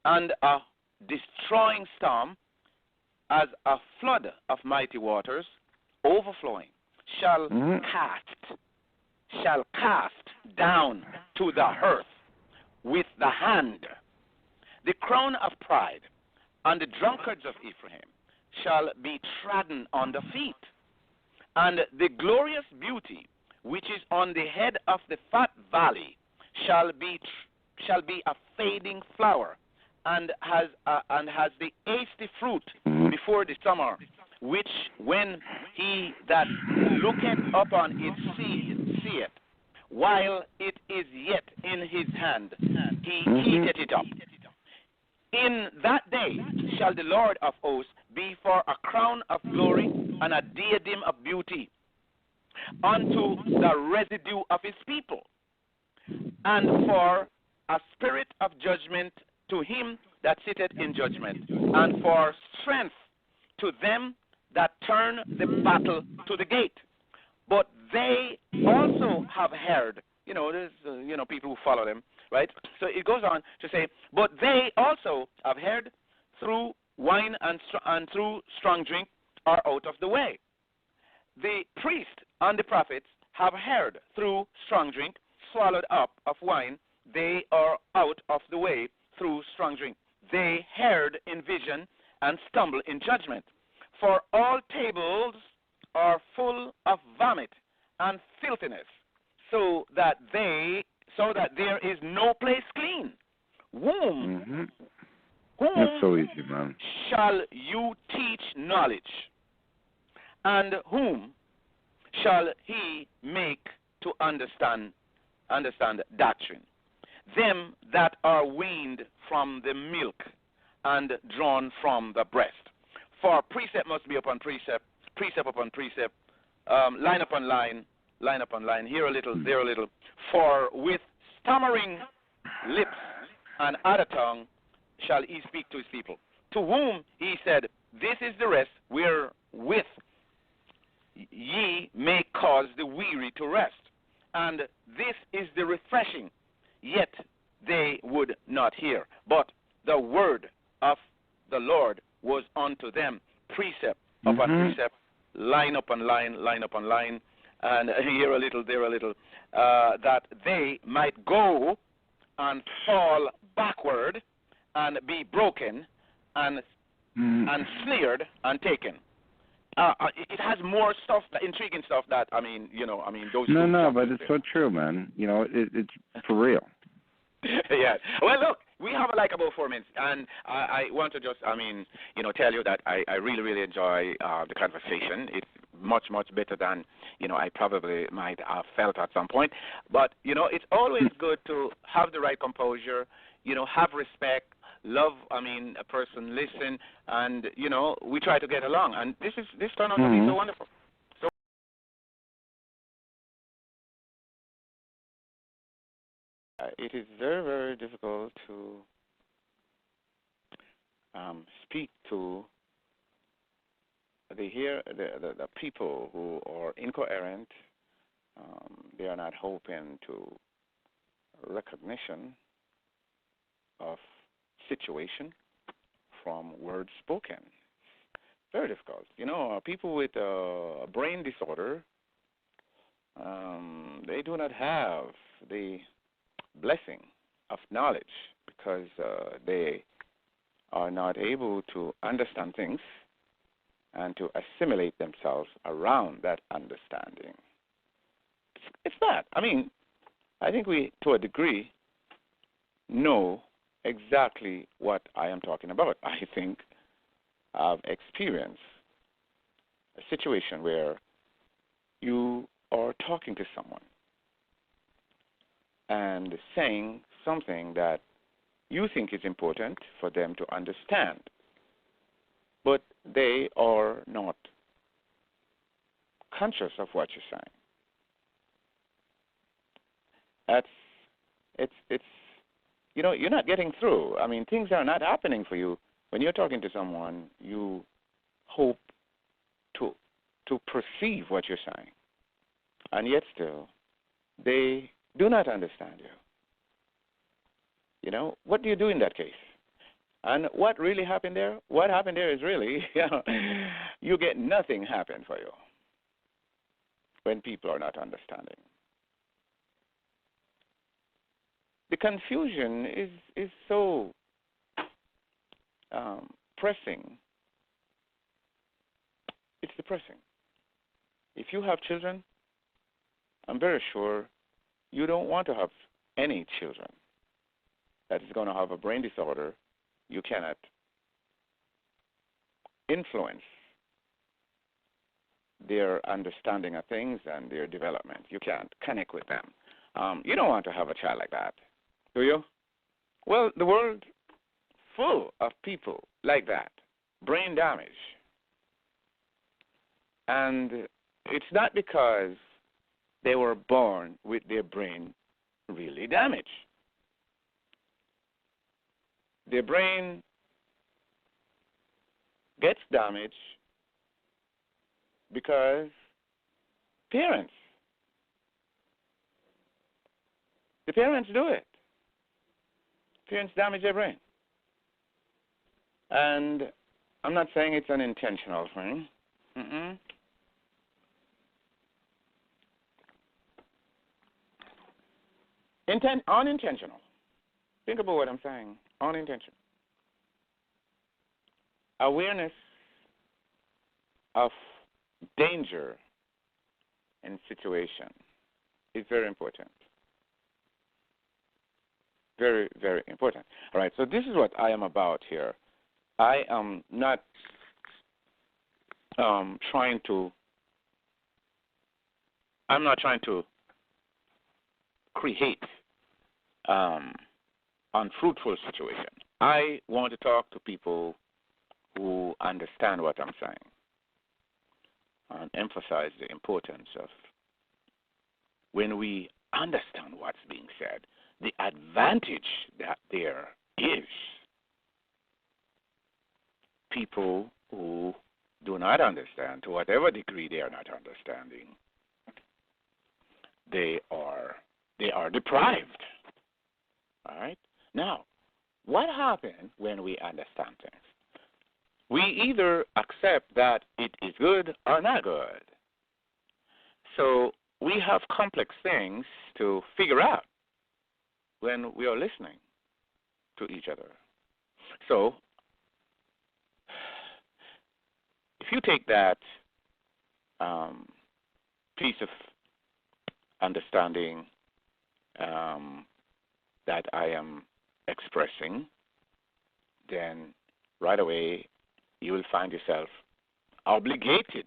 and a destroying storm, as a flood of mighty waters, overflowing, shall cast down to the earth with the hand. The crown of pride and the drunkards of Ephraim shall be trodden on the feet, and the glorious beauty which is on the head of the fat valley shall be a fading flower, and has the hasty fruit before the summer, which when he that looketh upon it seeth, while it is yet in his hand, he eateth it up. In that day shall the Lord of hosts be for a crown of glory and a diadem of beauty unto the residue of his people, and for a spirit of judgment to him that sitteth in judgment, and for strength to them that turn the battle to the gate. But they also have heard, there's, people who follow them, right? So it goes on to say, but they also have heard through wine and through strong drink are out of the way. The priest and the prophets have heard through strong drink, swallowed up of wine, they are out of the way through strong drink. They heard in vision and stumble in judgment. For all tables are full of vomit and filthiness, so that there is no place clean. Whom That's so easy, man. shall you teach knowledge? And whom shall he make to understand doctrine? Them that are weaned from the milk and drawn from the breast. For precept must be upon precept, precept upon precept, line upon line, line upon line, here a little, there a little. For with stammering lips and other tongue shall he speak to his people. To whom he said, this is the rest wherewith ye may cause the weary to rest. And this is the refreshing. Yet they would not hear. But the word of the Lord was unto them precept upon precept, line upon line, line upon line, and here a little, there a little, that they might go and fall backward and be broken and snared and taken. It has more stuff, intriguing stuff that, those... No, but it's so true, man. It's for real. Yeah. Well, look, we have about 4 minutes, and I want to just, tell you that I really, really enjoy the conversation. It's much, much better than, I probably might have felt at some point. But, it's always good to have the right composure, have respect, love, a person, listen, and, we try to get along. And this turned out to be so wonderful. So it is very, very difficult to speak to the people who are incoherent. They are not hoping to recognition of situation from words spoken. Very difficult. People with a brain disorder, they do not have the blessing of knowledge because they are not able to understand things and to assimilate themselves around that understanding. It's that. I think we, to a degree, know exactly what I am talking about. I think I've experienced a situation where you are talking to someone and saying something that you think is important for them to understand, but they are not conscious of what you're saying. You're not getting through. Things are not happening for you. When you're talking to someone, you hope to perceive what you're saying, and yet still, they do not understand you. What do you do in that case? And what really happened there? What happened there is really, you get nothing happen for you when people are not understanding. The confusion is so pressing. It's depressing. If you have children, I'm very sure you don't want to have any children that is going to have a brain disorder. You cannot influence their understanding of things and their development. You can't connect with them. You don't want to have a child like that, do you? Well, the world full of people like that, brain damage. And it's not because they were born with their brain really damaged. Their brain gets damaged because parents, the parents do it. Parents damage their brain. And I'm not saying it's an intentional thing. Unintentional. Think about what I'm saying. Unintentional. Awareness of danger in situation is very important. Very, very important. All right, so this is what I am about here. I am not trying to create unfruitful situation. I want to talk to people who understand what I'm saying and emphasize the importance of when we understand what's being said, the advantage that there is. People who do not understand, to whatever degree they are not understanding, they are deprived. All right? Now, what happens when we understand things? We either accept that it is good or not good. So we have complex things to figure out when we are listening to each other. So if you take that piece of understanding that I am expressing, then right away you will find yourself obligated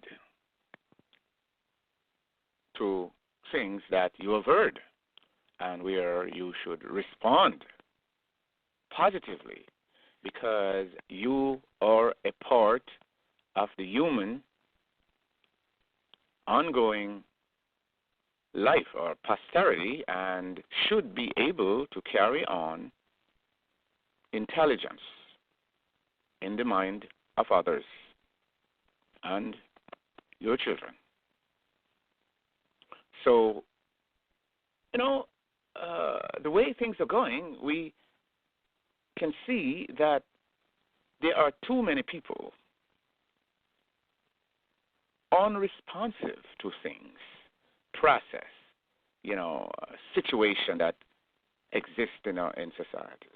to things that you have heard and where you should respond positively because you are a part of the human ongoing life or posterity and should be able to carry on intelligence in the mind of others and your children. So, the way things are going, we can see that there are too many people unresponsive to things, process, situation that exists in society.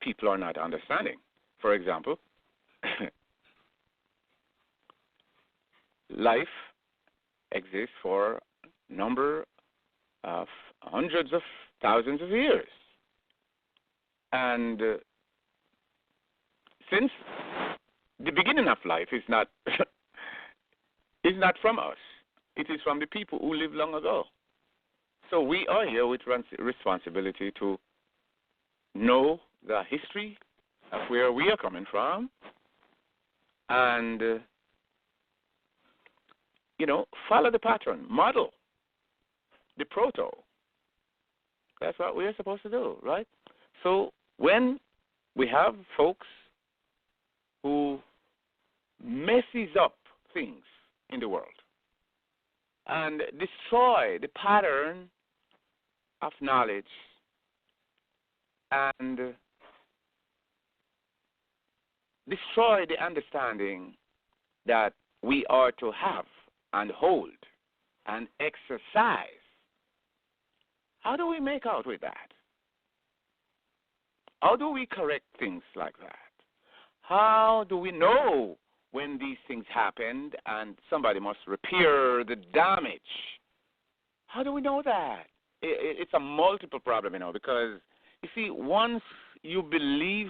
People are not understanding. For example, life exists for a number of hundreds of thousands of years. And since the beginning of life is not is not from us, it is from the people who lived long ago. So we are here with responsibility to know the history of where we are coming from and, follow the pattern, model the proto. That's what we are supposed to do, right? So when we have folks who messes up things in the world and destroy the pattern of knowledge and destroy the understanding that we are to have and hold and exercise, how do we make out with that? How do we correct things like that? How do we know when these things happened and somebody must repair the damage? How do we know that? It's a multiple problem, because, you see, once you believe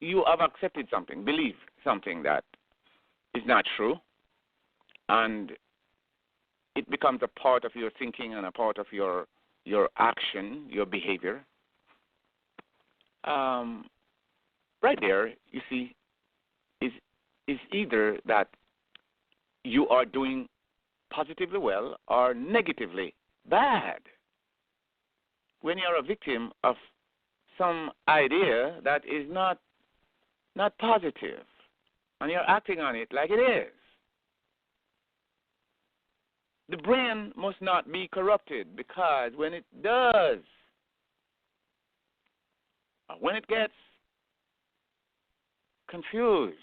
you have accepted something, believe something that is not true, and it becomes a part of your thinking and a part of your action, your behavior, right there, you see, is either that you are doing positively well or negatively bad. When you're a victim of some idea that is not positive, and you're acting on it like it is, the brain must not be corrupted, because when it does, when it gets confused,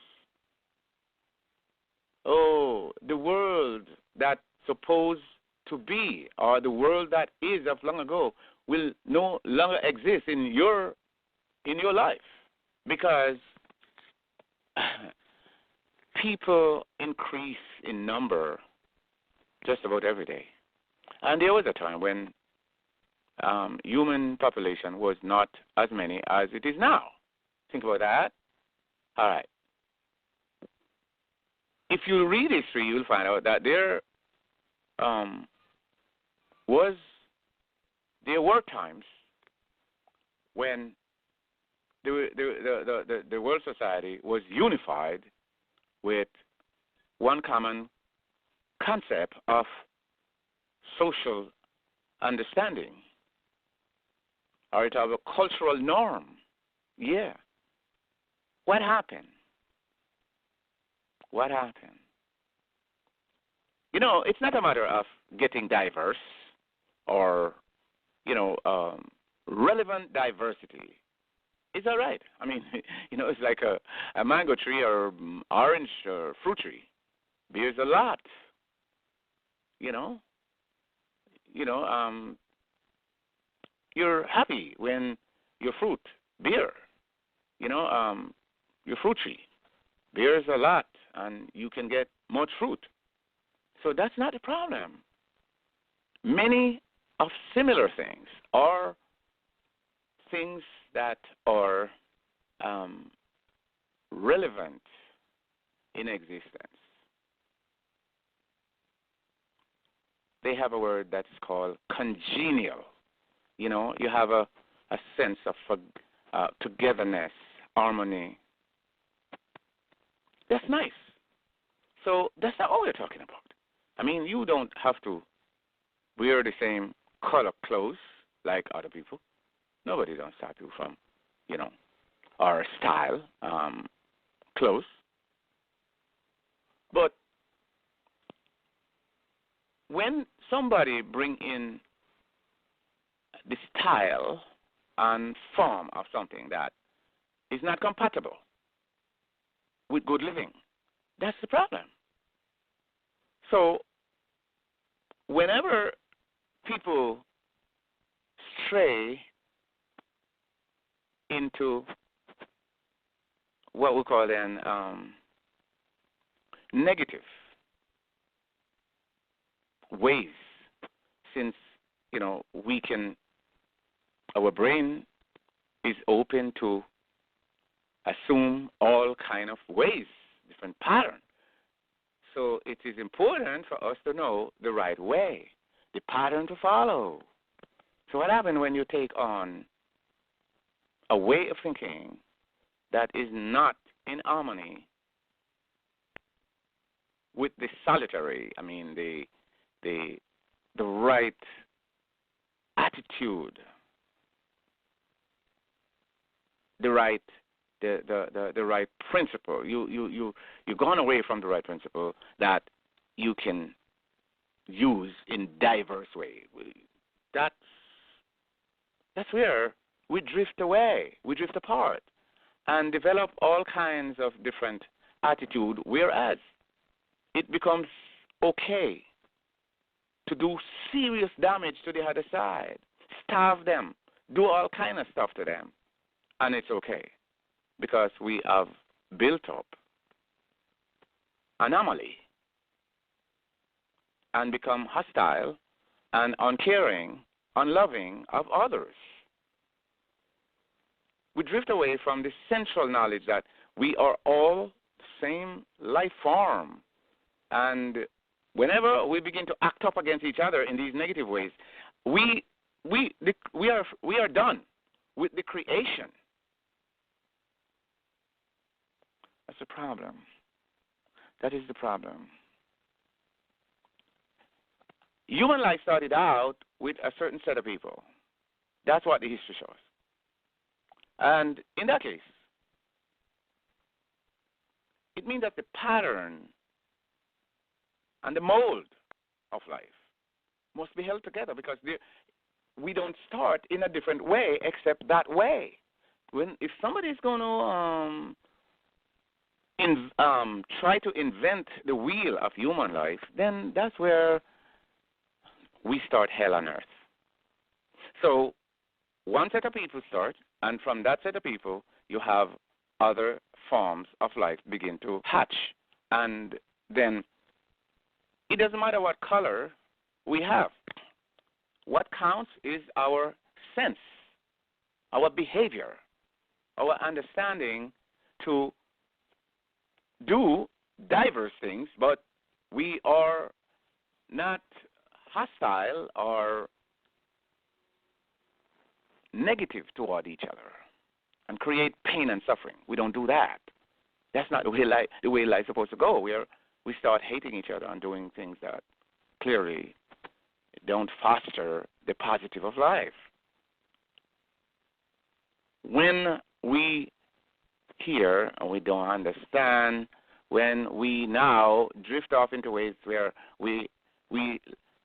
the world that's supposed to be, or the world that is of long ago, will no longer exist in your life, because people increase in number just about every day. And there was a time when human population was not as many as it is now. Think about that. All right. If you read history, you'll find out that there were times when the world society was unified with one common concept of social understanding, or it have a cultural norm. Yeah. What happened? What happened? You know, it's not a matter of getting diverse or, relevant diversity. It's all right. I mean, it's like a mango tree or orange or fruit tree. Bears a lot. You're happy when your fruit bear. Your fruit tree bears a lot, and you can get much fruit. So that's not a problem. Many of similar things are things that are relevant in existence. They have a word that's called congenial. You have a sense of togetherness, harmony. That's nice. So that's not all we're talking about. I mean, you don't have to wear the same color clothes like other people. Nobody don't stop you from, our style, clothes. But when somebody bring in the style and form of something that is not compatible with good living, that's the problem. So whenever people stray into what we call then negative ways, since our brain is open to assume all kind of ways, different patterns. So it is important for us to know the right way, the pattern to follow. So what happens when you take on a way of thinking that is not in harmony with the solitary, the right attitude, the right principle. You've gone away from the right principle that you can use in diverse ways. That's where we drift away, we drift apart, and develop all kinds of different attitude, whereas it becomes okay to do serious damage to the other side, starve them, do all kind of stuff to them, and it's okay because we have built up anomaly and become hostile and uncaring, unloving of others. We drift away from the central knowledge that we are all the same life form, and whenever we begin to act up against each other in these negative ways, we are done with the creation. That's the problem. That is the problem. Human life started out with a certain set of people. That's what the history shows. And in that case, it means that the pattern and the mold of life must be held together because we don't start in a different way except that way. If somebody is going to try to invent the wheel of human life, then that's where we start hell on earth. So one set of people start, and from that set of people, you have other forms of life begin to hatch. And then it doesn't matter what color we have. What counts is our sense, our behavior, our understanding to do diverse things, but we are not hostile or negative toward each other and create pain and suffering. We don't do that. That's not the way life is supposed to go. We start hating each other and doing things that clearly don't foster the positive of life. When we hear and we don't understand, when we now drift off into ways where we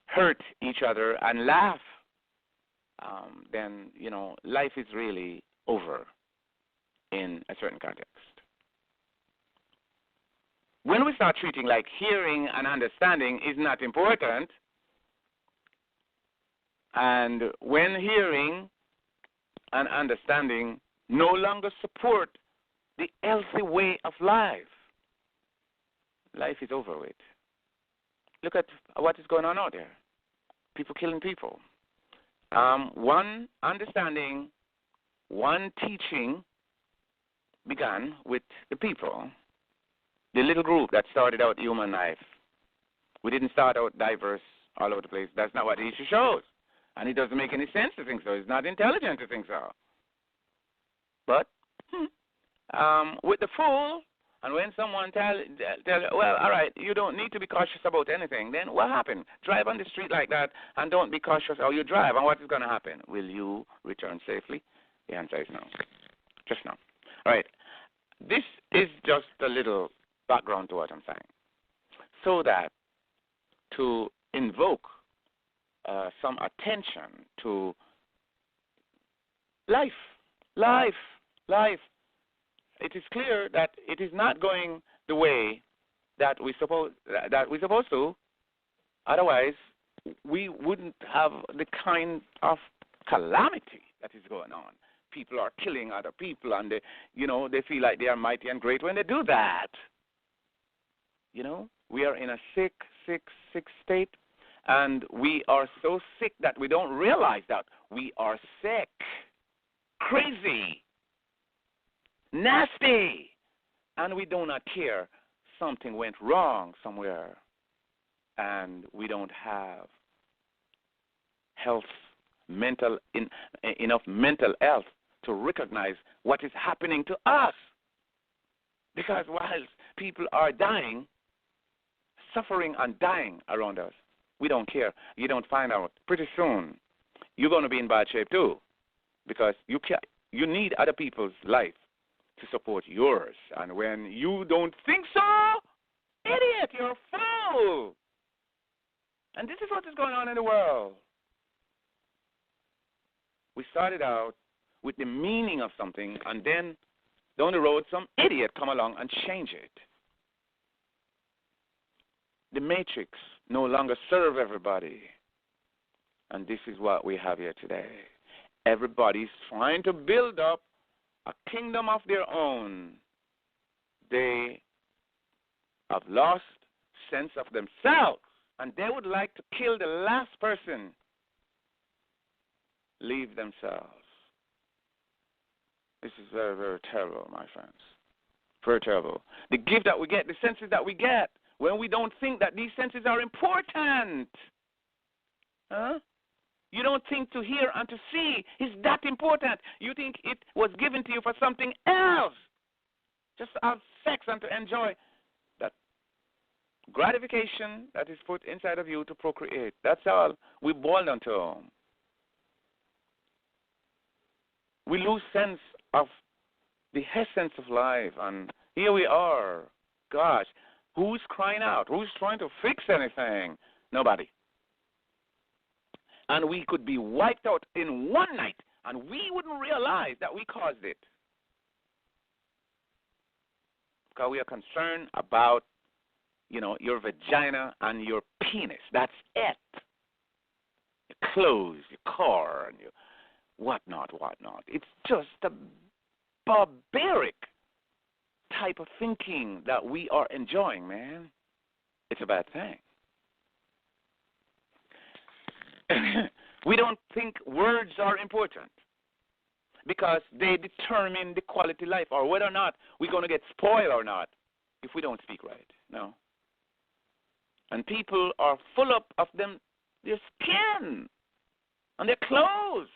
hurt each other and laugh, then, life is really over in a certain context. When we start treating like hearing and understanding is not important, and when hearing and understanding no longer support the healthy way of life, life is over with. Look at what is going on out there. People killing people. One understanding, one teaching began with the people, the little group that started out human life. We didn't start out diverse all over the place. That's not what the issue shows. And it doesn't make any sense to think so. It's not intelligent to think so. But with the fool, and when someone tell, well, all right, you don't need to be cautious about anything, then what happened? Drive on the street like that and don't be cautious, or you drive, and what is going to happen? Will you return safely? The answer is no. Just no. All right. This is just a little background to what I'm saying. So that to invoke some attention to life. It is clear that it is not going the way that we're supposed to. Otherwise, we wouldn't have the kind of calamity that is going on. People are killing other people, and they feel like they are mighty and great when they do that. We are in a sick state, and we are so sick that we don't realize that we are sick, crazy, nasty, and we do not care. Something went wrong somewhere, and we don't have enough mental health to recognize what is happening to us. Because whilst people are dying, suffering and dying around us, we don't care. You don't find out. Pretty soon, you're going to be in bad shape too, because you need other people's life to support yours. And when you don't think so, idiot, you're a fool. And this is what is going on in the world. We started out with the meaning of something, and then down the road, some idiot come along and change it. The matrix no longer serve everybody. And this is what we have here today. Everybody's trying to build up a kingdom of their own. They have lost sense of themselves, and they would like to kill the last person. Leave themselves. This is very, very terrible, my friends. Very terrible. The gift that we get, the senses that we get, when we don't think that these senses are important. You don't think to hear and to see is that important. You think it was given to you for something else. Just to have sex and to enjoy that gratification that is put inside of you to procreate. That's all we boil down to. We lose sense of the essence of life, and here we are. Gosh, who's crying out? Who's trying to fix anything? Nobody. And we could be wiped out in one night, and we wouldn't realize that we caused it. Because we are concerned about, your vagina and your penis. That's it. Your clothes, your car, and your whatnot. It's just a barbaric type of thinking that we are enjoying, man. It's a bad thing. We don't think words are important because they determine the quality of life or whether or not we're going to get spoiled or not if we don't speak right. No. And people are full up of their skin and their clothes.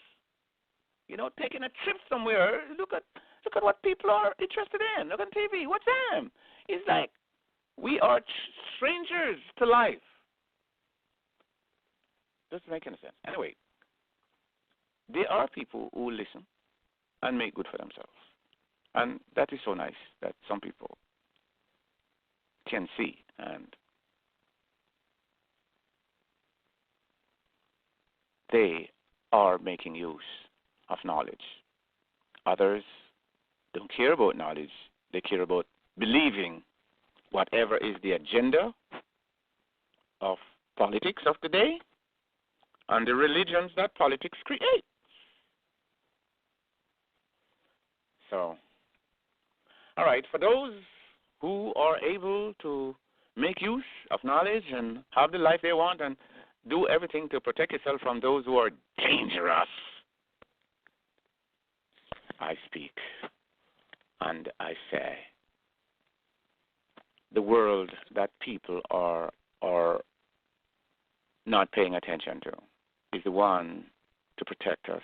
Taking a trip somewhere, look at what people are interested in. Look on TV. What's them? It's like we are strangers to life. Doesn't make any sense. Anyway, there are people who listen and make good for themselves. And that is so nice that some people can see and they are making use of knowledge. Others don't care about knowledge. They care about believing whatever is the agenda of politics of the day and the religions that politics create. So, all right, for those who are able to make use of knowledge and have the life they want and do everything to protect yourself from those who are dangerous, I speak and I say the world that people are not paying attention to is the one to protect us.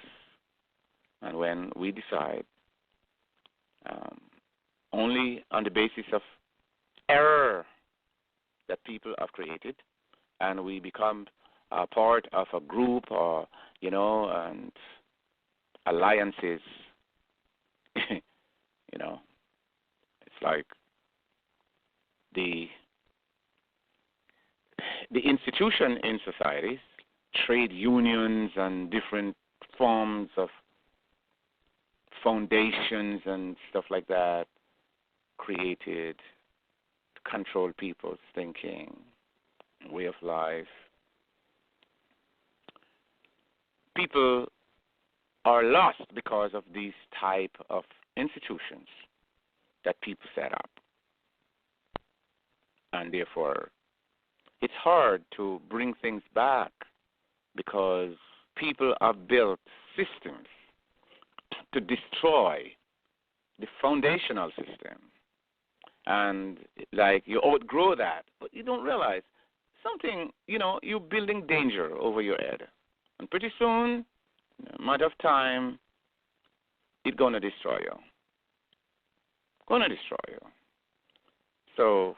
And when we decide only on the basis of error that people have created, and we become a part of a group or, and alliances, it's like the institution in societies, trade unions and different forms of foundations and stuff like that created to control people's thinking, way of life. People are lost because of these type of institutions that people set up. And therefore, it's hard to bring things back because people have built systems to destroy the foundational system. And, you outgrow that, but you don't realize something, you're building danger over your head. And pretty soon, in a matter of time, it's going to destroy you. So